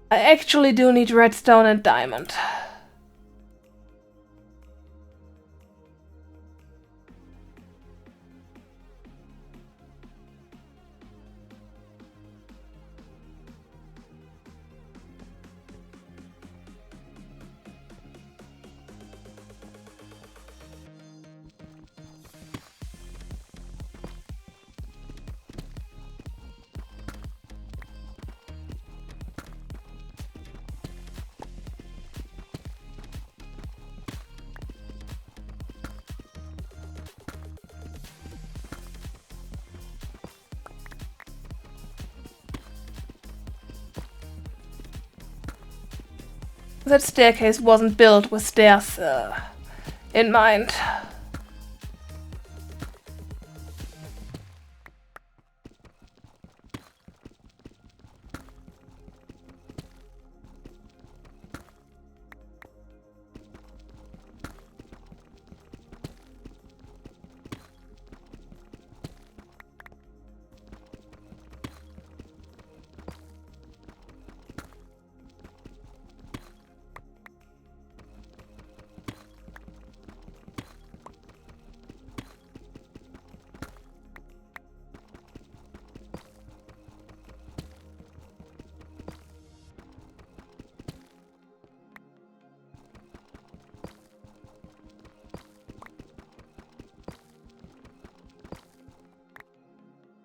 actually do need redstone and diamond. That staircase wasn't built with stairs in mind.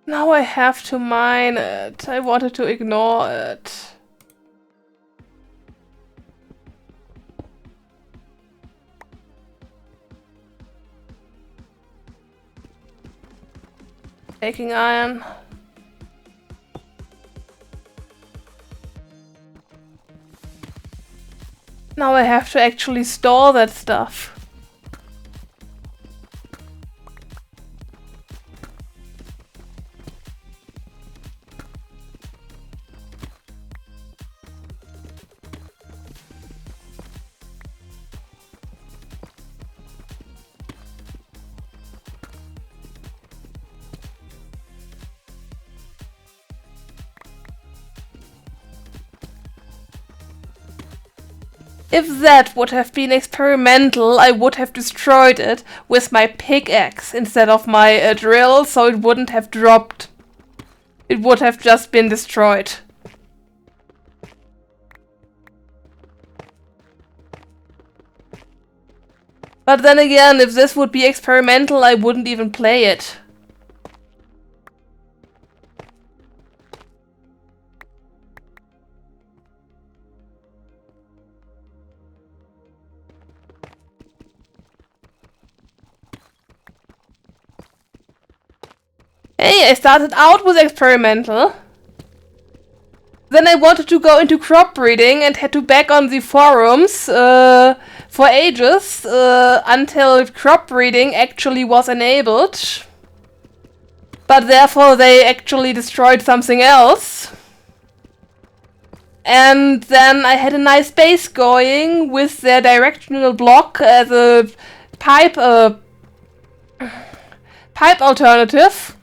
Now I have to mine it. I wanted to ignore it. Taking iron. Now I have to actually store that stuff. If that would have been experimental, I would have destroyed it with my pickaxe instead of my drill, so it wouldn't have dropped. It would have just been destroyed. But then again, if this would be experimental, I wouldn't even play it. Hey, I started out with experimental. Then I wanted to go into crop breeding and had to back on the forums for ages until crop breeding actually was enabled. But therefore they actually destroyed something else. And then I had a nice base going with their directional block as a pipe alternative.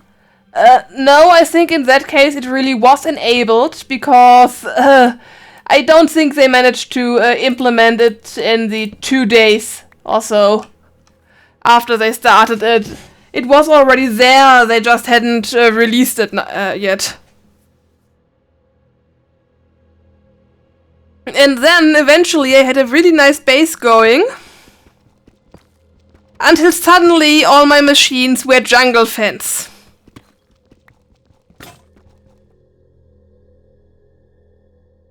No, I think in that case it really was enabled because I don't think they managed to implement it in the 2 days or so after they started it. It was already there, they just hadn't released it yet. And then eventually I had a really nice base going. Until suddenly all my machines were jungle fence.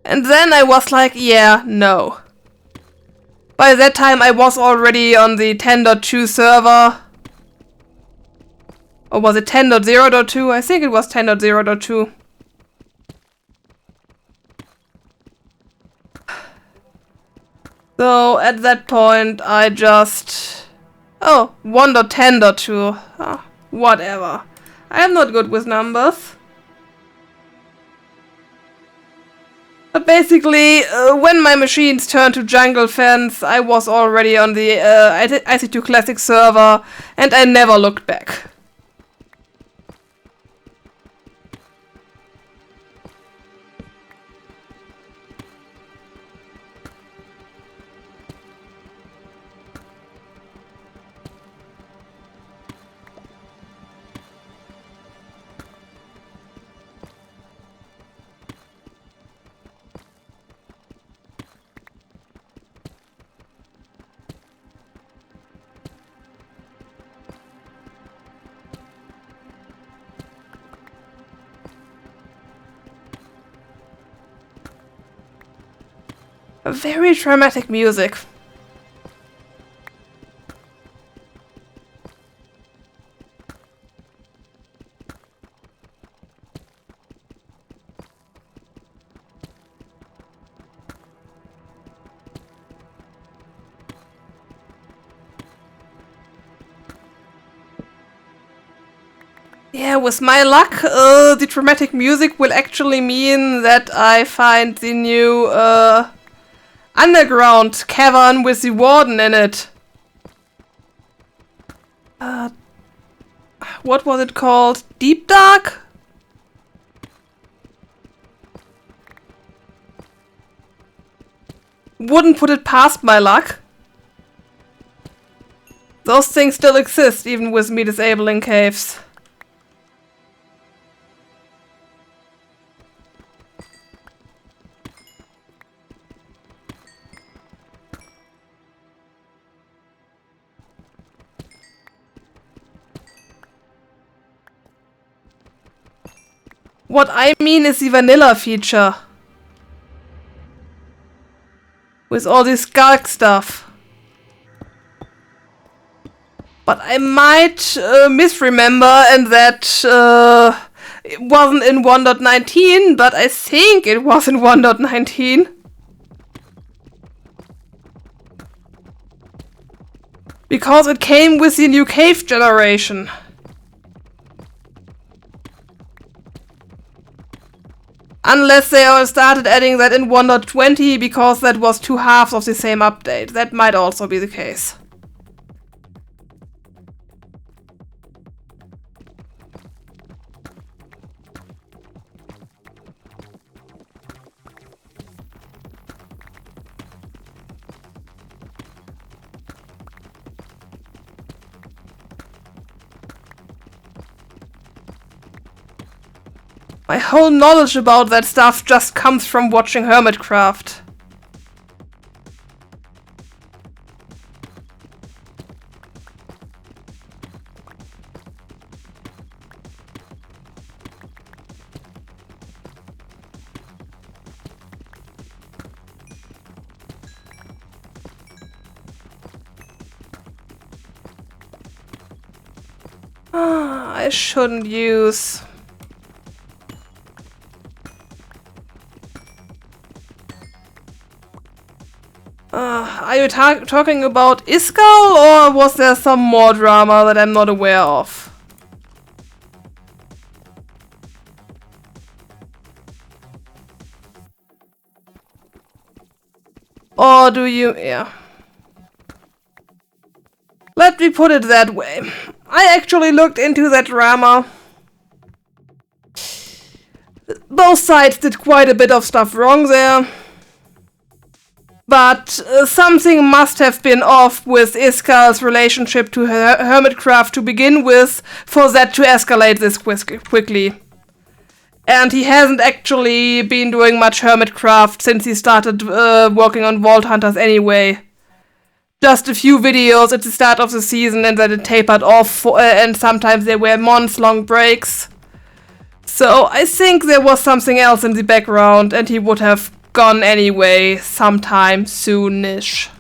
And then I was like, yeah, no. By that time I was already on the 10.2 server. Or was it 10.0.2? I think it was 10.0.2. So at that point I just... Oh, 1.10.2. Oh, whatever. I am not good with numbers. But basically, when my machines turned to jungle fence, I was already on the IC2 Classic server, and I never looked back. Very dramatic music. Yeah, with my luck, the dramatic music will actually mean that I find the new underground cavern with the warden in it. What was it called? Deep Dark? Wouldn't put it past my luck. Those things still exist, even with me disabling caves. What I mean is the vanilla feature. With all this skulk stuff. But I might misremember and that it wasn't in 1.19, but I think it was in 1.19. Because it came with the new cave generation. Unless they all started adding that in 1.20 because that was 2 halves of the same update. That might also be the case. My whole knowledge about that stuff just comes from watching Hermitcraft. I shouldn't use... Are you talking about Iskall, or was there some more drama that I'm not aware of? Or do you... yeah. Let me put it that way. I actually looked into that drama. Both sides did quite a bit of stuff wrong there. But something must have been off with Iskall's relationship to Hermitcraft to begin with for that to escalate this quickly. And he hasn't actually been doing much Hermitcraft since he started working on Vault Hunters anyway. Just a few videos at the start of the season and then it tapered off, and sometimes there were months-long breaks. So I think there was something else in the background and he would have gone anyway sometime soonish.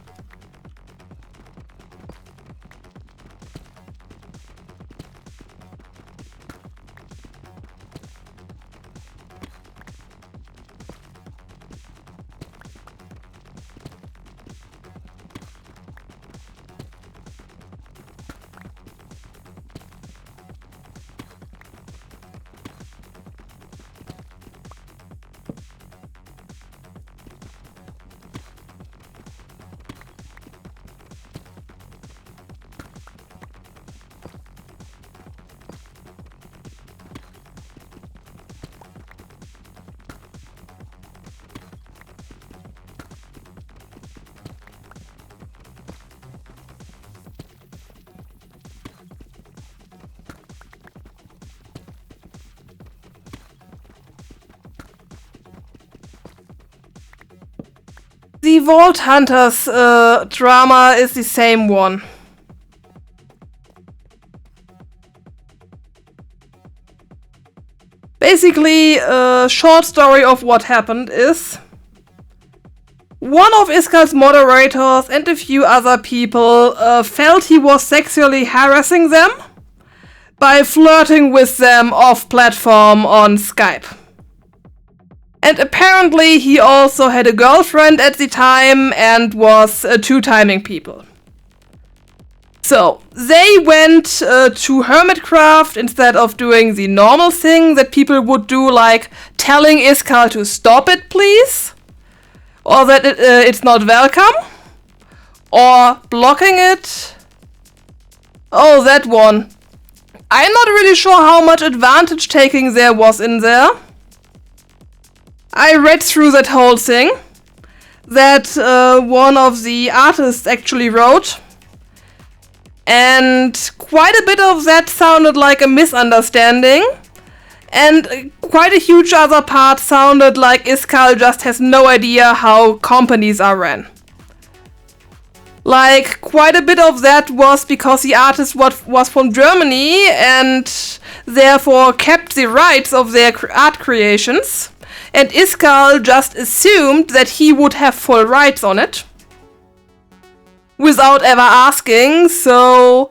The Vault Hunters drama is the same one. Basically, a short story of what happened is one of Iskall's moderators and a few other people felt he was sexually harassing them by flirting with them off-platform on Skype. And apparently he also had a girlfriend at the time and was two-timing people. So they went to Hermitcraft instead of doing the normal thing that people would do, like telling Iskall to stop it, please, or that it's not welcome, or blocking it. Oh, that one. I'm not really sure how much advantage taking there was in there. I read through that whole thing that one of the artists actually wrote, and quite a bit of that sounded like a misunderstanding, and quite a huge other part sounded like Iskall just has no idea how companies are ran. Like, quite a bit of that was because the artist was from Germany and therefore kept the rights of their art creations. And Iskall just assumed that he would have full rights on it without ever asking, so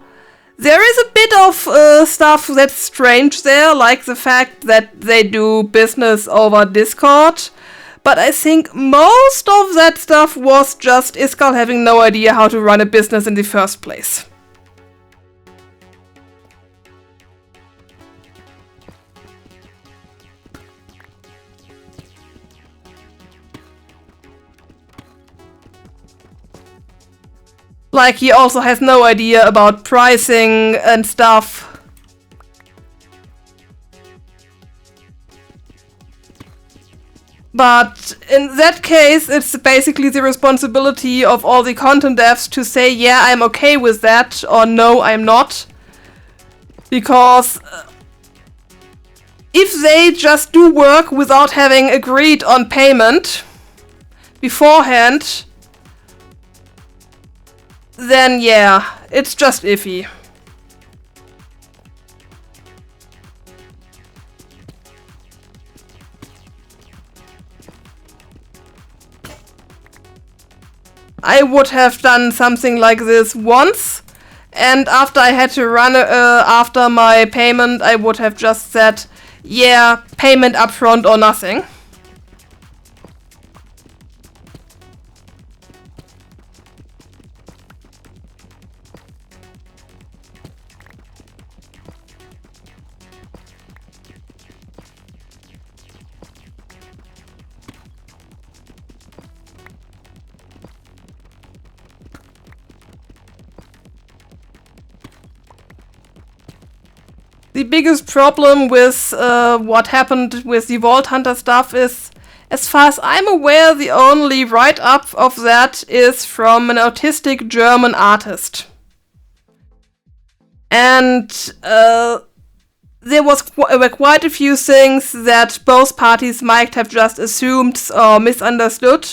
there is a bit of stuff that's strange there, like the fact that they do business over Discord, but I think most of that stuff was just Iskall having no idea how to run a business in the first place. Like, he also has no idea about pricing and stuff. But in that case, it's basically the responsibility of all the content devs to say, yeah, I'm okay with that, or no, I'm not. Because if they just do work without having agreed on payment beforehand, then yeah, it's just iffy. I would have done something like this once, and after I had to run after my payment, I would have just said, yeah, payment upfront or nothing. The biggest problem with what happened with the Vault Hunter stuff is, as far as I'm aware, the only write-up of that is from an autistic German artist. And there were quite a few things that both parties might have just assumed or misunderstood.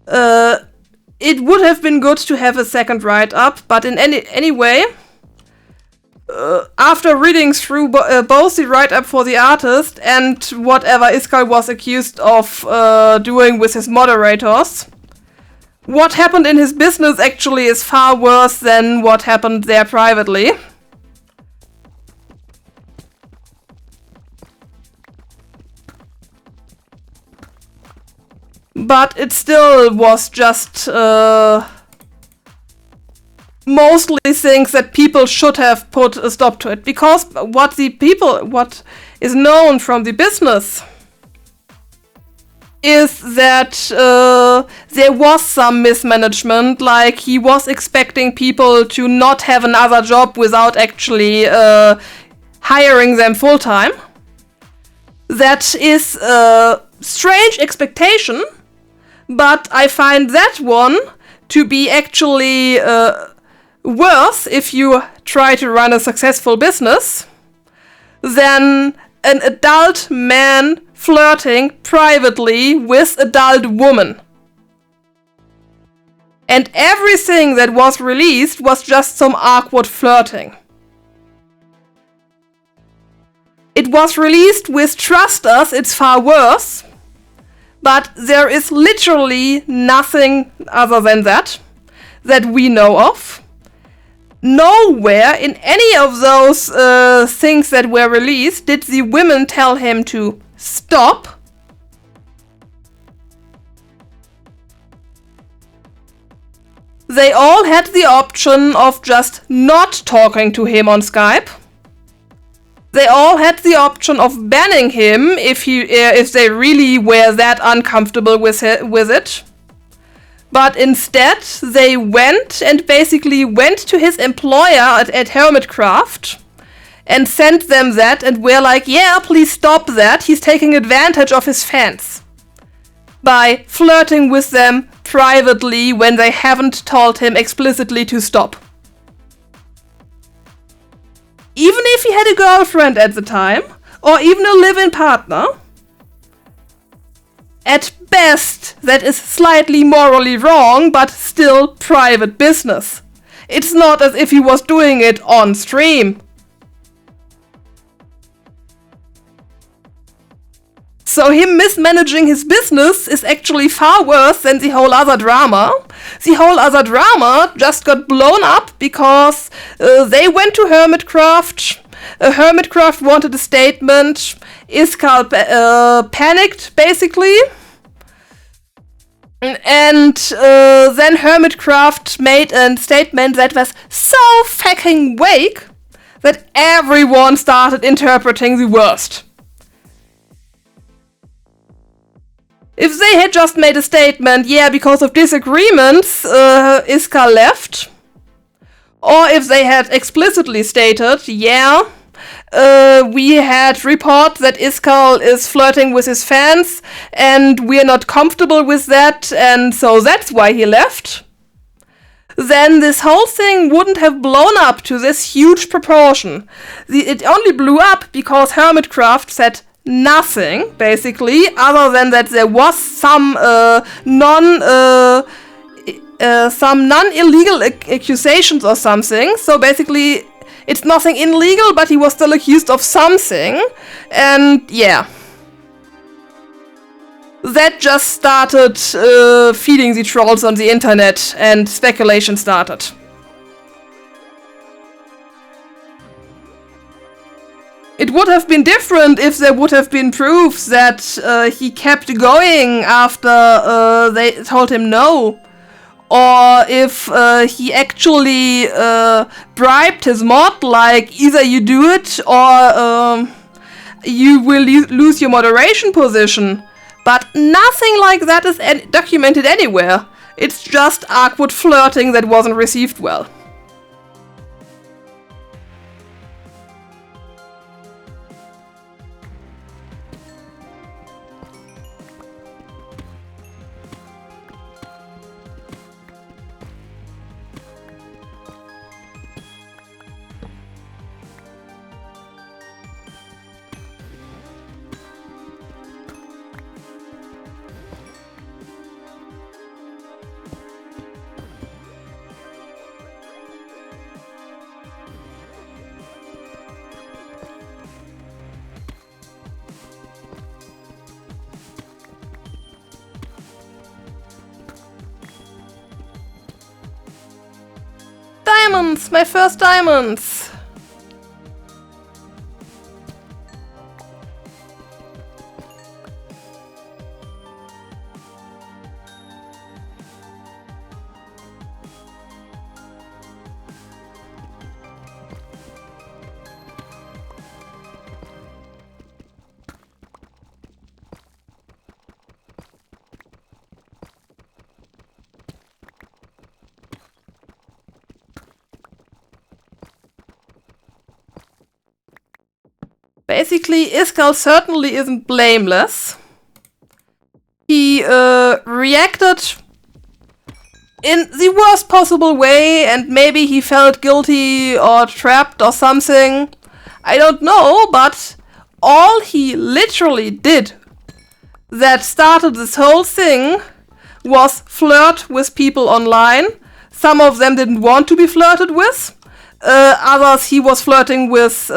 It would have been good to have a second write-up, but in any way, after reading through both the write-up for the artist and whatever Iskal was accused of doing with his moderators, what happened in his business actually is far worse than what happened there privately. But it still was just mostly things that people should have put a stop to it, because what is known from the business is that there was some mismanagement, like he was expecting people to not have another job without actually hiring them full-time. That is a strange expectation, but I find that one to be actually worse if you try to run a successful business than an adult man flirting privately with adult woman. And everything that was released was just some awkward flirting. It was released with "Trust us, it's far worse," but there is literally nothing other than that we know of. Nowhere in any of those things that were released did the women tell him to stop. They all had the option of just not talking to him on Skype. They all had the option of banning him if they really were that uncomfortable with it. But instead, they went to his employer at IndustrialCraft and sent them that and were like, yeah, please stop that. He's taking advantage of his fans by flirting with them privately when they haven't told him explicitly to stop. Even if he had a girlfriend at the time, or even a live-in partner, at best, that is slightly morally wrong, but still private business. It's not as if he was doing it on stream. So him mismanaging his business is actually far worse than the whole other drama. The whole other drama just got blown up because they went to Hermitcraft. Hermitcraft wanted a statement. Iskal panicked, basically. And then Hermitcraft made a statement that was so fucking vague that everyone started interpreting the worst. If they had just made a statement, yeah, because of disagreements, Iskal left. Or if they had explicitly stated, yeah, we had report that Iskal is flirting with his fans, and we're not comfortable with that, and so that's why he left, then this whole thing wouldn't have blown up to this huge proportion. It only blew up because Hermitcraft said nothing, basically, other than that there was some non-illegal accusations or something. So basically, it's nothing illegal, but he was still accused of something. And yeah, that just started feeding the trolls on the internet, and speculation started. It would have been different if there would have been proof that he kept going after they told him no. Or if he actually bribed his mod, like, either you do it or you will lose your moderation position. But nothing like that is documented anywhere. It's just awkward flirting that wasn't received well. diamonds! My first diamonds! Basically, Iskall certainly isn't blameless. He reacted in the worst possible way, and maybe he felt guilty or trapped or something. I don't know, but all he literally did that started this whole thing was flirt with people online. Some of them didn't want to be flirted with. Others he was flirting with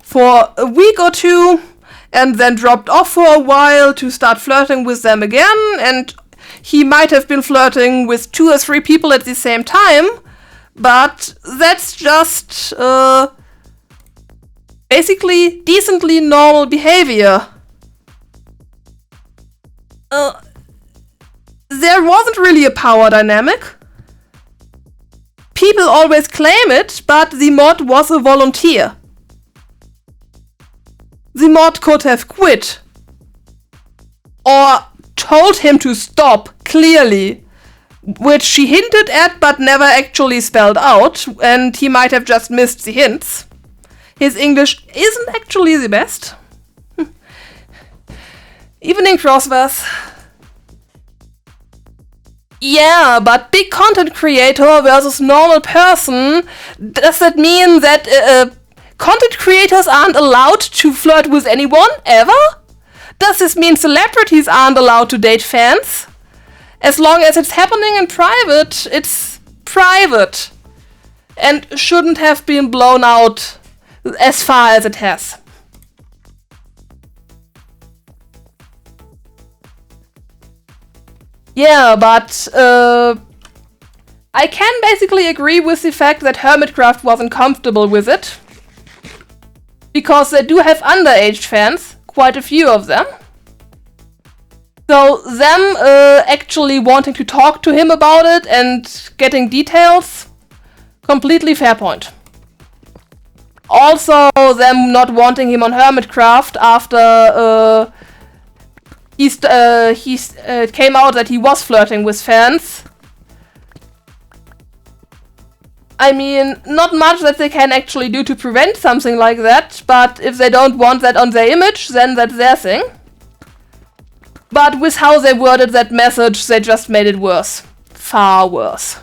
for a week or two, and then dropped off for a while to start flirting with them again, and he might have been flirting with 2 or 3 people at the same time, but that's just basically decently normal behavior. There wasn't really a power dynamic. People always claim it, but the mod was a volunteer. The mod could have quit. Or told him to stop, clearly. Which she hinted at, but never actually spelled out, and he might have just missed the hints. His English isn't actually the best. Evening, Crossverse. Yeah, but big content creator versus normal person, does that mean that content creators aren't allowed to flirt with anyone, ever? Does this mean celebrities aren't allowed to date fans? As long as it's happening in private, it's private. And shouldn't have been blown out as far as it has. Yeah, but I can basically agree with the fact that Hermitcraft wasn't comfortable with it. Because they do have underage fans, quite a few of them. So them actually wanting to talk to him about it and getting details, completely fair point. Also them not wanting him on Hermitcraft after it came out that he was flirting with fans. I mean, not much that they can actually do to prevent something like that, but if they don't want that on their image, then that's their thing. But with how they worded that message, they just made it worse. Far worse.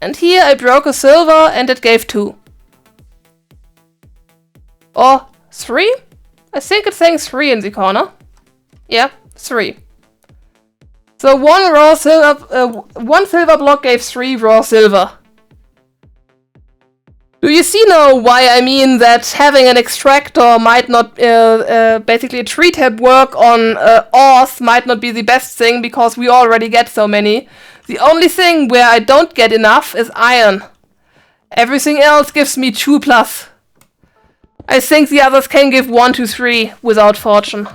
And here I broke a silver and it gave 2. Or 3? I think it's saying 3 in the corner. Yeah, 3. So one silver block gave 3 raw silver. Do you see now why I mean that having an extractor might not, basically a tree tab work on ores might not be the best thing because we already get so many. The only thing where I don't get enough is iron. Everything else gives me 2+. I think the others can give 1 to 3 without fortune.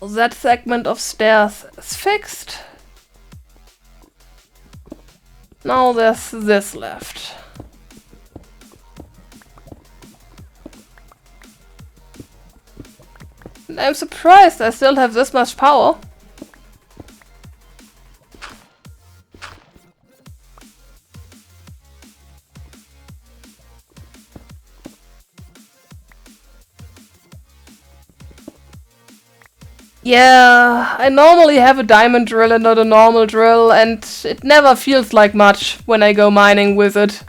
That segment of stairs is fixed. Now there's this left. And I'm surprised I still have this much power. Yeah, I normally have a diamond drill and not a normal drill, and it never feels like much when I go mining with it.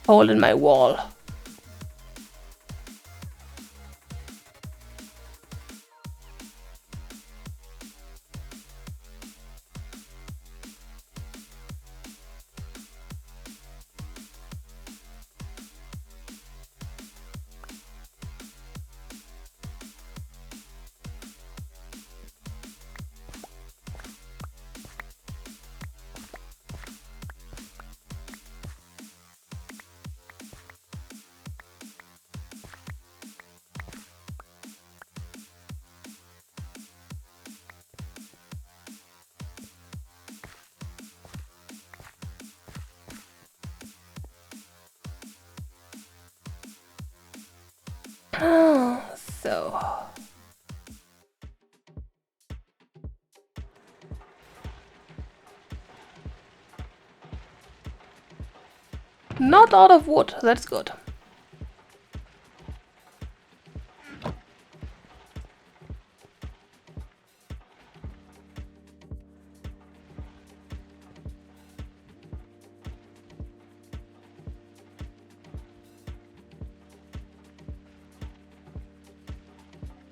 Hole in my wall. So. Not out of wood, that's good.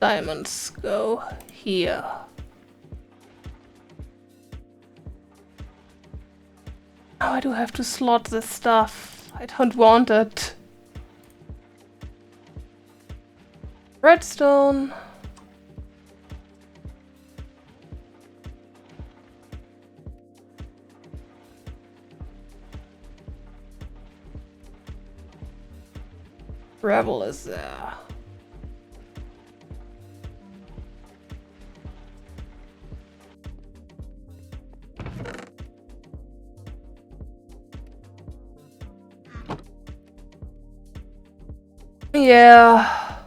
Diamonds go here. Now I do have to slot this stuff. I don't want it. Redstone. Gravel is there. Yeah.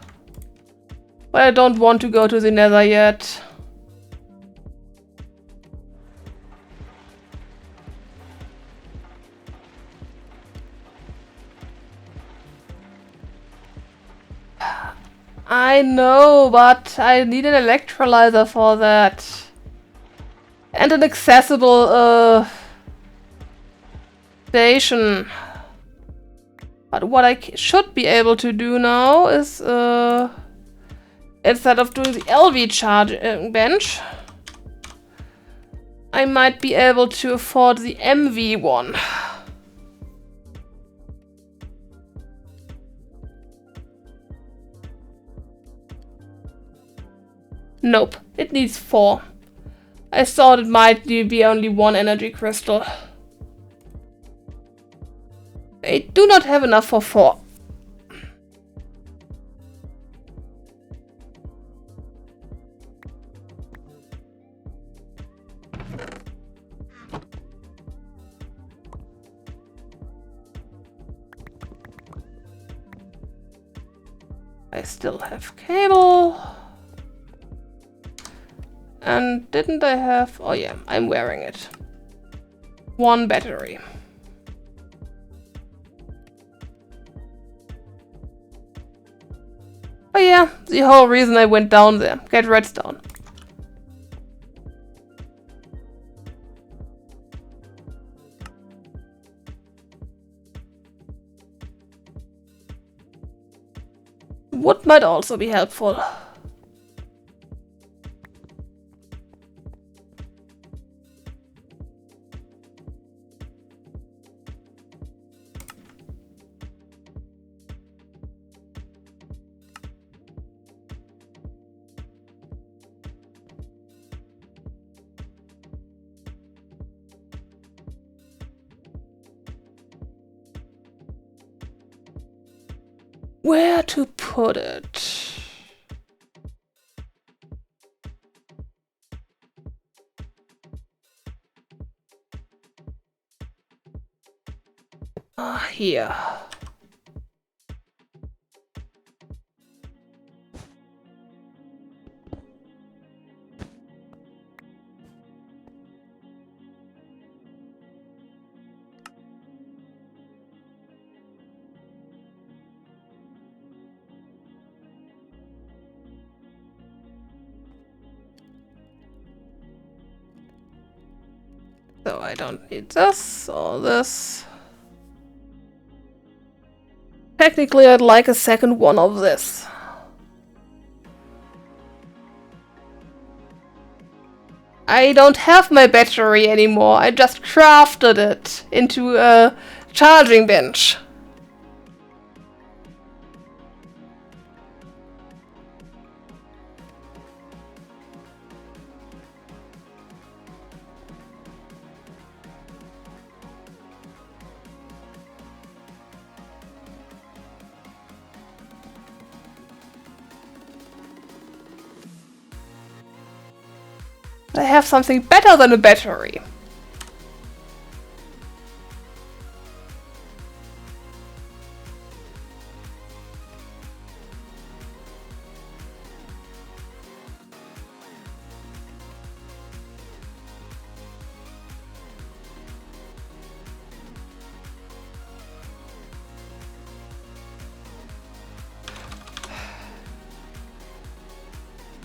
But I don't want to go to the Nether yet. I know, but I need an electrolyzer for that. And an accessible station. But what I should be able to do now is, instead of doing the LV charge bench, I might be able to afford the MV one. Nope, it needs 4. I thought it might be only 1 energy crystal. I do not have enough for 4. I still have cable. And didn't I have... Oh yeah, I'm wearing it. 1 battery. Oh yeah, the whole reason I went down there. Get redstone. Wood might also be helpful. Where to put it? Here. So I don't need this or this. Technically, I'd like a second one of this. I don't have my battery anymore. I just crafted it into a charging bench. I have something better than a battery.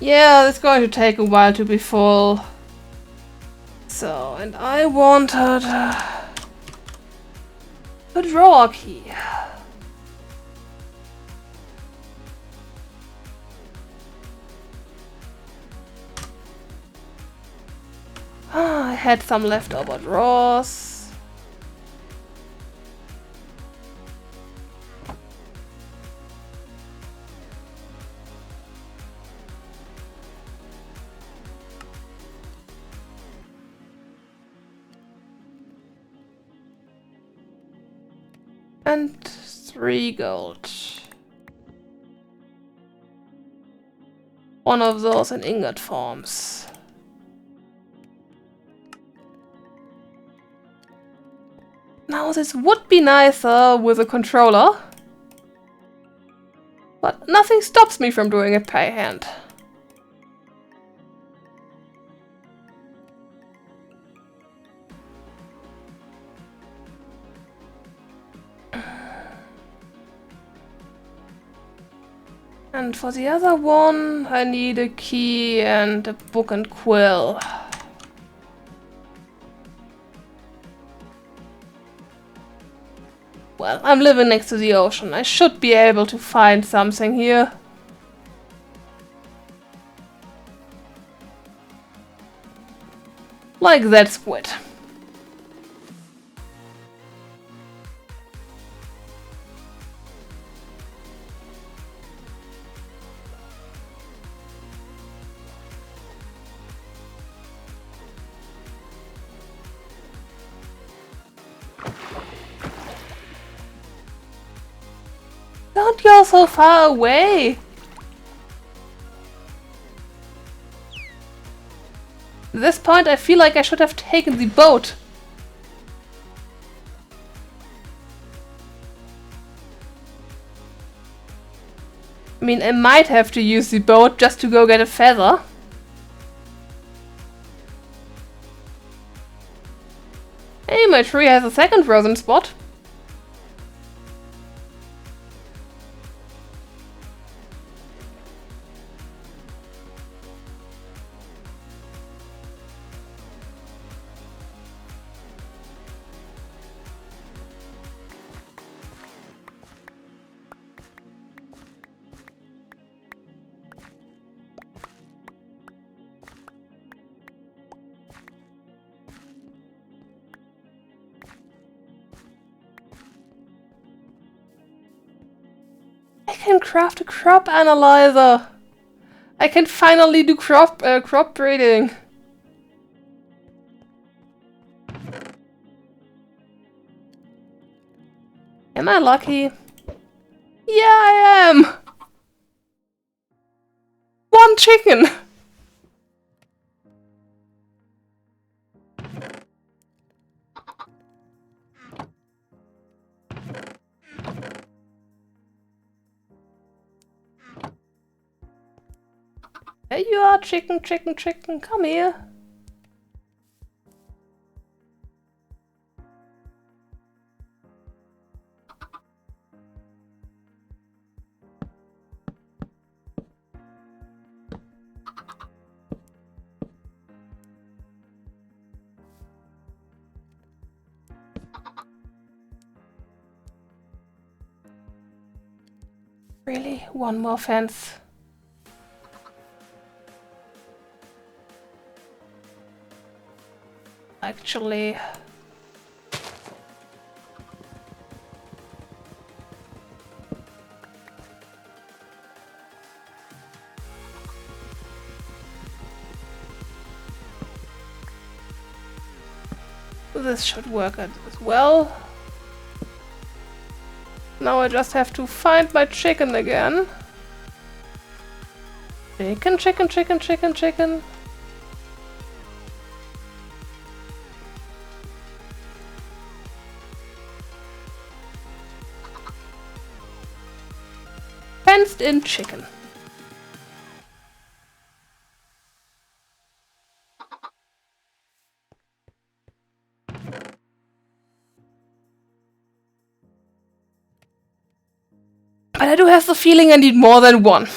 Yeah, it's going to take a while to be full. So, and I wanted a drawer key. I had some leftover drawers. And 3 gold. One of those in ingot forms. Now this would be nicer with a controller. But nothing stops me from doing it by hand. And for the other one, I need a key and a book and quill. Well, I'm living next to the ocean. I should be able to find something here. Like that squid. Don't go so far away! At this point, I feel like I should have taken the boat. I mean, I might have to use the boat just to go get a feather. Hey, my tree has a second frozen spot. I can craft a crop analyzer. I can finally do crop breeding. Am I lucky? Yeah, I am! One chicken! There you are, chicken, chicken, chicken, come here. Really? One more fence? Actually... this should work as well. Now I just have to find my chicken again. Chicken, chicken, chicken, chicken, chicken. Fenced in chicken. But I do have the feeling I need more than one.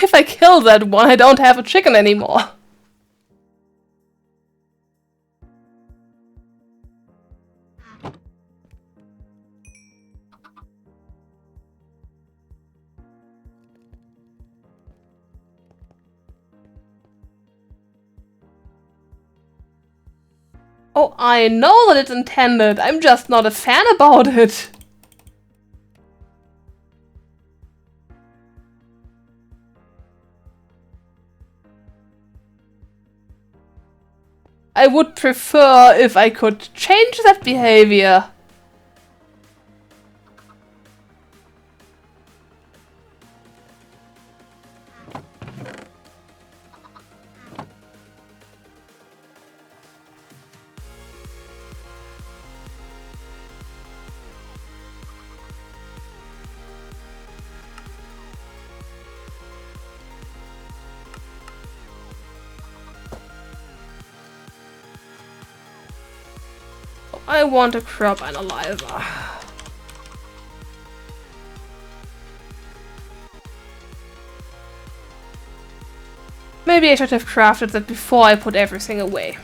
If I kill that one, I don't have a chicken anymore. Oh, I know that it's intended. I'm just not a fan about it. I would prefer if I could change that behavior. I want a crop analyzer. Maybe I should have crafted that before I put everything away.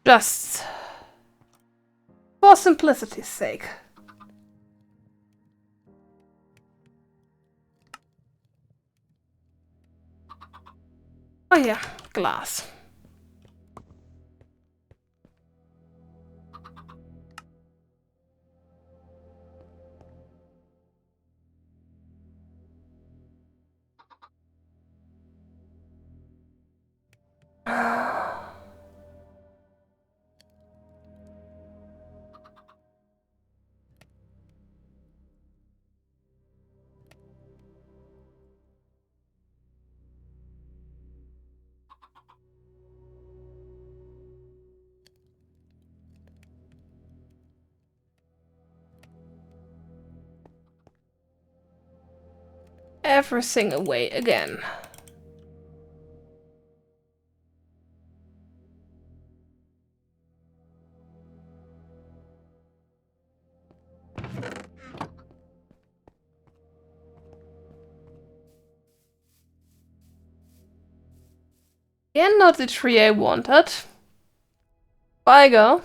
Just for simplicity's sake. Oh yeah, glass. Everything away again. Again, not the tree I wanted. Vigo.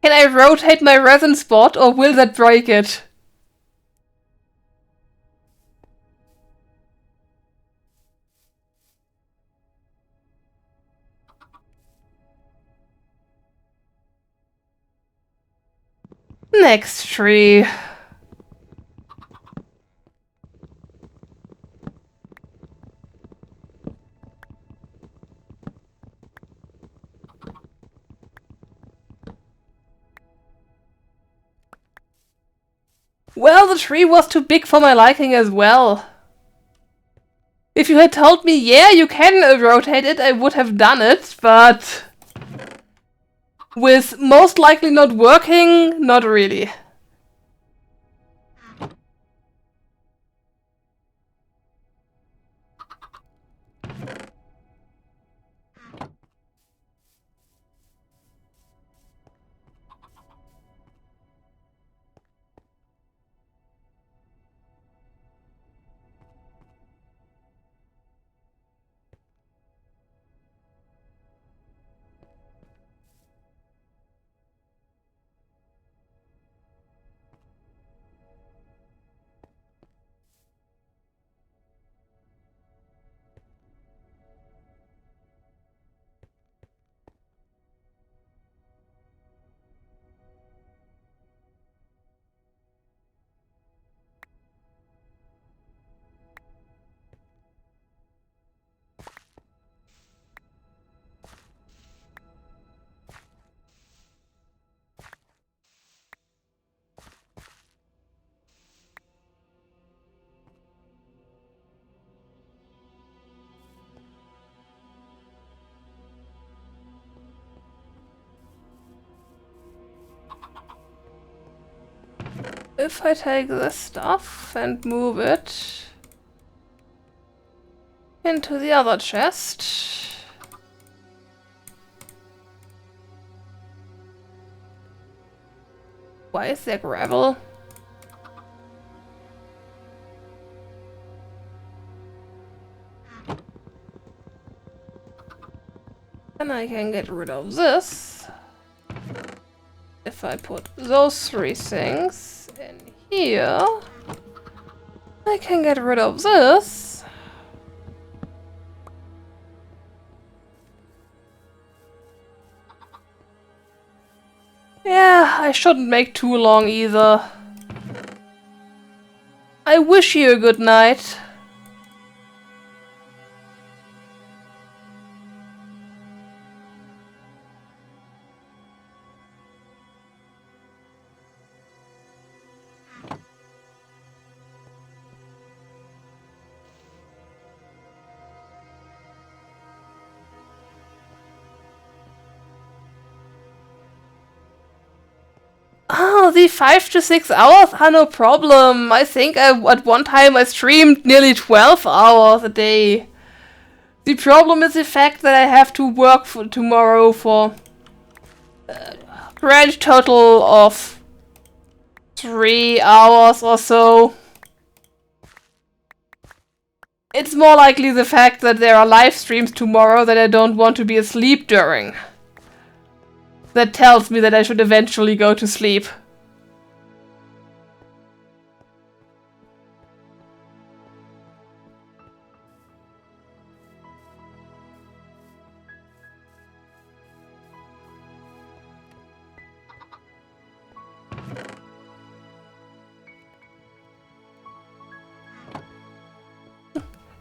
Can I rotate my resin spot or will that break it? Next tree. Well, the tree was too big for my liking as well. If you had told me, yeah, you can rotate it, I would have done it, but with most likely not working, not really. If I take this stuff and move it into the other chest. Why is there gravel? And I can get rid of this. If I put those three things in here, I can get rid of this. Yeah, I shouldn't make too long either. I wish you a good night. Oh, the 5 to 6 hours are no problem. I think at one time I streamed nearly 12 hours a day. The problem is the fact that I have to work for tomorrow for a grand total of 3 hours or so. It's more likely the fact that there are live streams tomorrow that I don't want to be asleep during. That tells me that I should eventually go to sleep.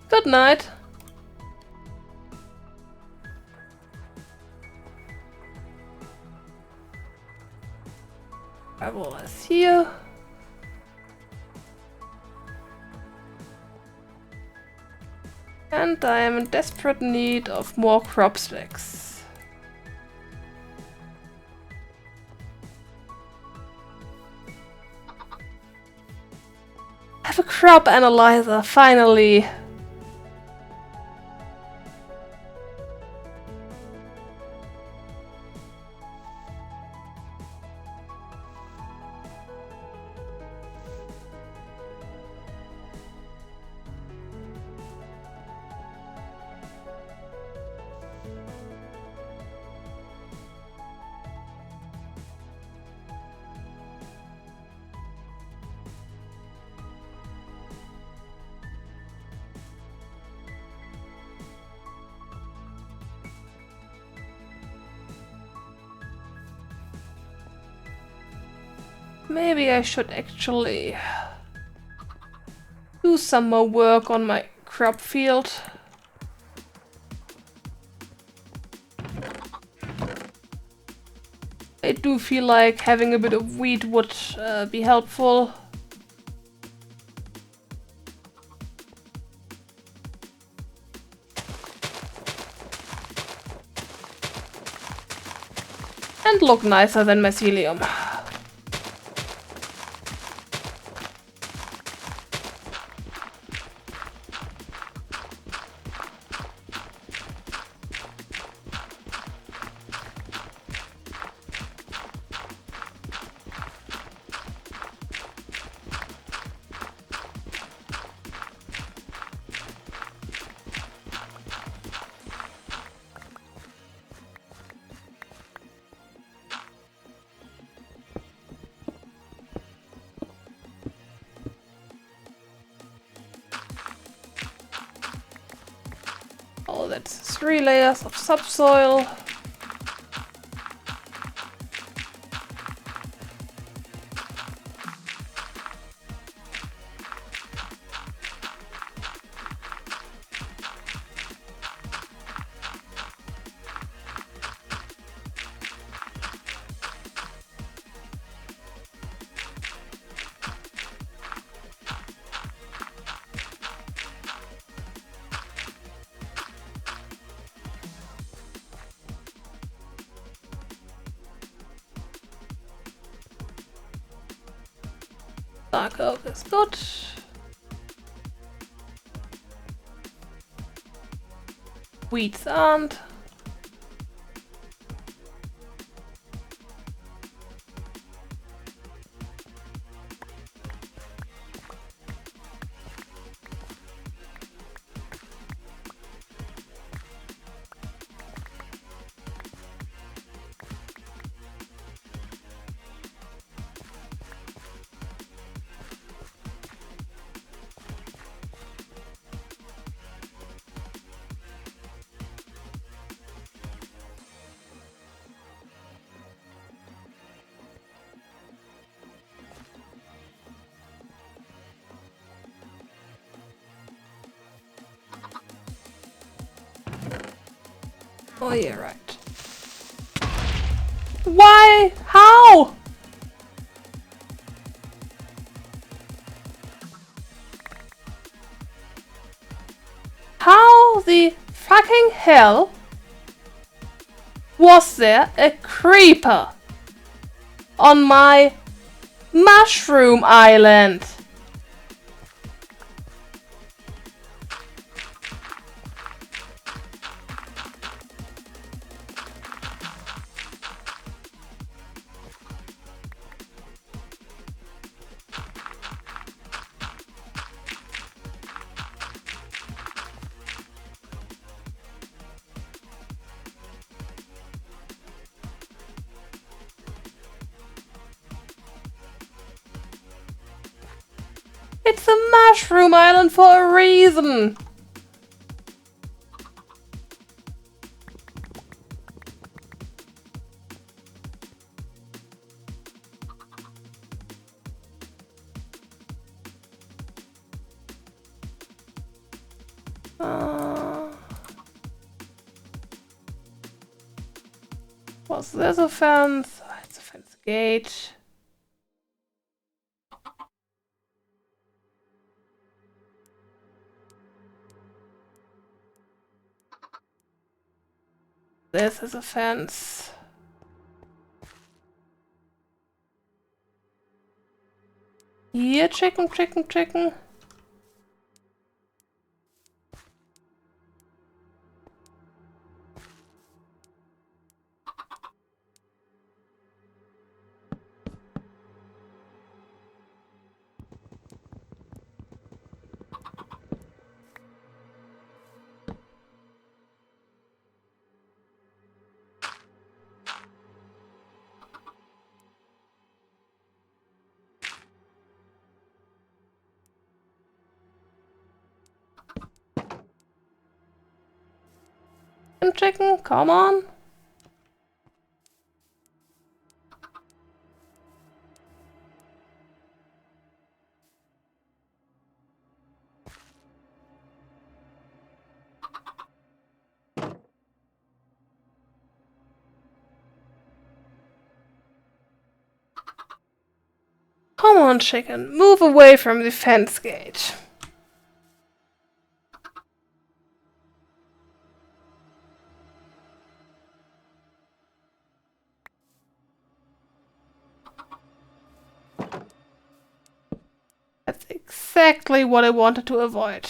Good night. Gravel is here. And I am in desperate need of more crop sticks. I have a crop analyzer, finally. Maybe I should actually do some more work on my crop field. I do feel like having a bit of wheat would be helpful. and look nicer than mycelium. Oh, that's 3 layers of subsoil. Dark oak is good. Weeds aren't. Oh yeah, right. Why? How? How the fucking hell was there a creeper on my mushroom island? It's a mushroom island for a reason. Was this a fence? Oh, it's a fence gate. This is a fence. Here, chicken, chicken, chicken. Chicken, come on. Come on, chicken, move away from the fence gate. exactly what I wanted to avoid.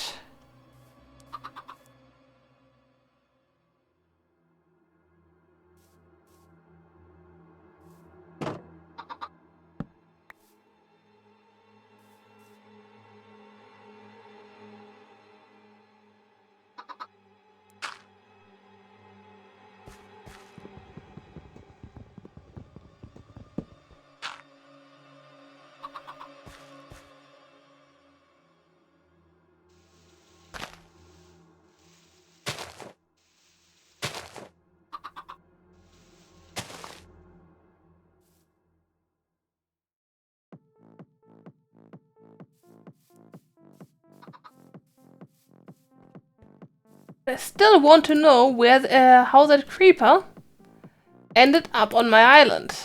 I still want to know how that creeper ended up on my island.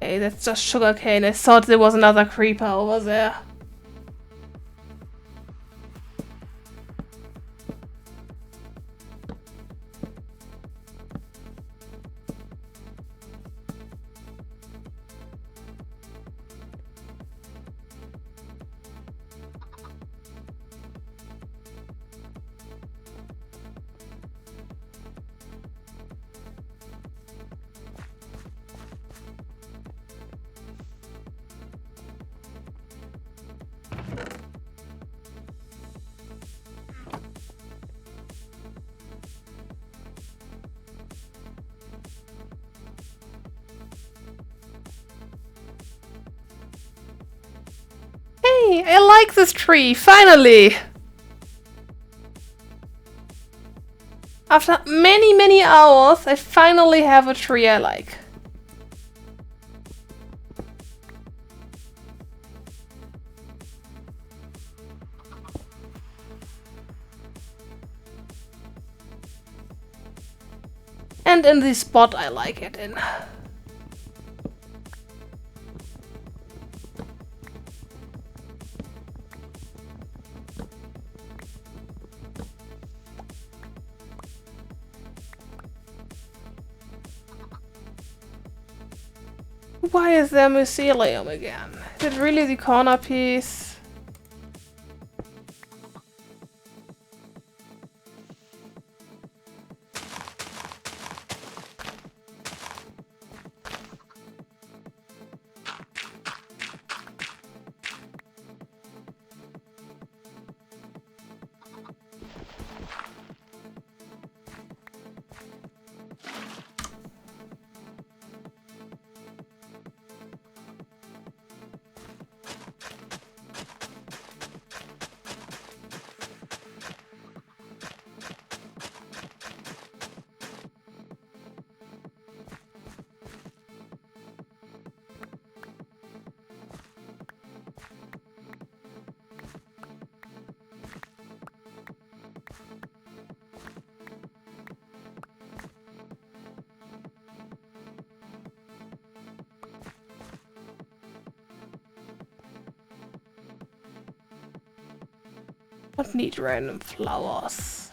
Hey, that's just sugarcane. I thought there was another creeper over there. Hey, I like this tree, finally! After many, many hours, I finally have a tree I like. And in the spot I like it in. Why is there mycelium again? Is it really the corner piece? Don't need random flowers.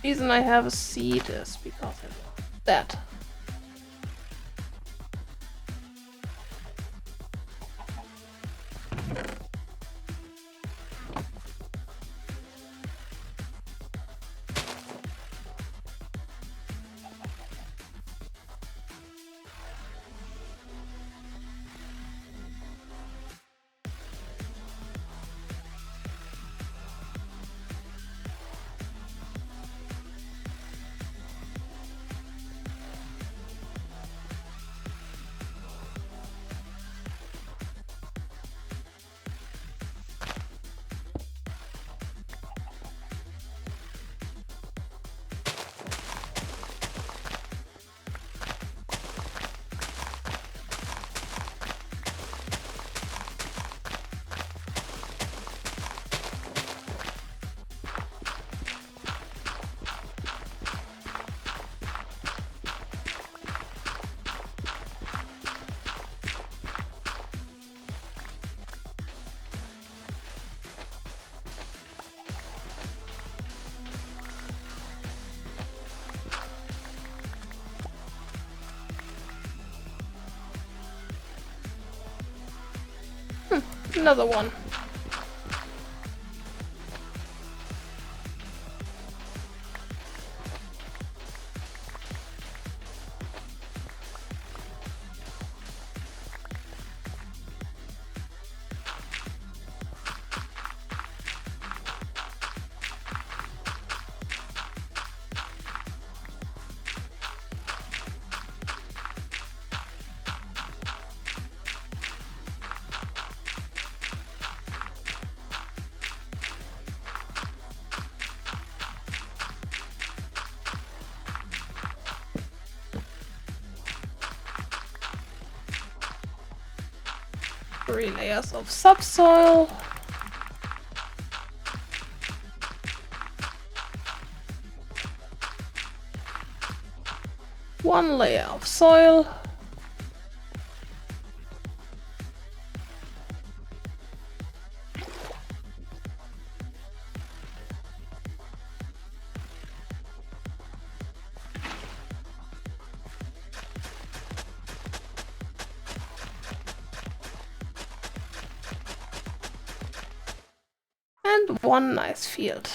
reason I have a seat is because of that. Another one. Three layers of subsoil. One layer of soil. And one nice field.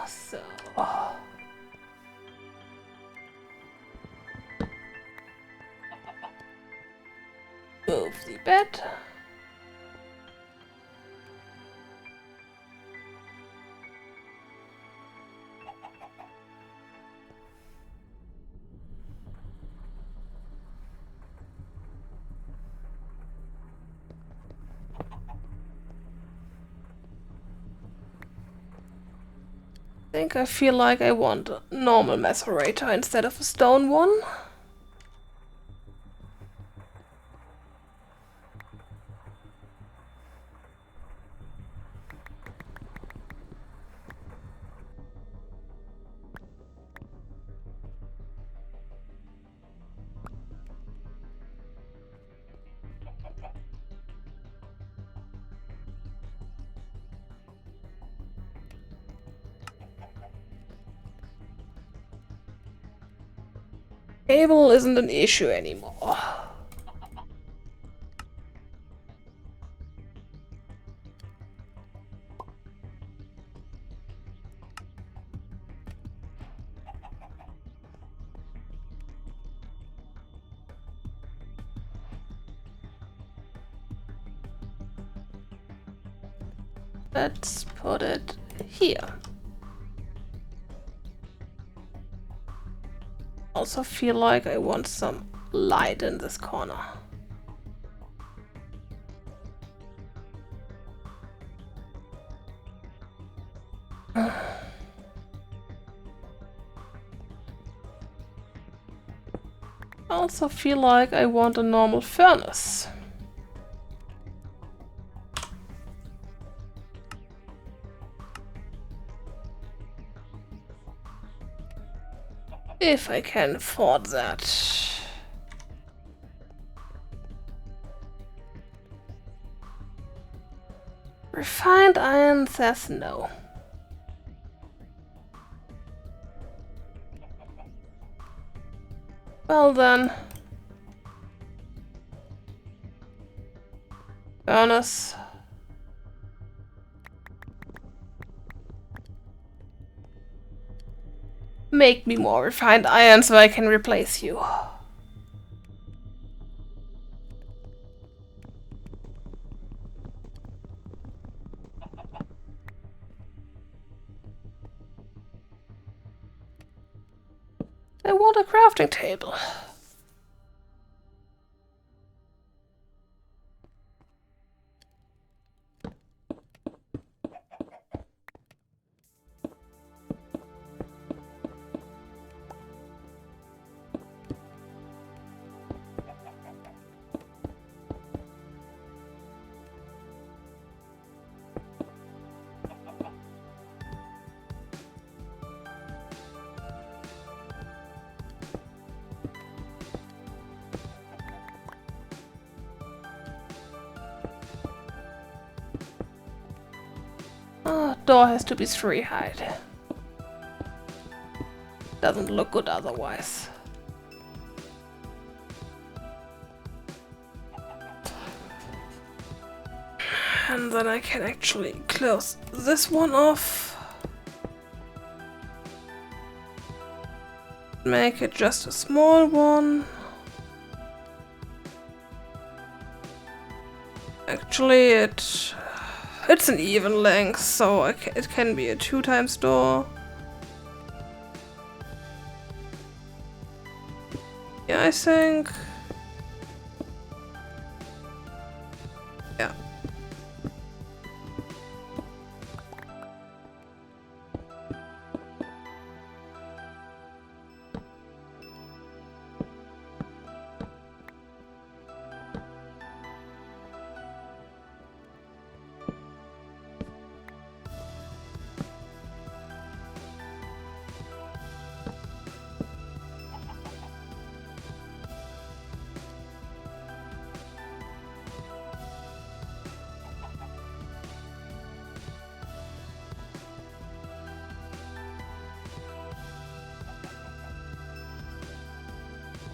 So. Move the bed. think I feel like I want a normal macerator instead of a stone one. Cable isn't an issue anymore. Let's put it here. Also feel like I want some light in this corner. Also feel like I want a normal furnace. If I can afford that. Refined iron says no. Well then. Furnace. Make me more refined iron so I can replace you. I want a crafting table. Door has to be 3 height. Doesn't look good otherwise. And then I can actually close this one off. Make it just a small one. Actually, it's an even length, so it can be a 2 times door. Yeah, I think. Yeah.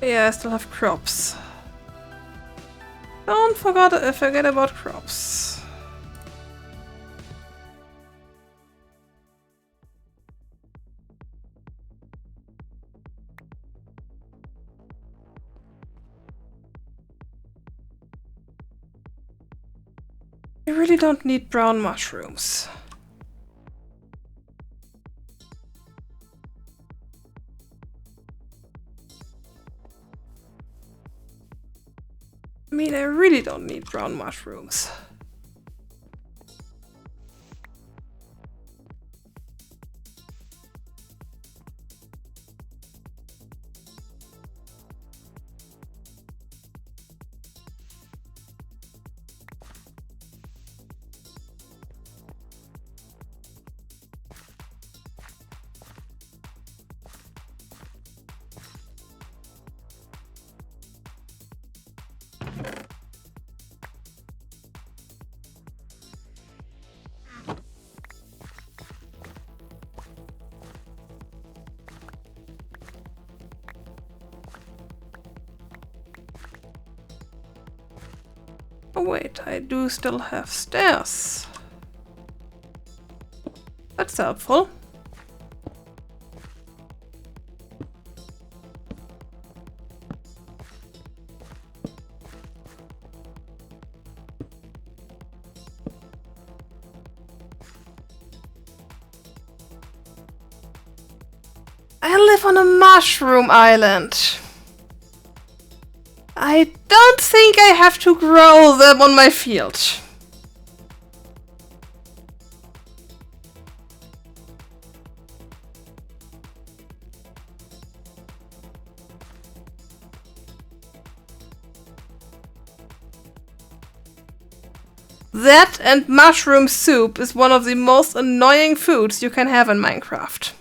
Yeah, I still have crops. Don't forget about crops. You really don't need brown mushrooms. I mean, I really don't need brown mushrooms. Oh wait, I do still have stairs. That's helpful. I live on a mushroom island. I don't think I have to grow them on my field. That and mushroom soup is one of the most annoying foods you can have in Minecraft.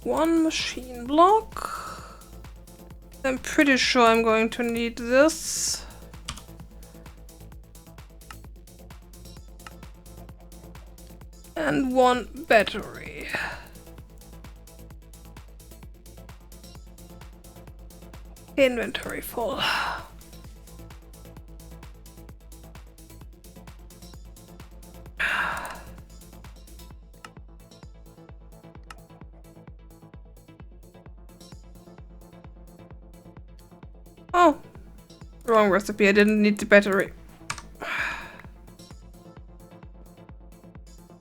One machine block. I'm pretty sure I'm going to need this. And one battery. Inventory full. Oh, wrong recipe. I didn't need the battery.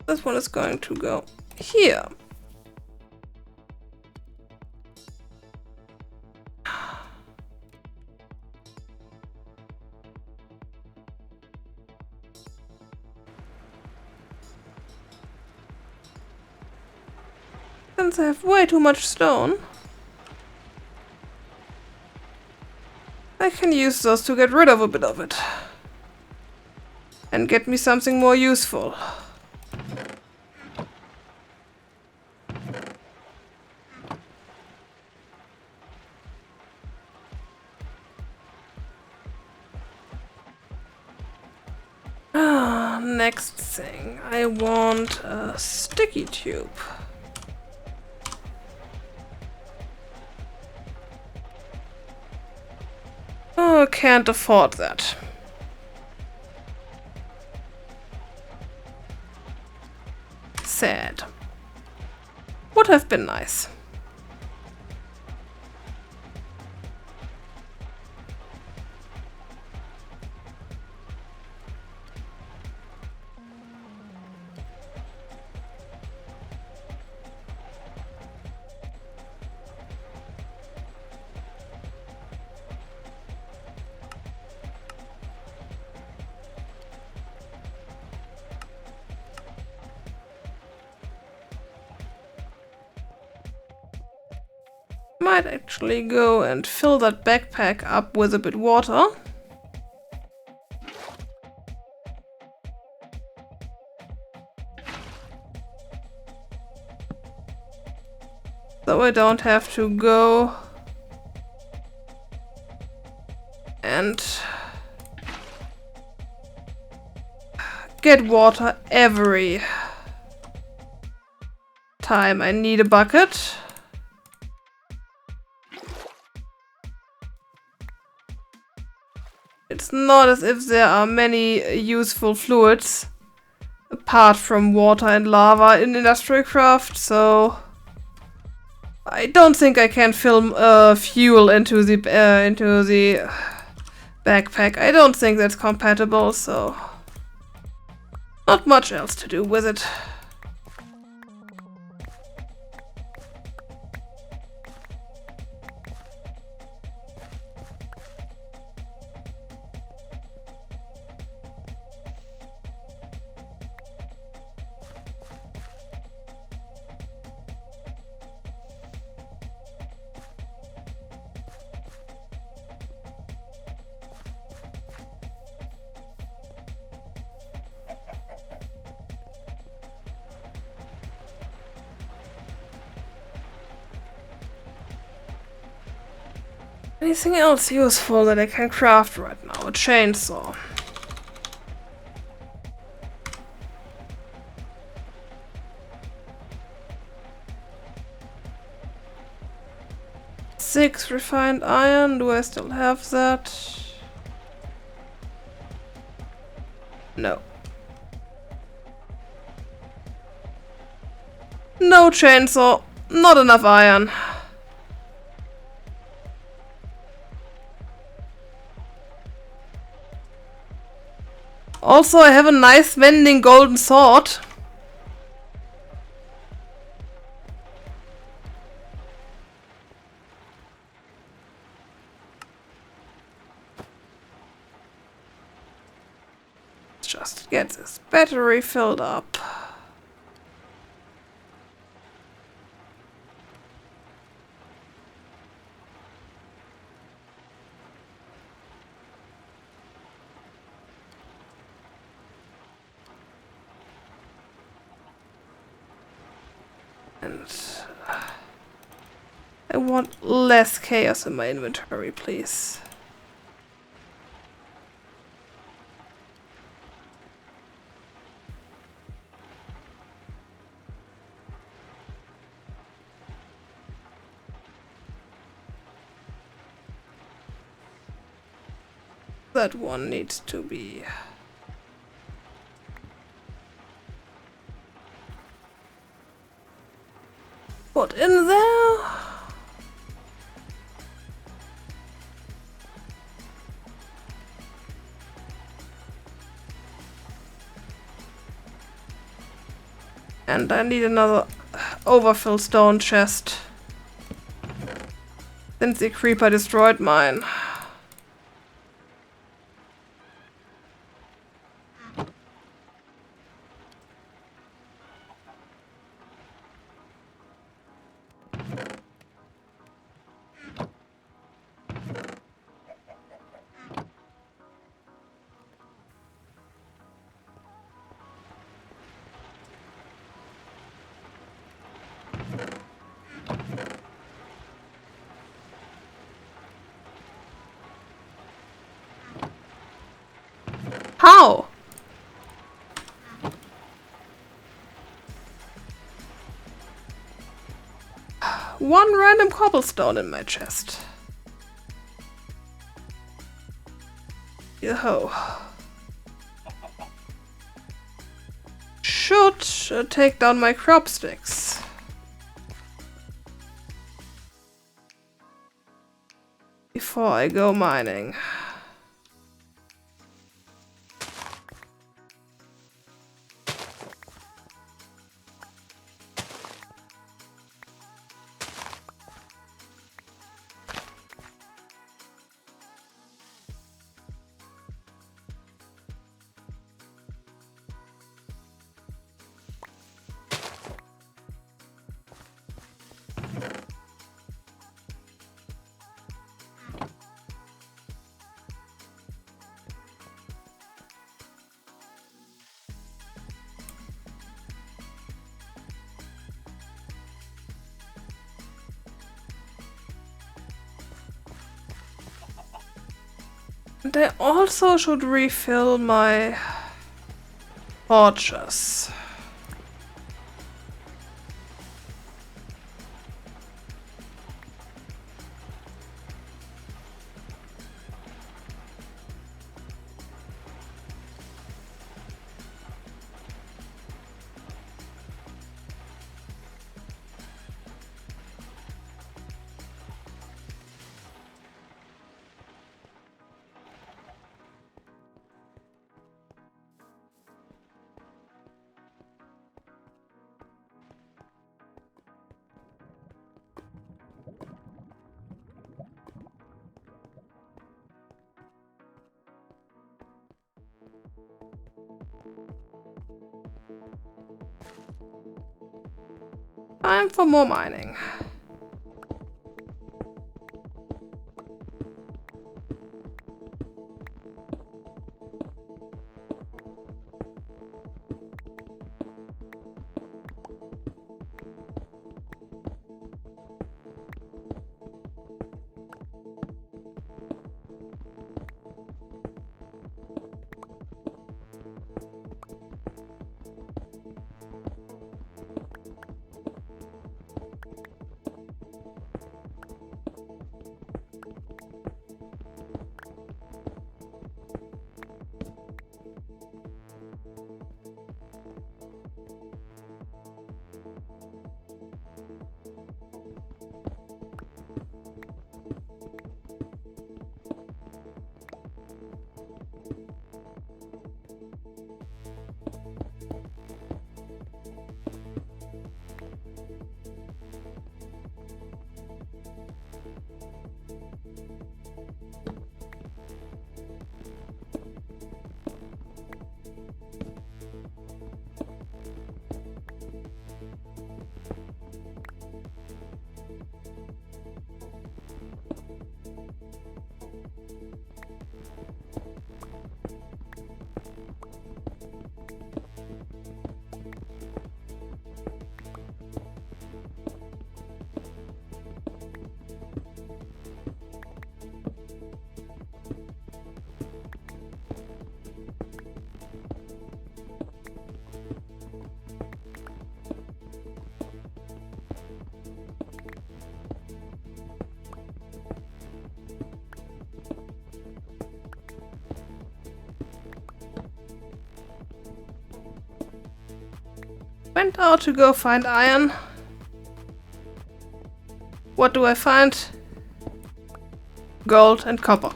This one is going to go here. Since I have way too much stone, I can use those to get rid of a bit of it. And get me something more useful. Next thing, I want a sticky tube. Oh, can't afford that. Sad. Would have been nice. Might actually go and fill that backpack up with a bit water. So I don't have to go and get water every time I need a bucket. It's not as if there are many useful fluids apart from water and lava in IndustrialCraft, so I don't think I can fill fuel into the backpack. I don't think that's compatible, so Not much else to do with it. Anything else useful that I can craft right now? A chainsaw. Six refined iron. Do I still have that? No. No chainsaw. Not enough iron. Also, I have a nice vending golden sword. Just get this battery filled up. And I want less chaos in my inventory, please. That one needs to be put in there. And I need another overfill stone chest. Since the creeper destroyed mine. How? One random cobblestone in my chest. Yo. Should take down my crop sticks. Before I go mining. And I also should refill my torches. Time for more mining. Went out to go find iron. What do I find? Gold and copper.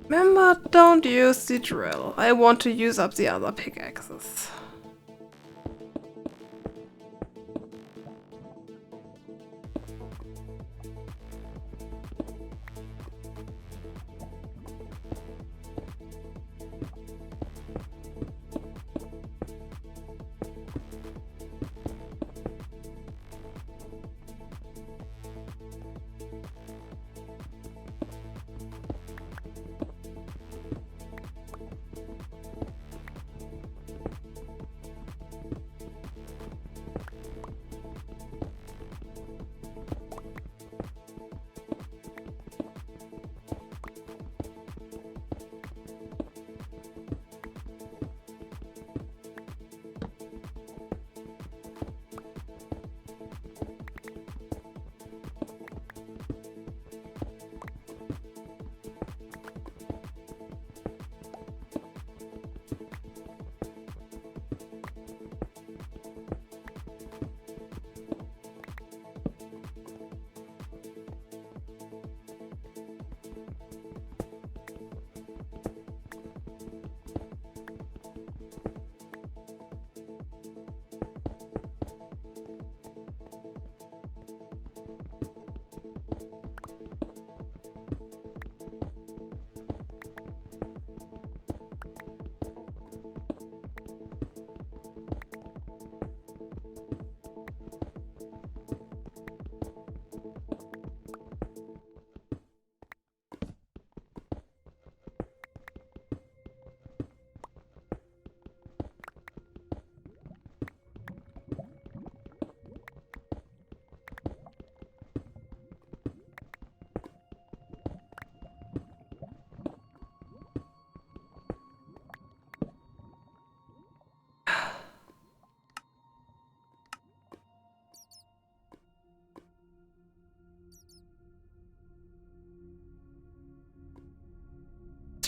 Remember, don't use the drill. I want to use up the other pickaxes.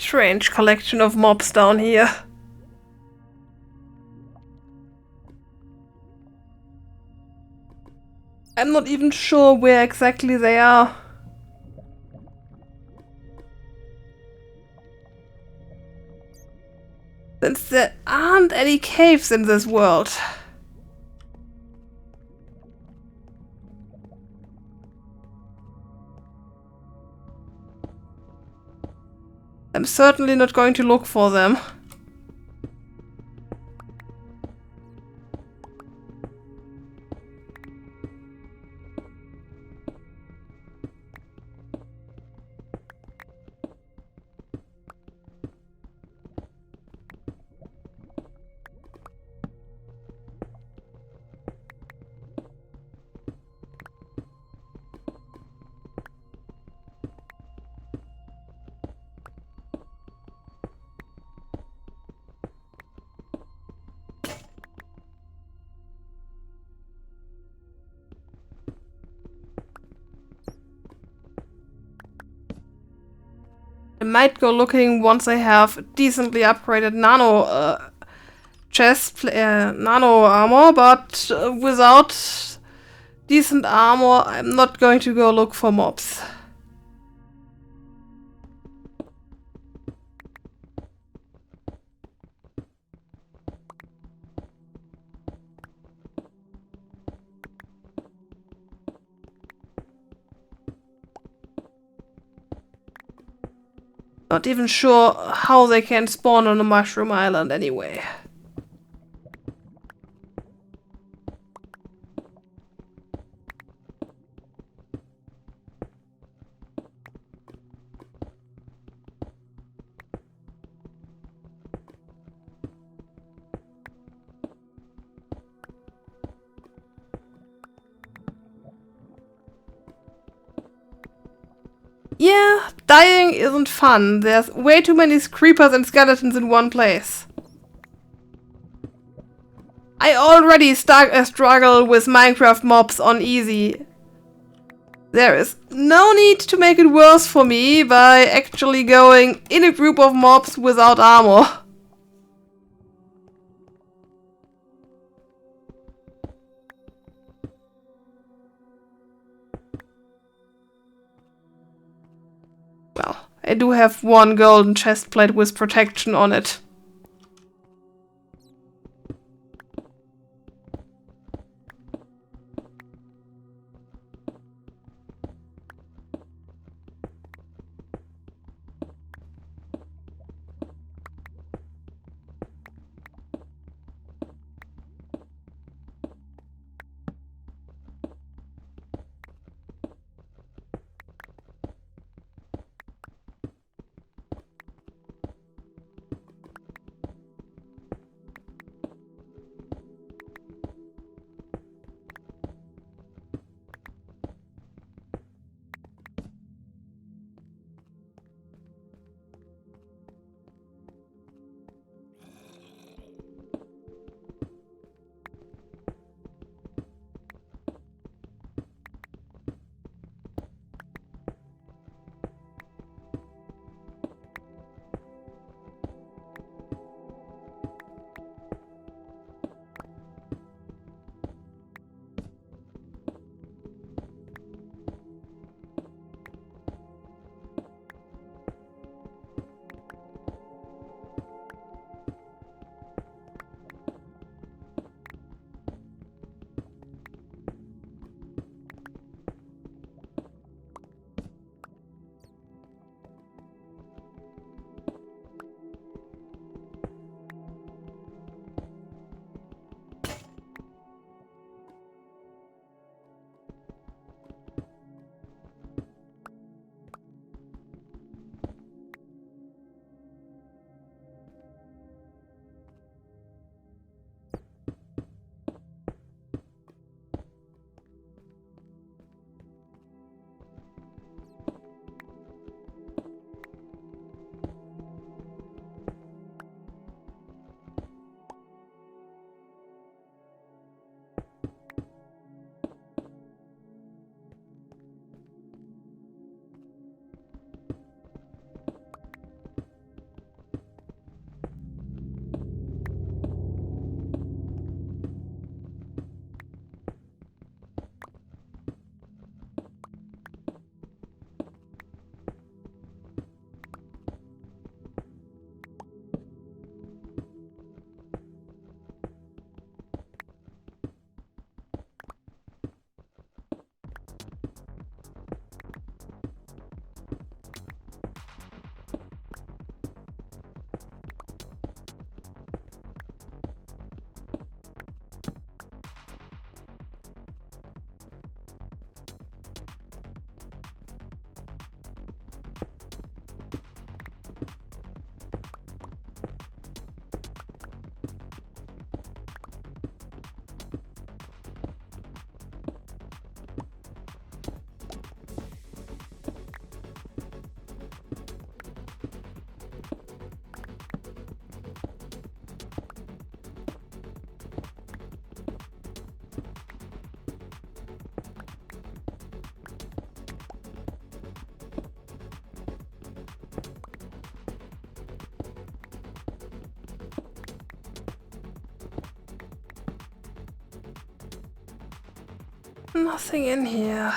Strange collection of mobs down here. I'm not even sure where exactly they are. Since there aren't any caves in this world. I'm certainly not going to look for them. I might go looking once I have decently upgraded nano nano armor, but without decent armor, I'm not going to go look for mobs. Not even sure how they can spawn on a mushroom island anyway. Yeah, dying isn't fun. There's way too many creepers and skeletons in one place. I already struggle with Minecraft mobs on easy. There is no need to make it worse for me by actually going in a group of mobs without armor. Well, I do have one golden chest plate with protection on it. Nothing in here.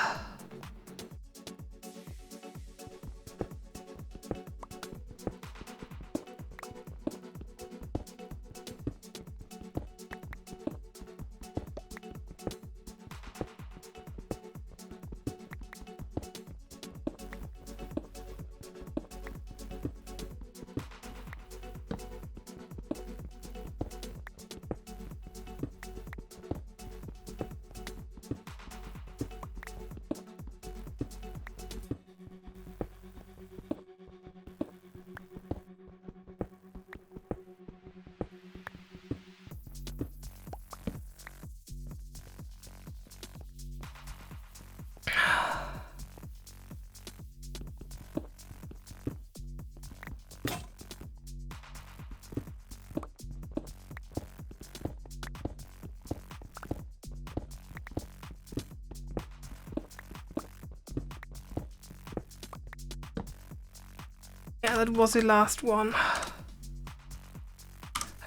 Yeah, that was the last one.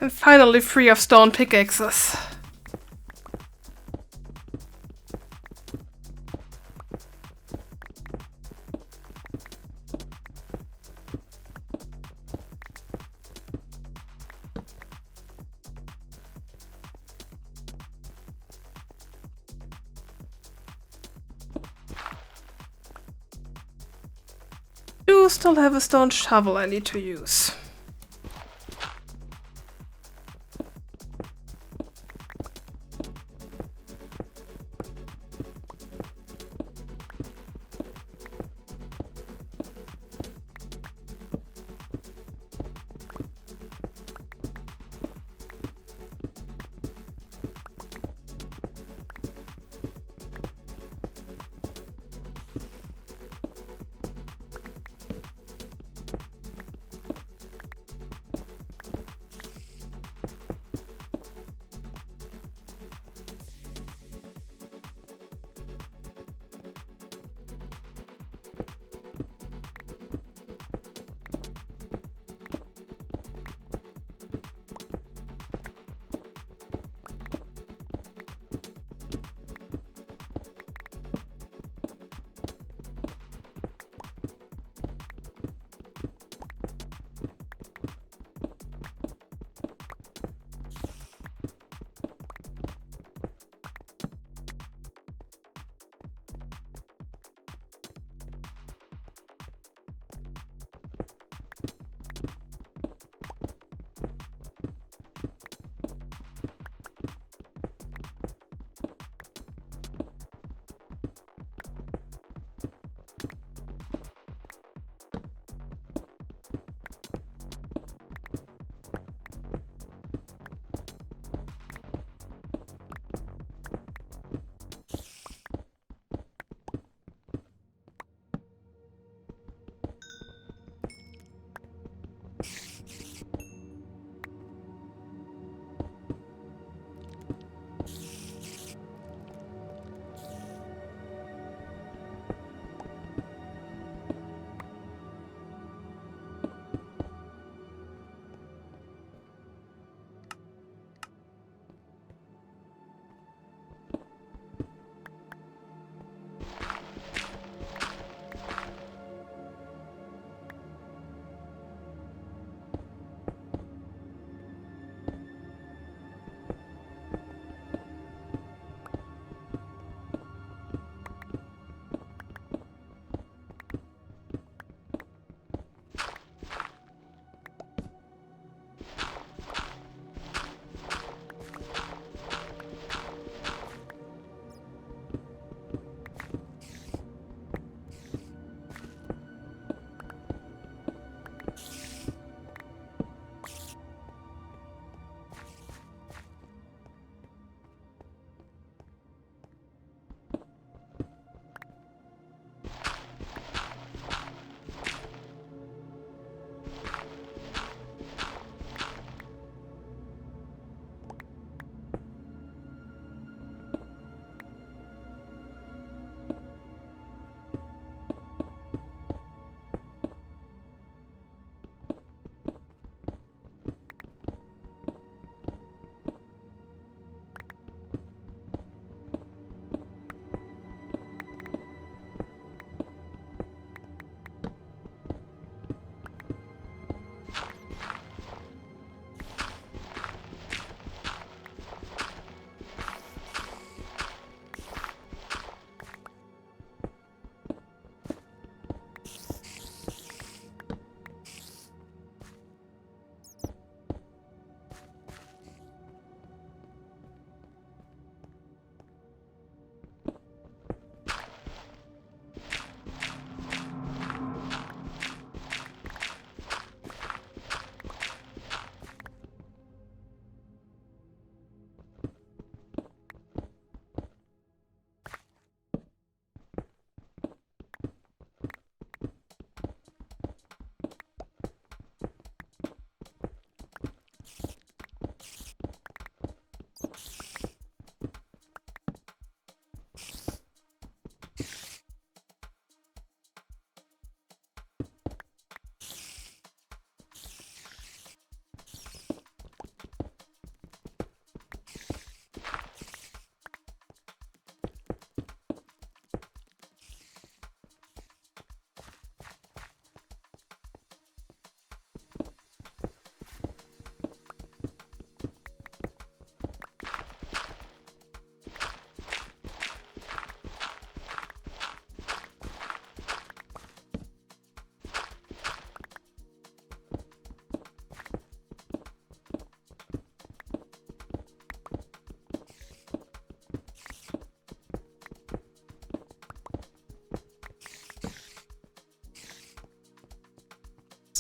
I'm finally free of stone pickaxes. Do still have a stone shovel I need to use.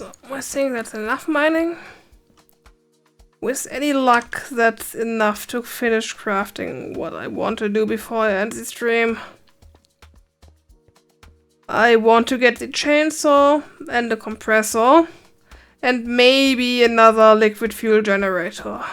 So, I think that's enough mining. With any luck, that's enough to finish crafting what I want to do before I end the stream. I want to get the chainsaw and the compressor and maybe another liquid fuel generator.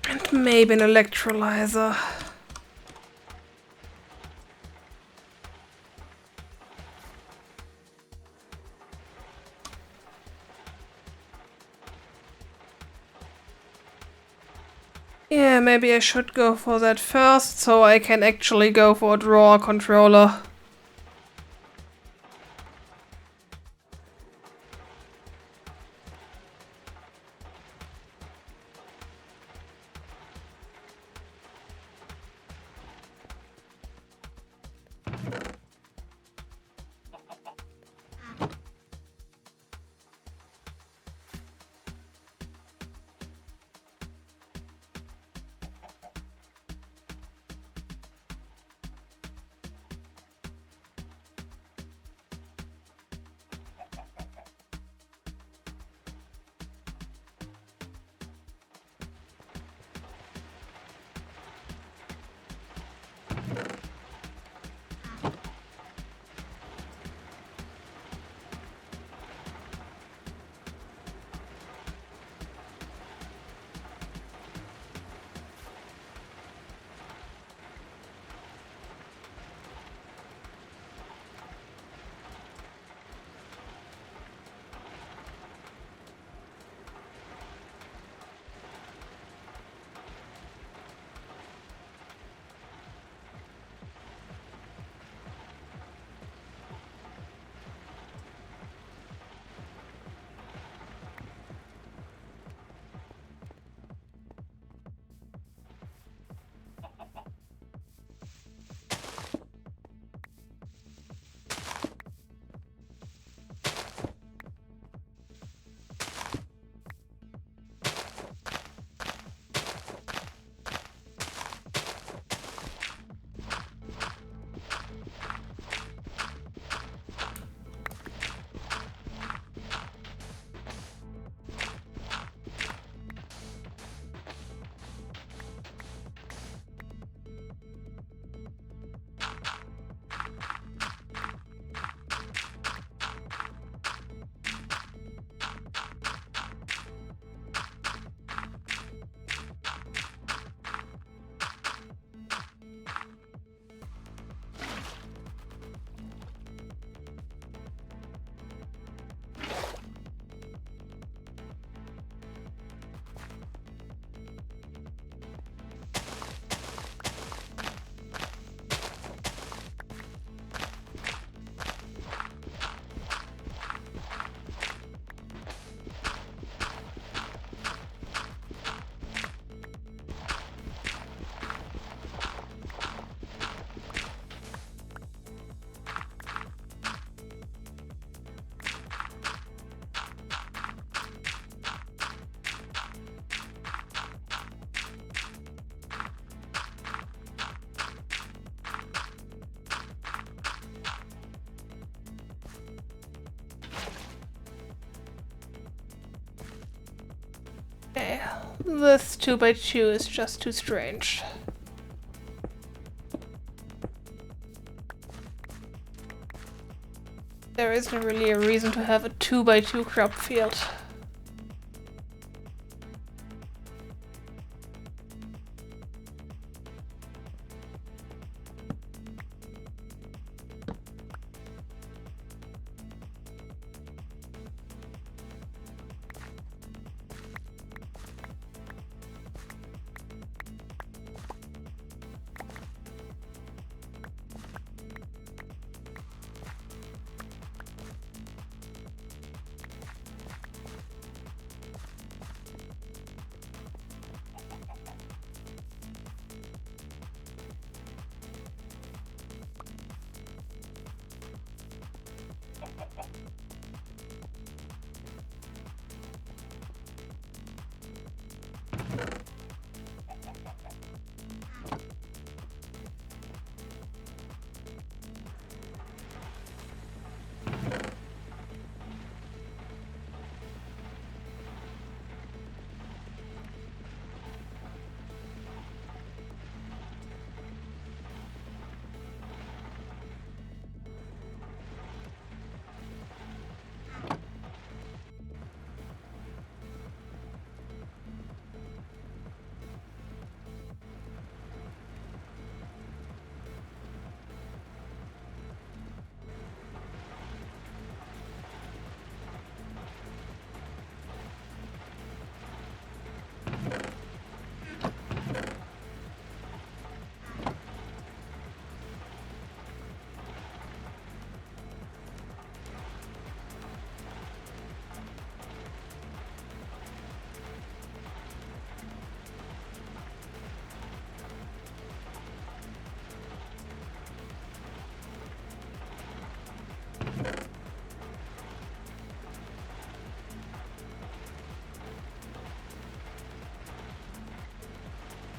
And maybe an electrolyzer. Yeah, maybe I should go for that first, so I can actually go for a drawer controller. Okay, this 2x2 is just too strange. There isn't really a reason to have a 2x2 crop field.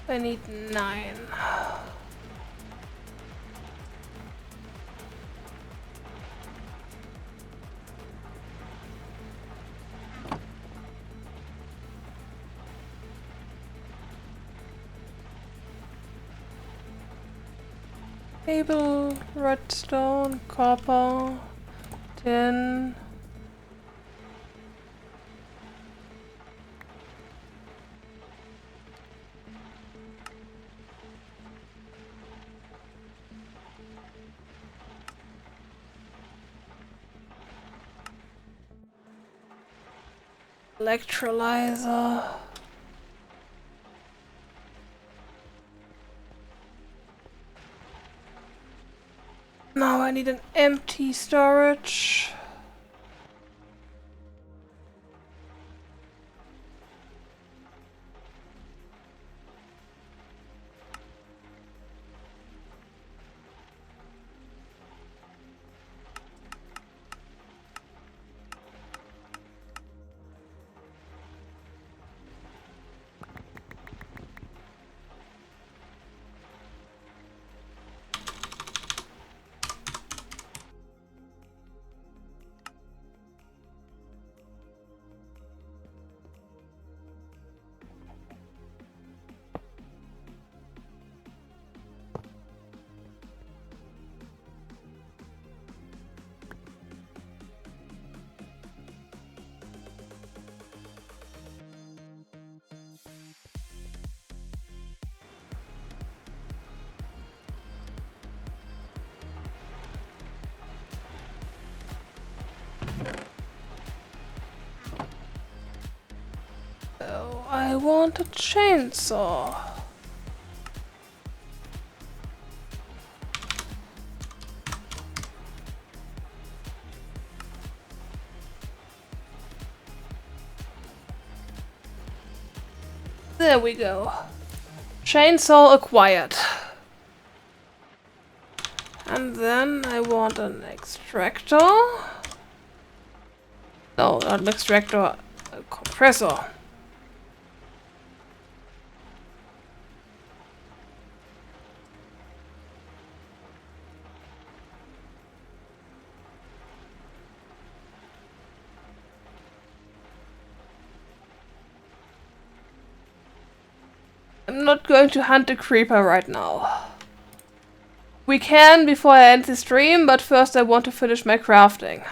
I need 9. Cable, redstone, copper, tin. Electrolyzer. Now I need an empty storage. So I want a chainsaw. There we go. Chainsaw acquired. And then I want an extractor. No, not an extractor, a compressor. I'm not going to hunt a creeper right now. We can before I end the stream, but first I want to finish my crafting.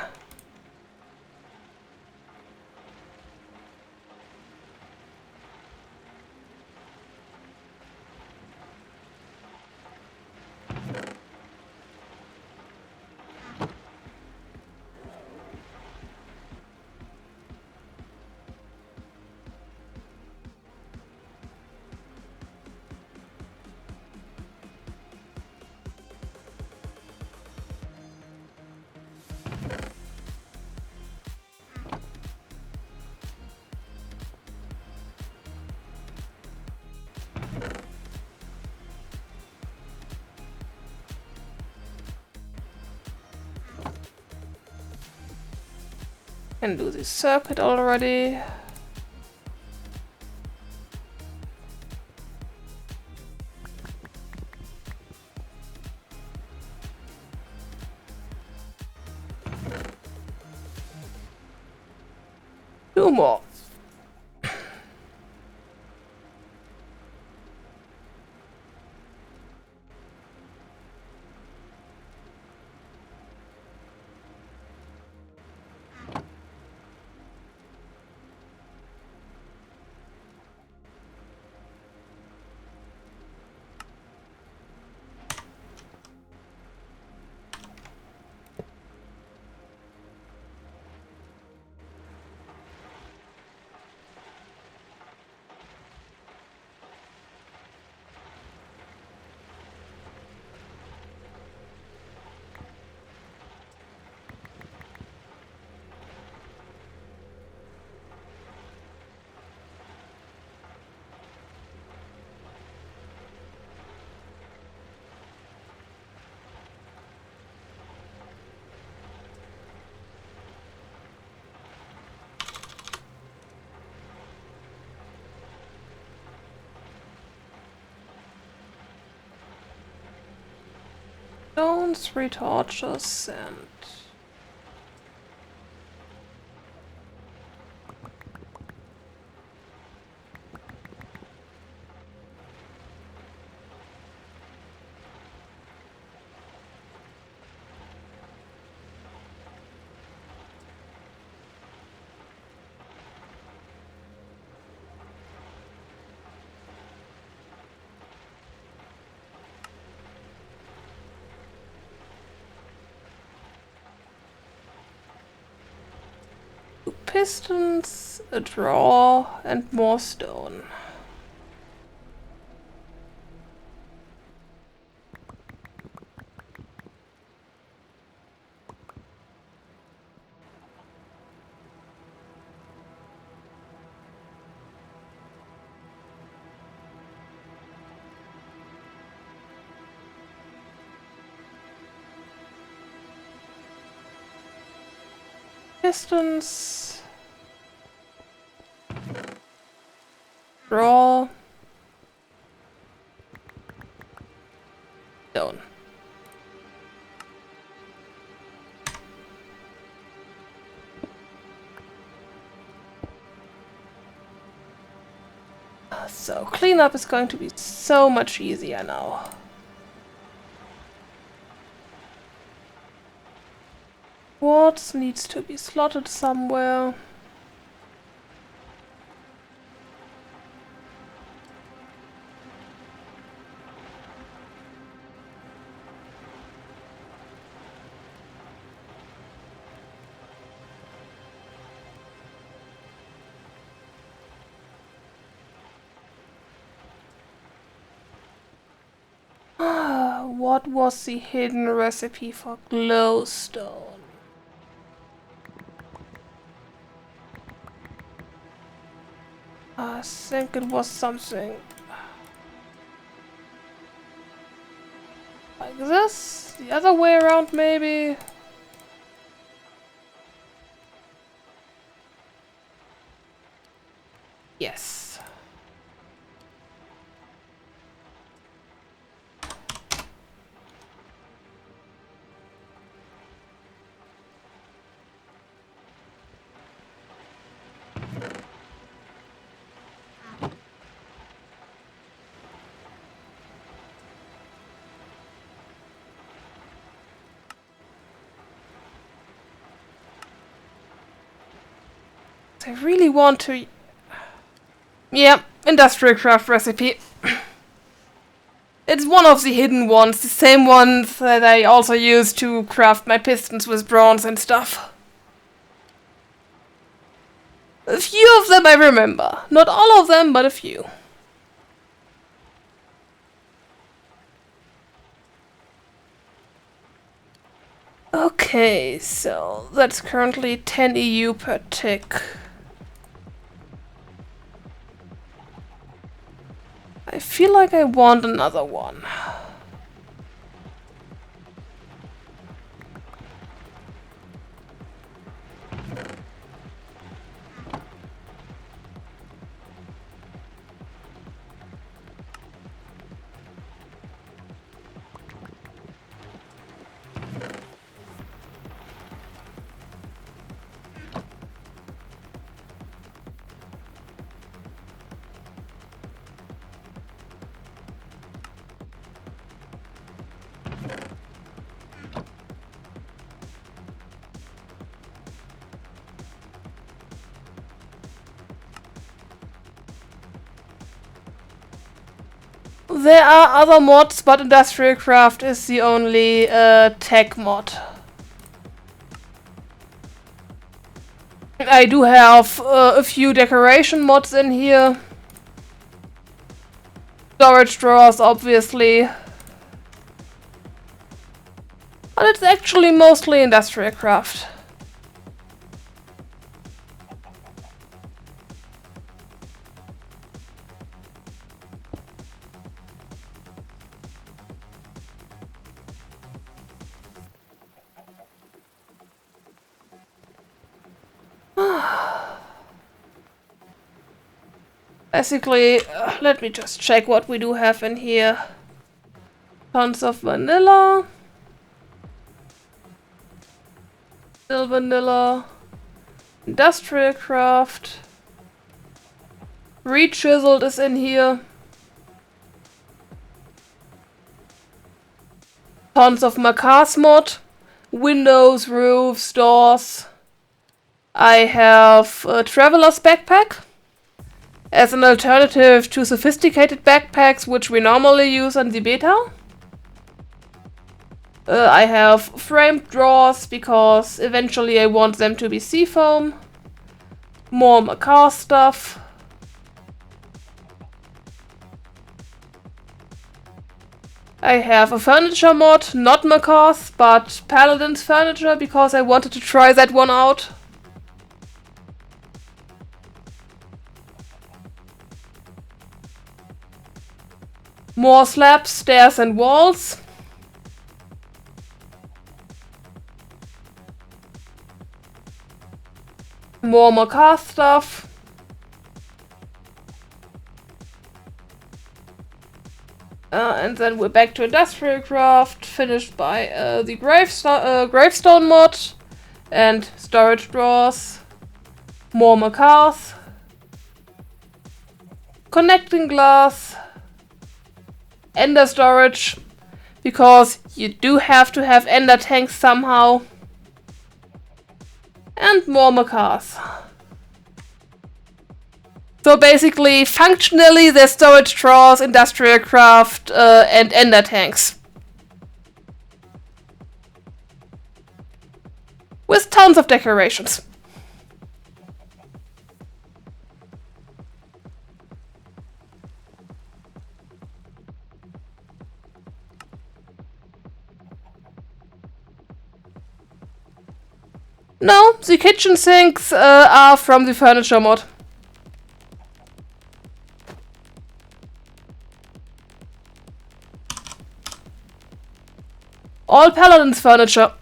Can do this circuit already. Two more. Stones, 3 torches, and pistons, a drawer, and more stone. Pistons, drawer, stone. So cleanup is going to be so much easier now. Quartz needs to be slotted somewhere. What was the hidden recipe for glowstone? I think it was something like this. The other way around, maybe. Yes. I really want to... Yeah, IndustrialCraft recipe. It's one of the hidden ones, the same ones that I also use to craft my pistons with bronze and stuff. A few of them I remember. Not all of them, but a few. Okay, so that's currently 10 EU per tick. I feel like I want another one. There are other mods, but IndustrialCraft is the only tech mod. I do have a few decoration mods in here. Storage drawers, obviously. But it's actually mostly IndustrialCraft. Basically, let me just check what we do have in here. Tons of vanilla. Still vanilla. IndustrialCraft. Rechiseled is in here. Tons of Macars mod. Windows, roofs, doors. I have a Traveler's Backpack. As an alternative to sophisticated backpacks, which we normally use on the beta. I have framed drawers, because eventually I want them to be seafoam. More Macar stuff. I have a furniture mod, not Macar's, but Paladin's furniture, because I wanted to try that one out. More slabs, stairs and walls. More Macar stuff. And then we're back to IndustrialCraft, finished by the gravestone mod. And storage drawers. More Macars. Connecting glass. Ender storage, because you do have to have ender tanks somehow. And more Macars. So basically, functionally, there's storage drawers, IndustrialCraft, and ender tanks. With tons of decorations. No, the kitchen sinks are from the furniture mod. All Paladin's furniture.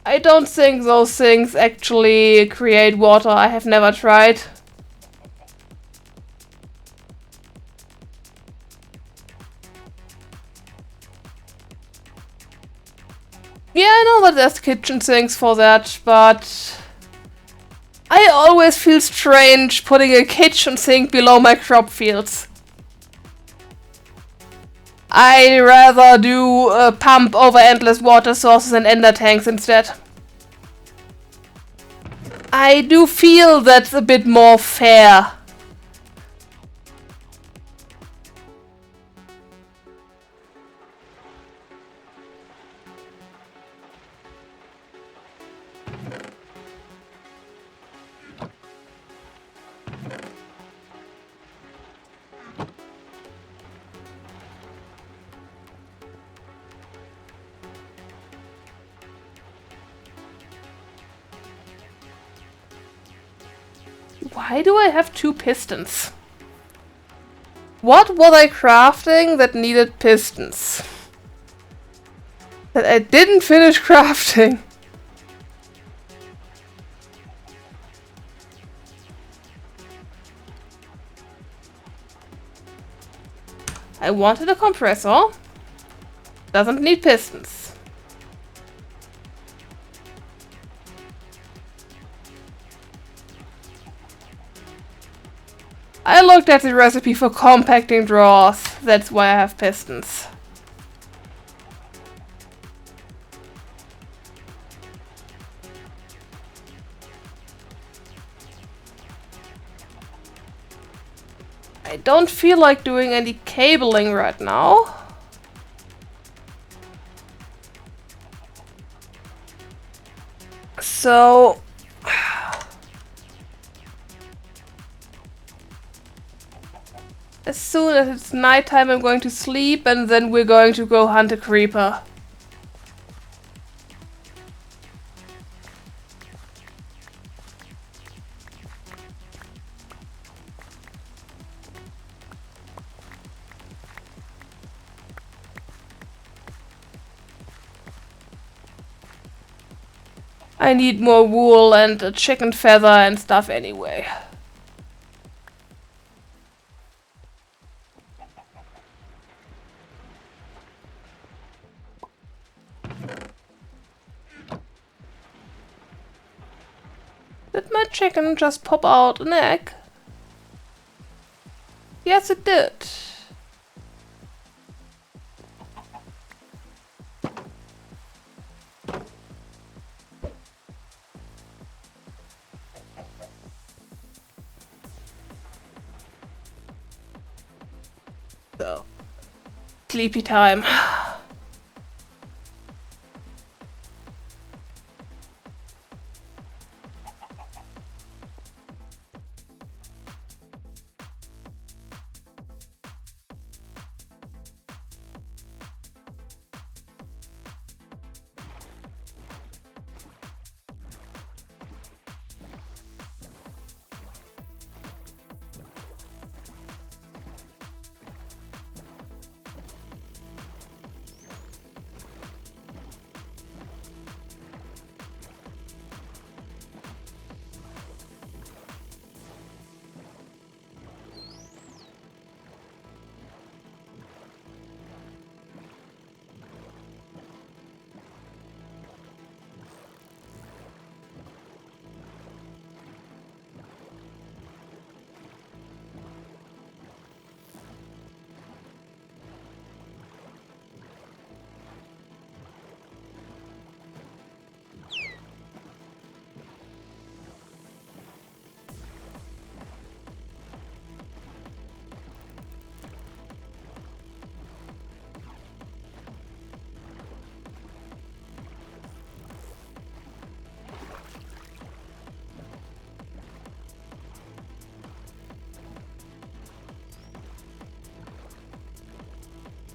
I don't think those things actually create water. I have never tried. Yeah, I know that there's kitchen sinks for that, but I always feel strange putting a kitchen sink below my crop fields. I'd rather do pump over endless water sources and ender tanks instead. I do feel that's a bit more fair. Why do I have 2 pistons? What was I crafting that needed pistons? That I didn't finish crafting. I wanted a compressor. Doesn't need pistons. I looked at the recipe for compacting drawers. That's why I have pistons. I don't feel like doing any cabling right now. So as soon as it's nighttime, I'm going to sleep and then we're going to go hunt a creeper. I need more wool and a chicken feather and stuff anyway. Did my chicken just pop out an egg? Yes, it did. So, sleepy time.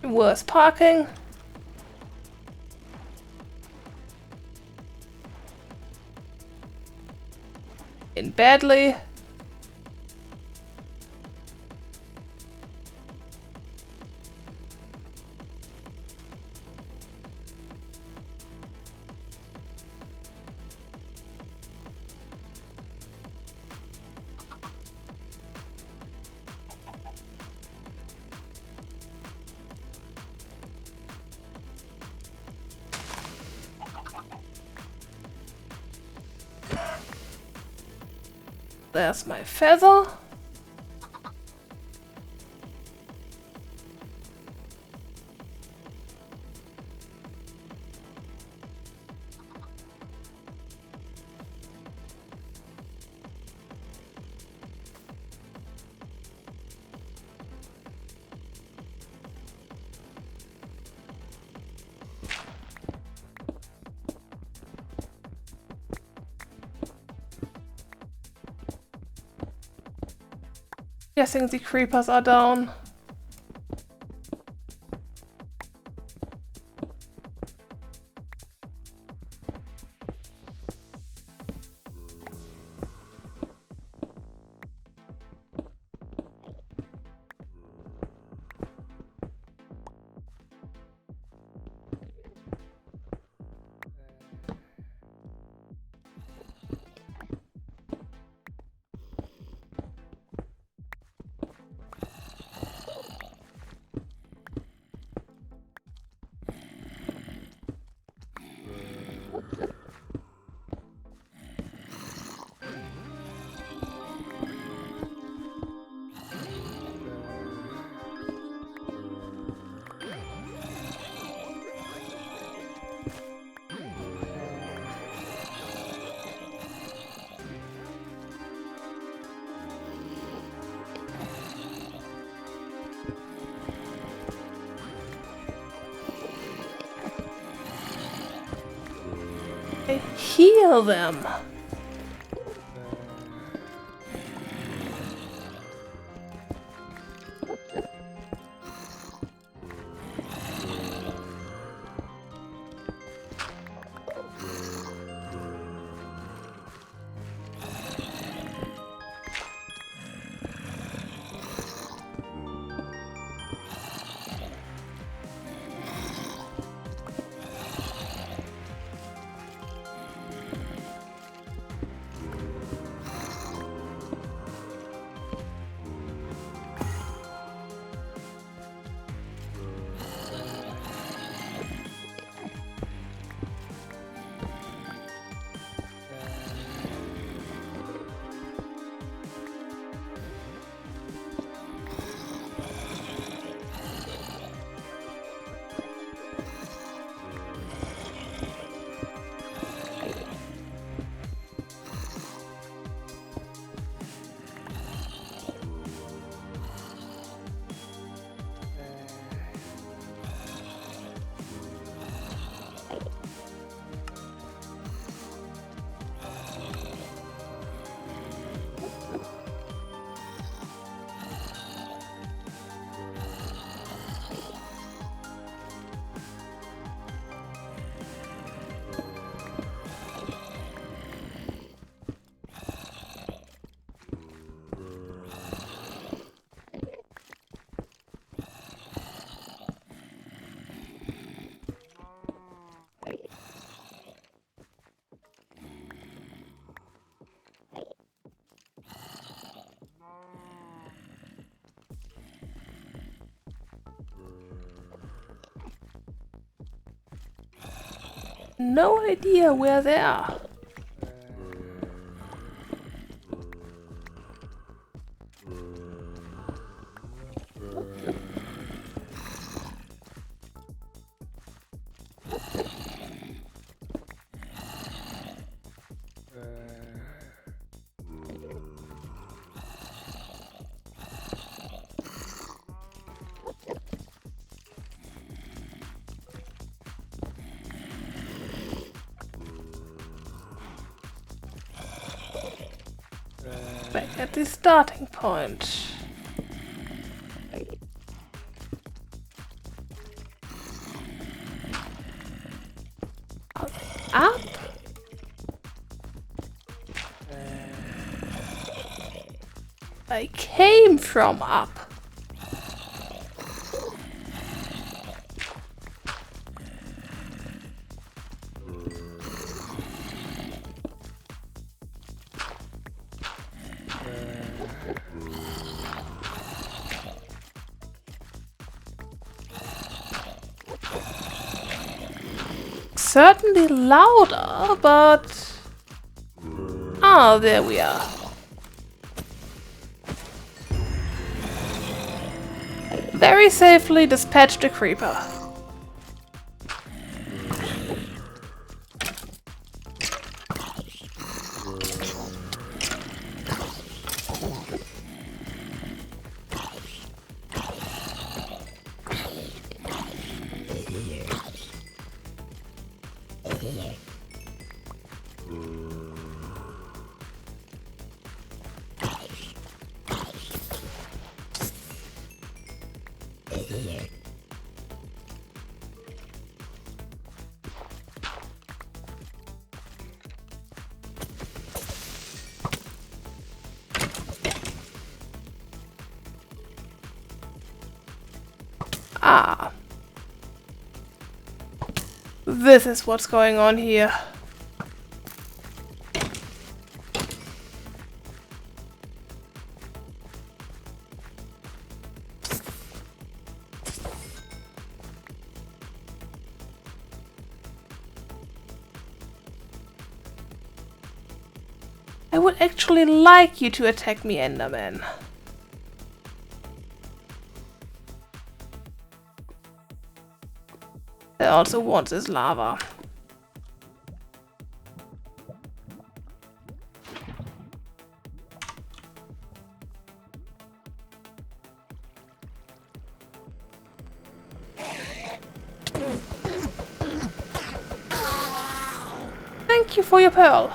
Worse parking. In badly. There's my feather. Guessing the creepers are down. Heal them. No idea where they are. Back at the starting point. Up? I came from up. Certainly louder, but... Ah, there we are. Very safely dispatched a creeper. Ah. This is what's going on here. I would actually like you to attack me, Enderman. I also want this lava. Thank you for your pearl.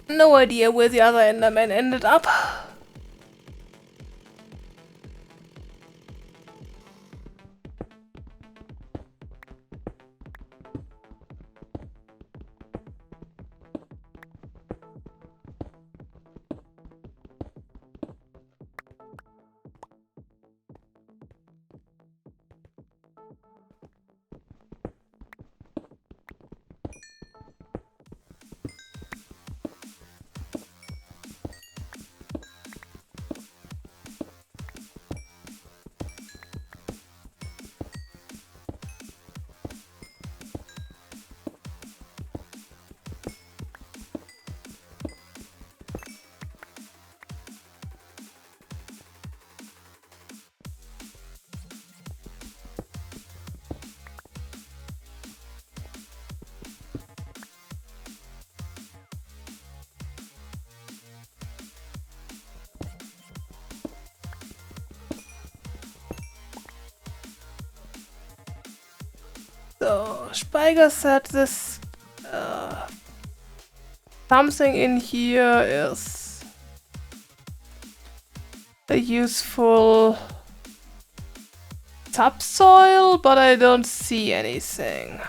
No idea where the other Enderman ended up. So, Speicher said this something in here is a useful subsoil, but I don't see anything.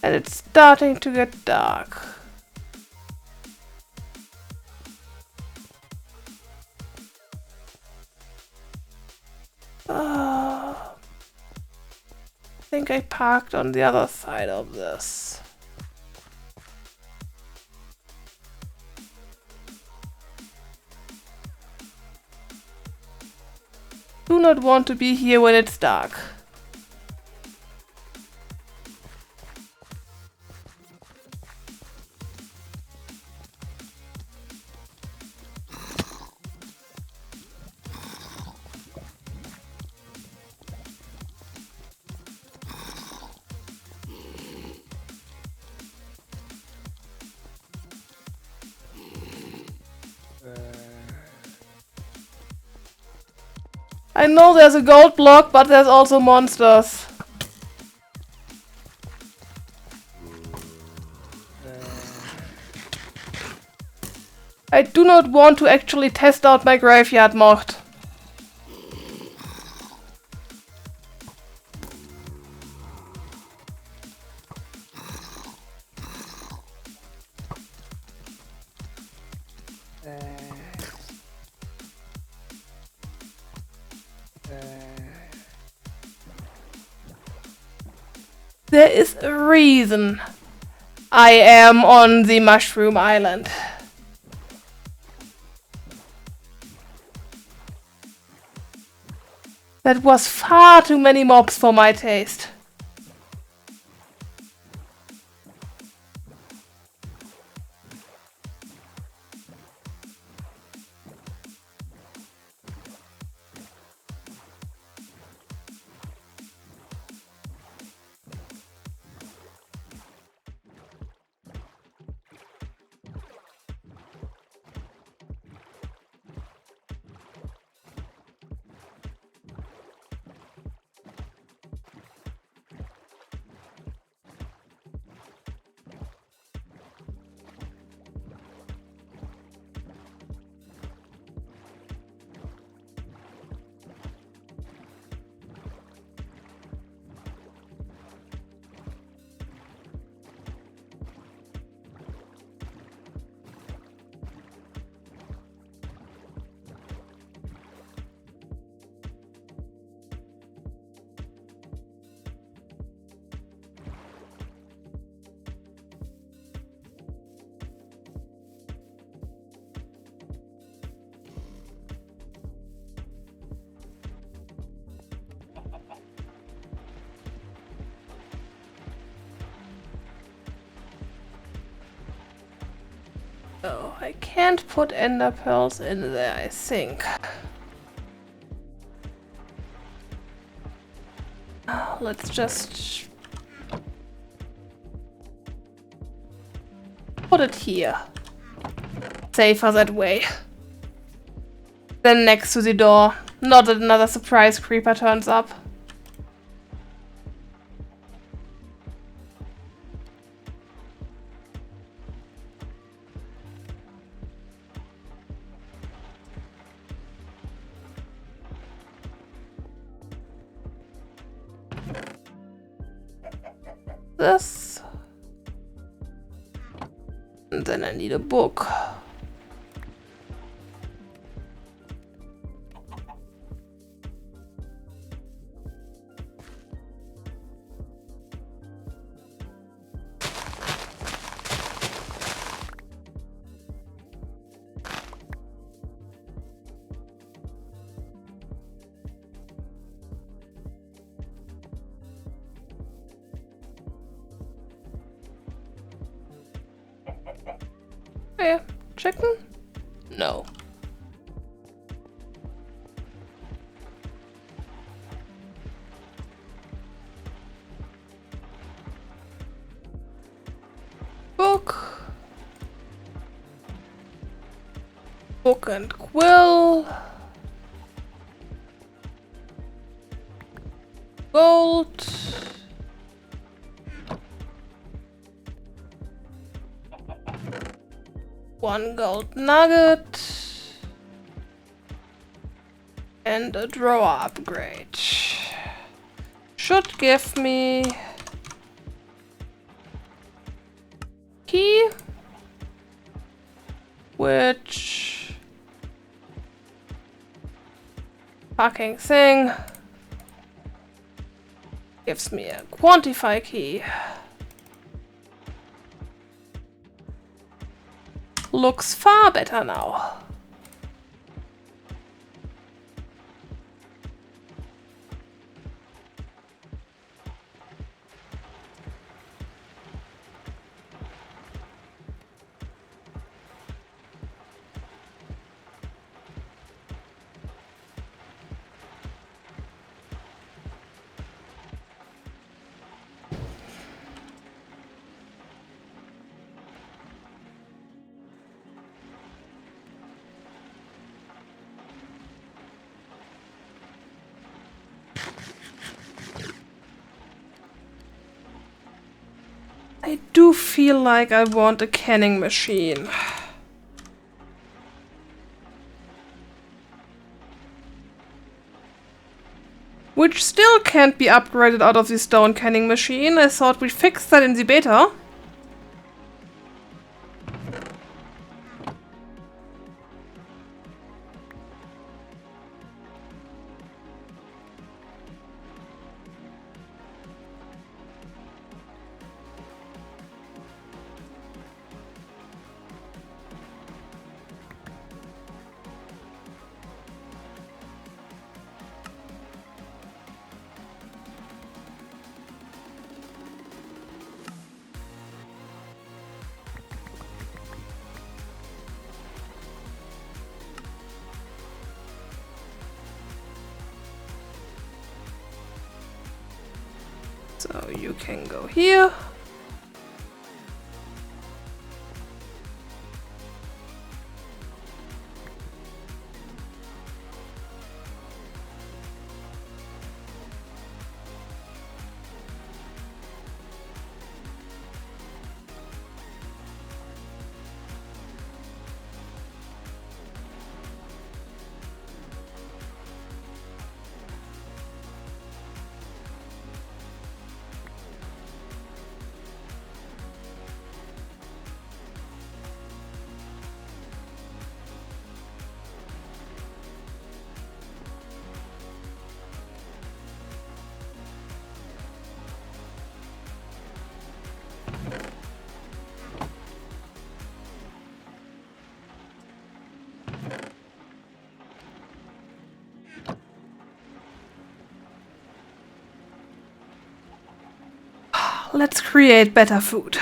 And it's starting to get dark. I think I parked on the other side of this. Do not want to be here when it's dark. I know there's a gold block, but there's also monsters. I do not want to actually test out my graveyard mod. There is a reason I am on the Mushroom Island. That was far too many mobs for my taste. Oh, I can't put ender pearls in there, I think. Let's just put it here. Safer that way. Then next to the door. Not that another surprise creeper turns up. This. And then I need a book. Hey, chicken? No. Book. Book and quill. Gold. One gold nugget. And a drawer upgrade. Should give me key, which fucking thing gives me a quantify key. Looks far better now. I do feel like I want a canning machine. Which still can't be upgraded out of the stone canning machine. I thought we fixed that in the beta. So you can go here. Let's create better food.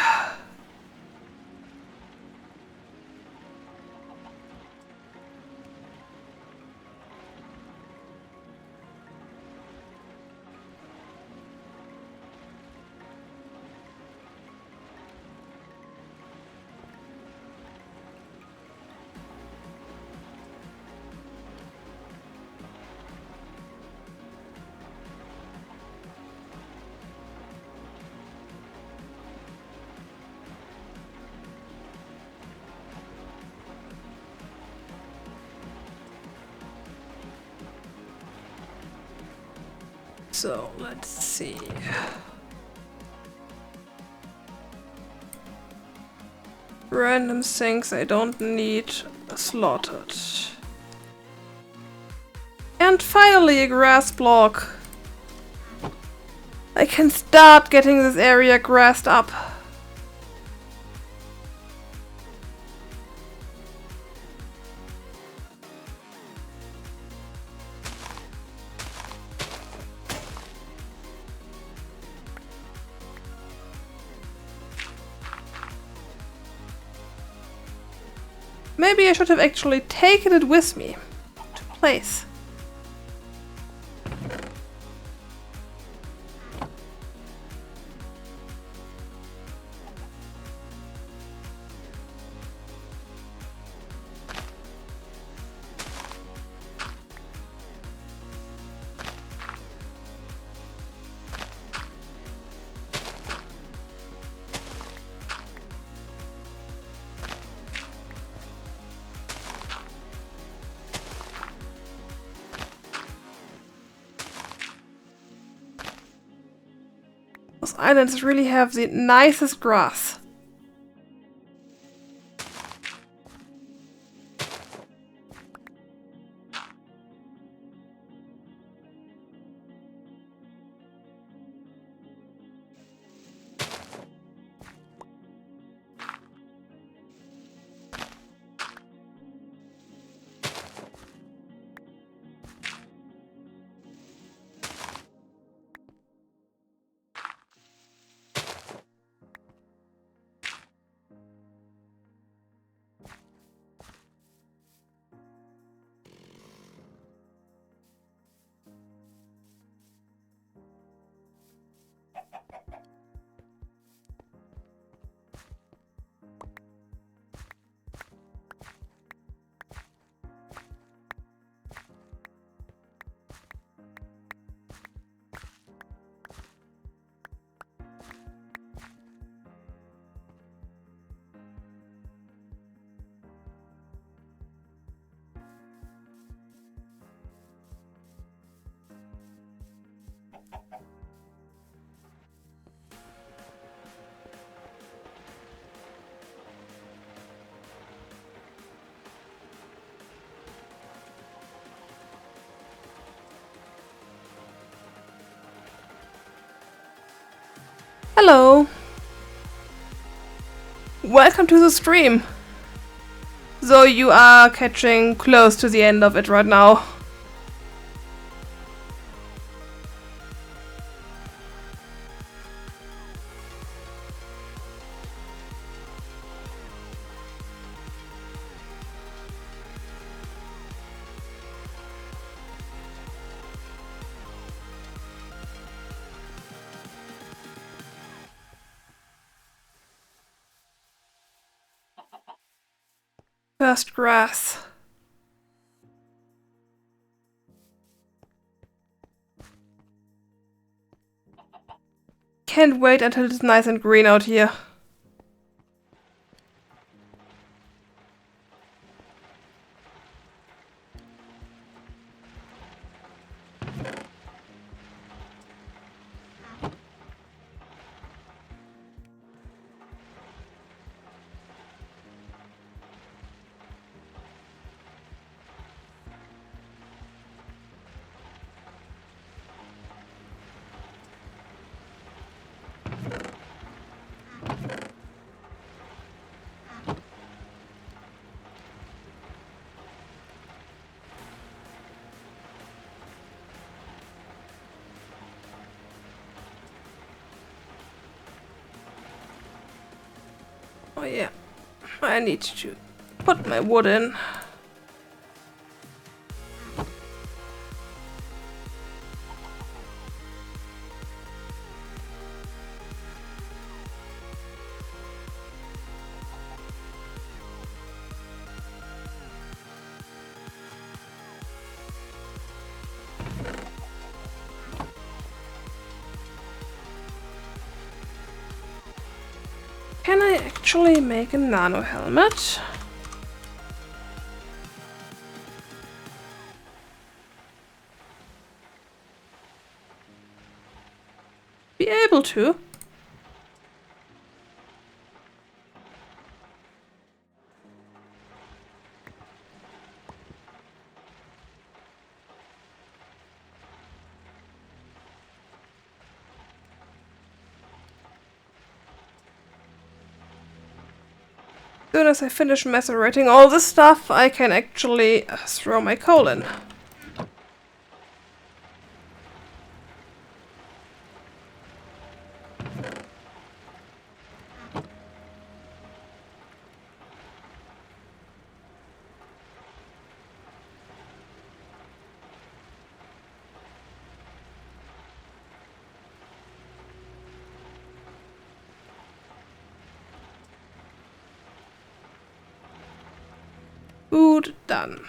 So, let's see. Random things I don't need slaughtered. And finally a grass block. I can start getting this area grassed up. Maybe I should have actually taken it with me to place. Those islands really have the nicest grass. Hello! Welcome to the stream! So you are catching close to the end of it right now. First grass. Can't wait until it's nice and green out here. Oh yeah, I need to put my wood in. Can I actually make a nano helmet? be able to. As soon as I finish macerating all this stuff, I can actually throw my coal in. Food done.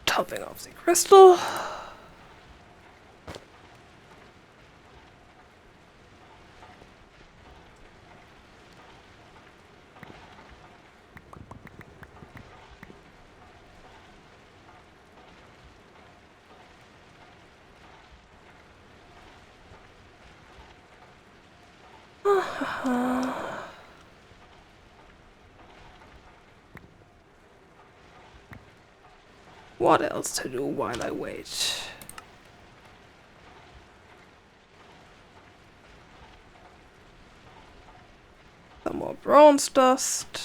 Topping off the crystal. What else to do while I wait? Some more bronze dust.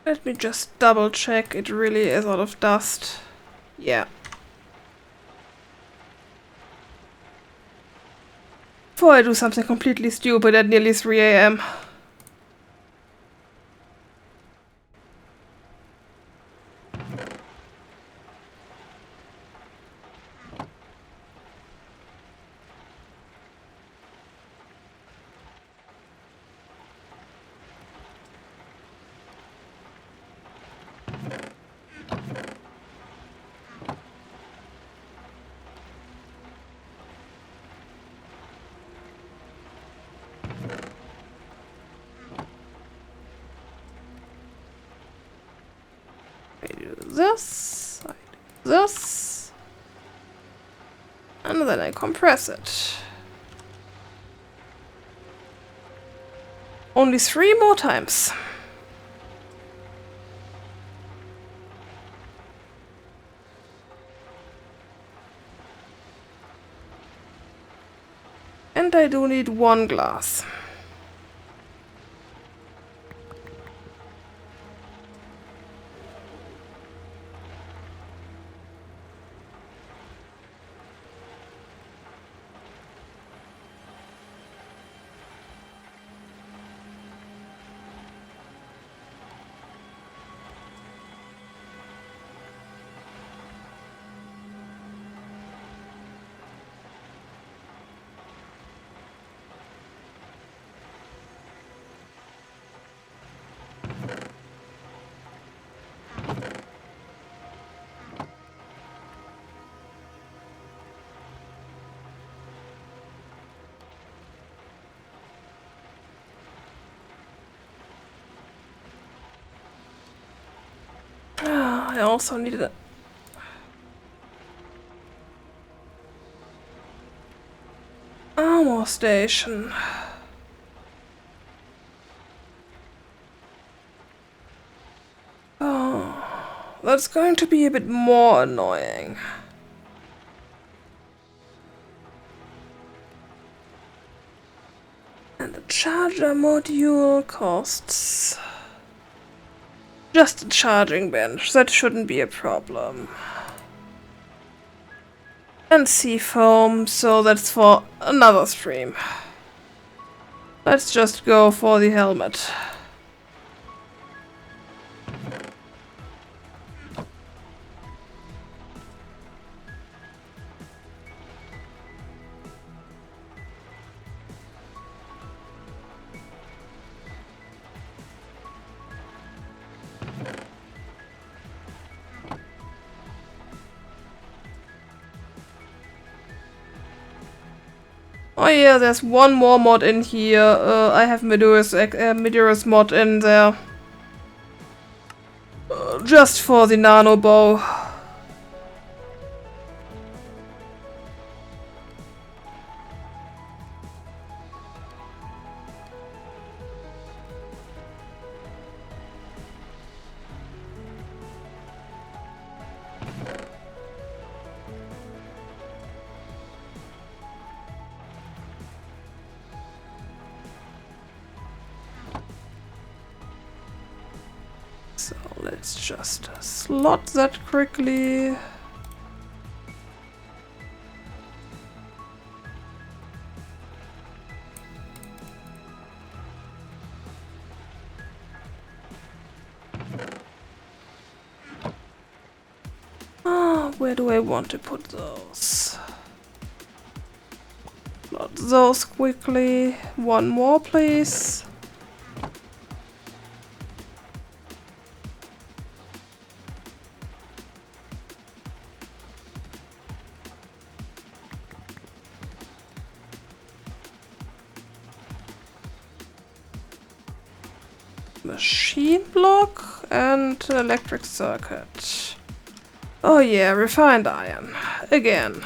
Let me just double check it really is out of dust. Yeah. Before I do something completely stupid at nearly 3 AM. I do this, I do this, and then I compress it. Only 3 more times. And I do need 1 glass. I also needed a armor station. Oh, that's going to be a bit more annoying. Charger module costs just a charging bench. That shouldn't be a problem. And seafoam, so that's for another stream. Let's just go for the helmet. Oh yeah, there's one more mod in here. I have Medusa's mod in there. Just for the nano bow. So let's just slot that quickly. Where do I want to put those? Slot those quickly. One more, please. Machine block and electric circuit. Oh yeah, refined iron. Again.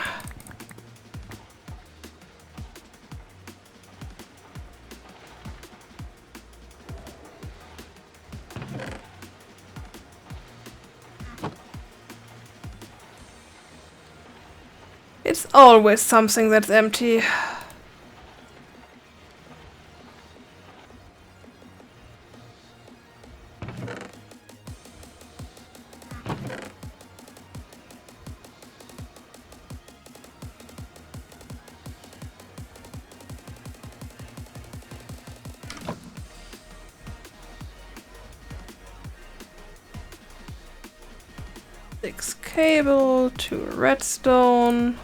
It's always something that's empty. Six cable, 2 redstone,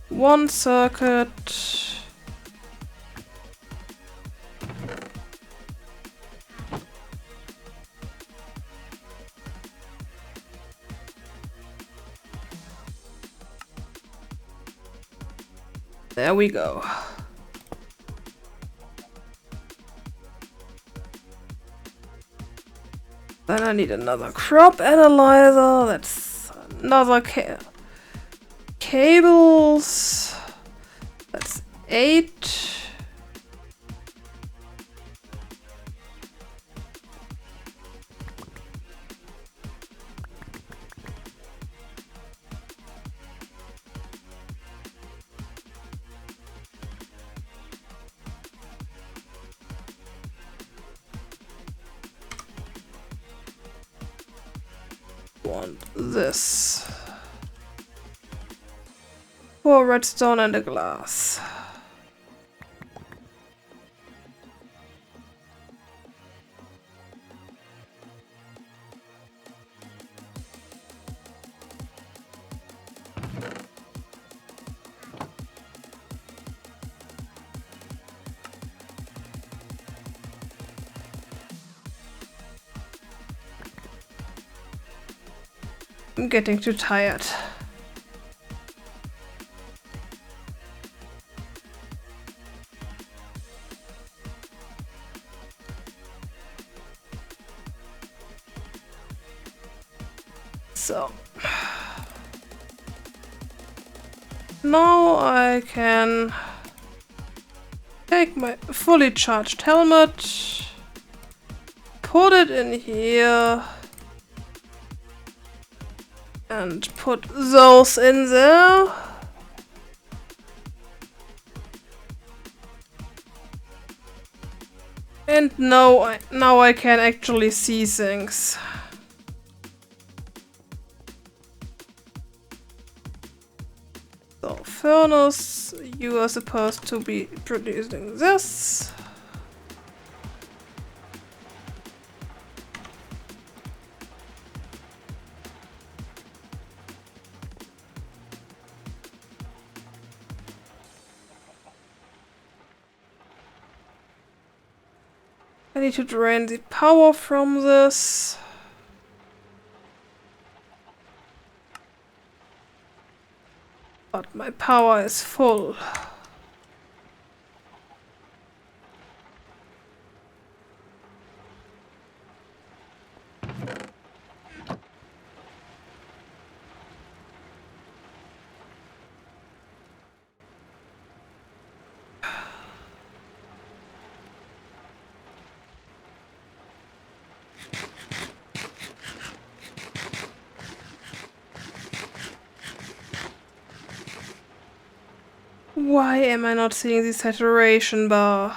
1 circuit. There we go. Then I need another crop analyzer. That's another cables. That's 8. Want this. 4 redstone and a glass. I'm getting too tired. So now I can take my fully charged helmet, put it in here, and put those in there. And now I can actually see things. So, furnace, you are supposed to be producing this. I need to drain the power from this. But my power is full. Why am I not seeing the saturation bar?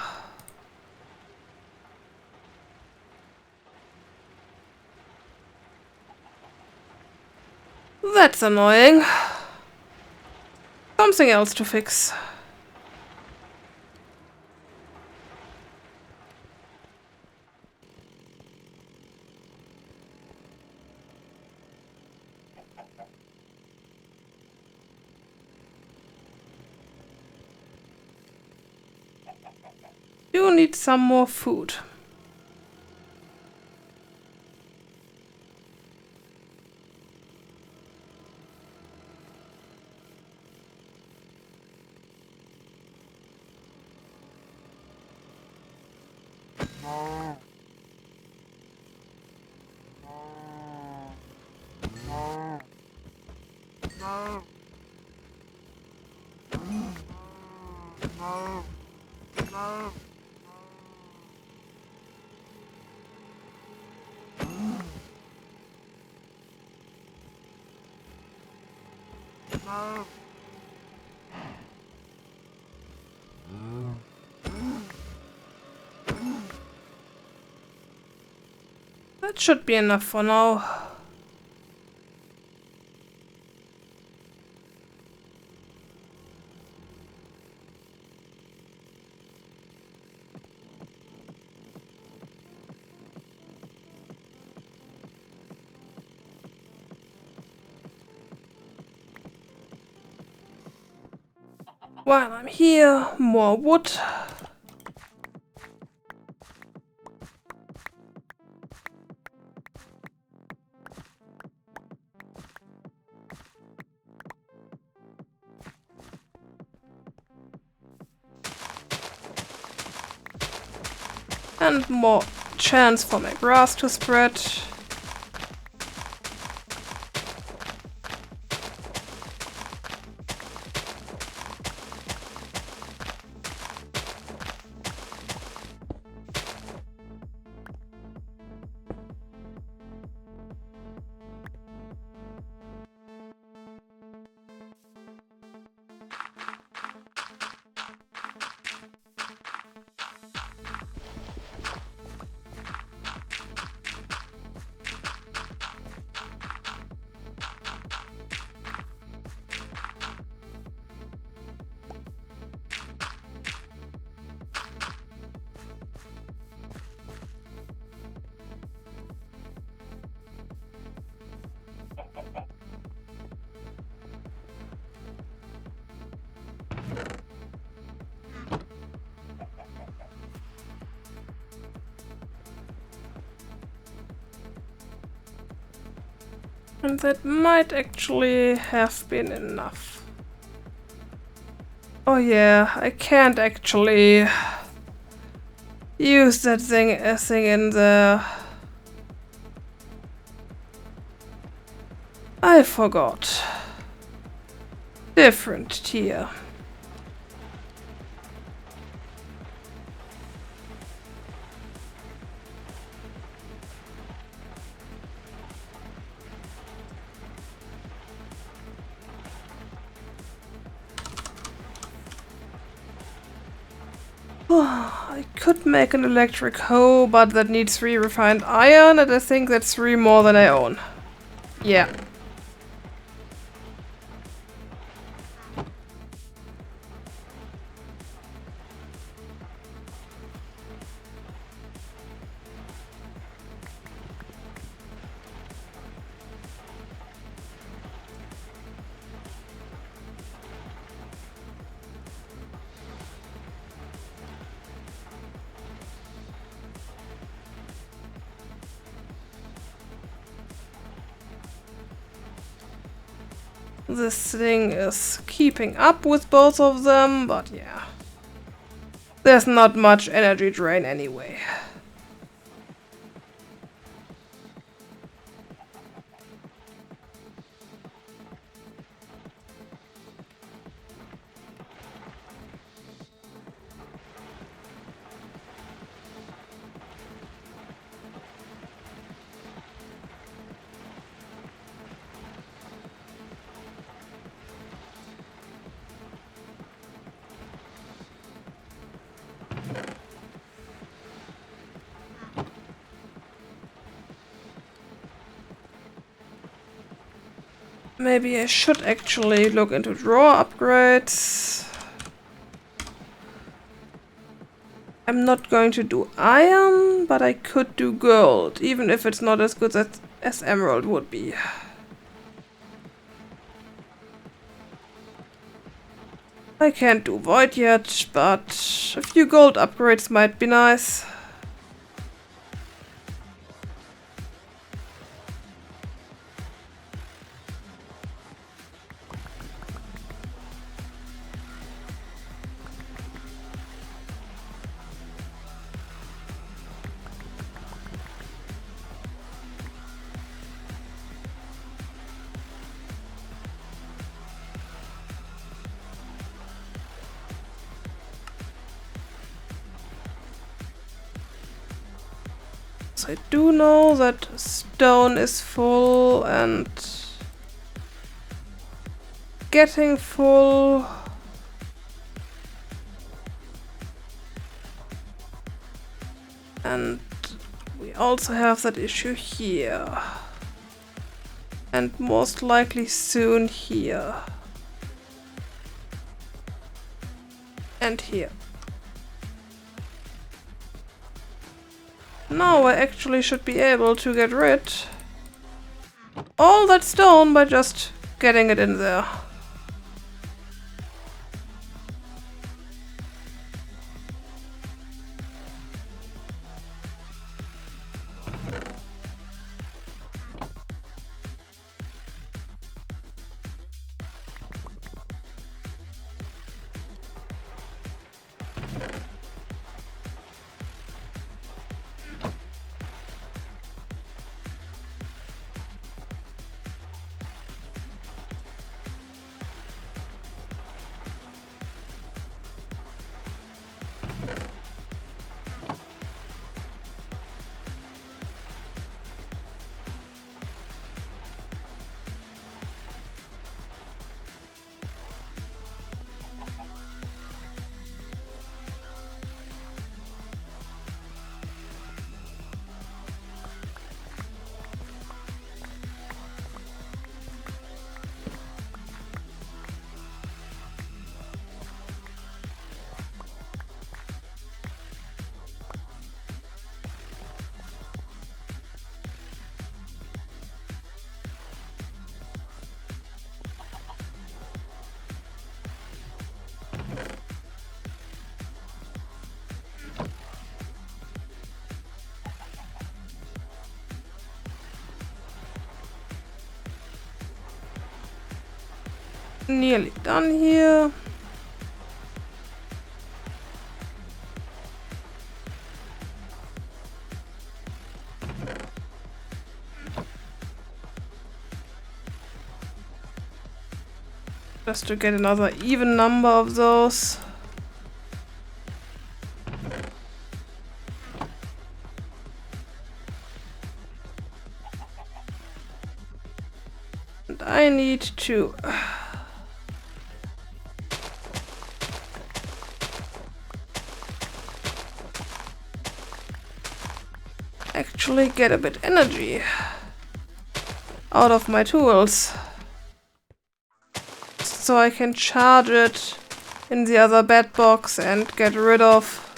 That's annoying. Something else to fix. You need some more food. That should be enough for now. While I'm here, more wood. And more chance for my grass to spread. And that might actually have been enough. Oh yeah, I can't actually use that thing in there. I forgot. Different tier. I could make an electric hoe, but that needs 3 refined iron, and I think that's 3 more than I own. Yeah. This thing is keeping up with both of them, but yeah. There's not much energy drain anyway. Maybe I should actually look into drawer upgrades. I'm not going to do iron, but I could do gold, even if it's not as good as emerald would be. I can't do void yet, but a few gold upgrades might be nice. I do know that stone is full and getting full. And we also have that issue here. And most likely soon here. And here. Now I actually should be able to get rid all that stone by just getting it in there. Nearly done here. Just to get another even number of those. And I need to actually get a bit energy out of my tools. So I can charge it in the other bed box and get rid of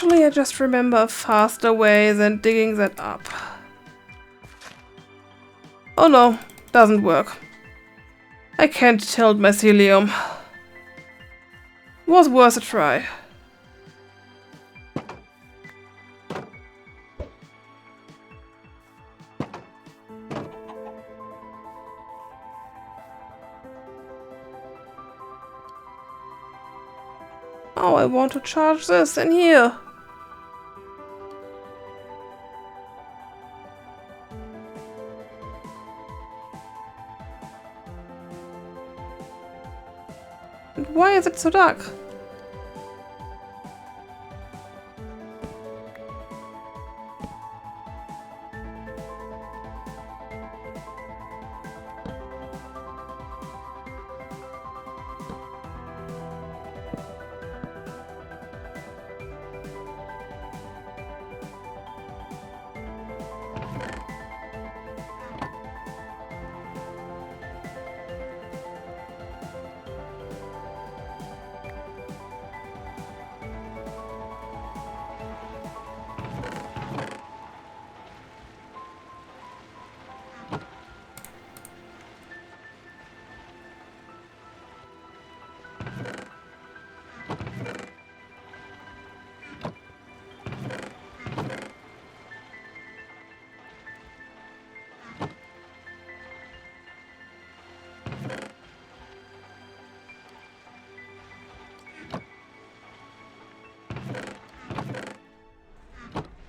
Actually, I just remember a faster way than digging that up. Oh no, doesn't work. I can't tilt mycelium. Was worth a try. Oh, I want to charge this in here. And why is it so dark?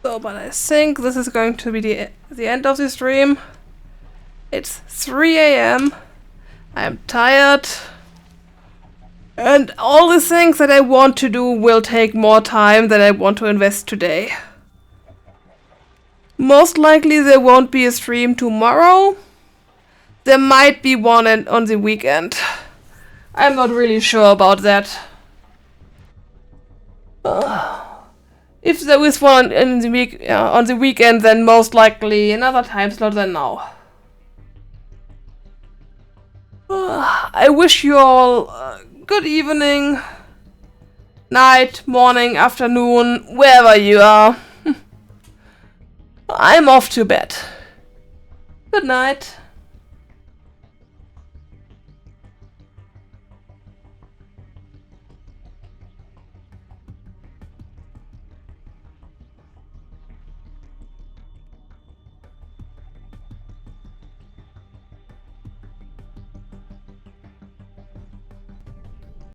So, but I think this is going to be the end of the stream. It's 3 AM. I'm tired. And all the things that I want to do will take more time than I want to invest today. Most likely there won't be a stream tomorrow. There might be one on the weekend. I'm not really sure about that. If there is one in the week on the weekend, then most likely another time slot than now. I wish you all good evening, night, morning, afternoon, wherever you are. I'm off to bed. Good night.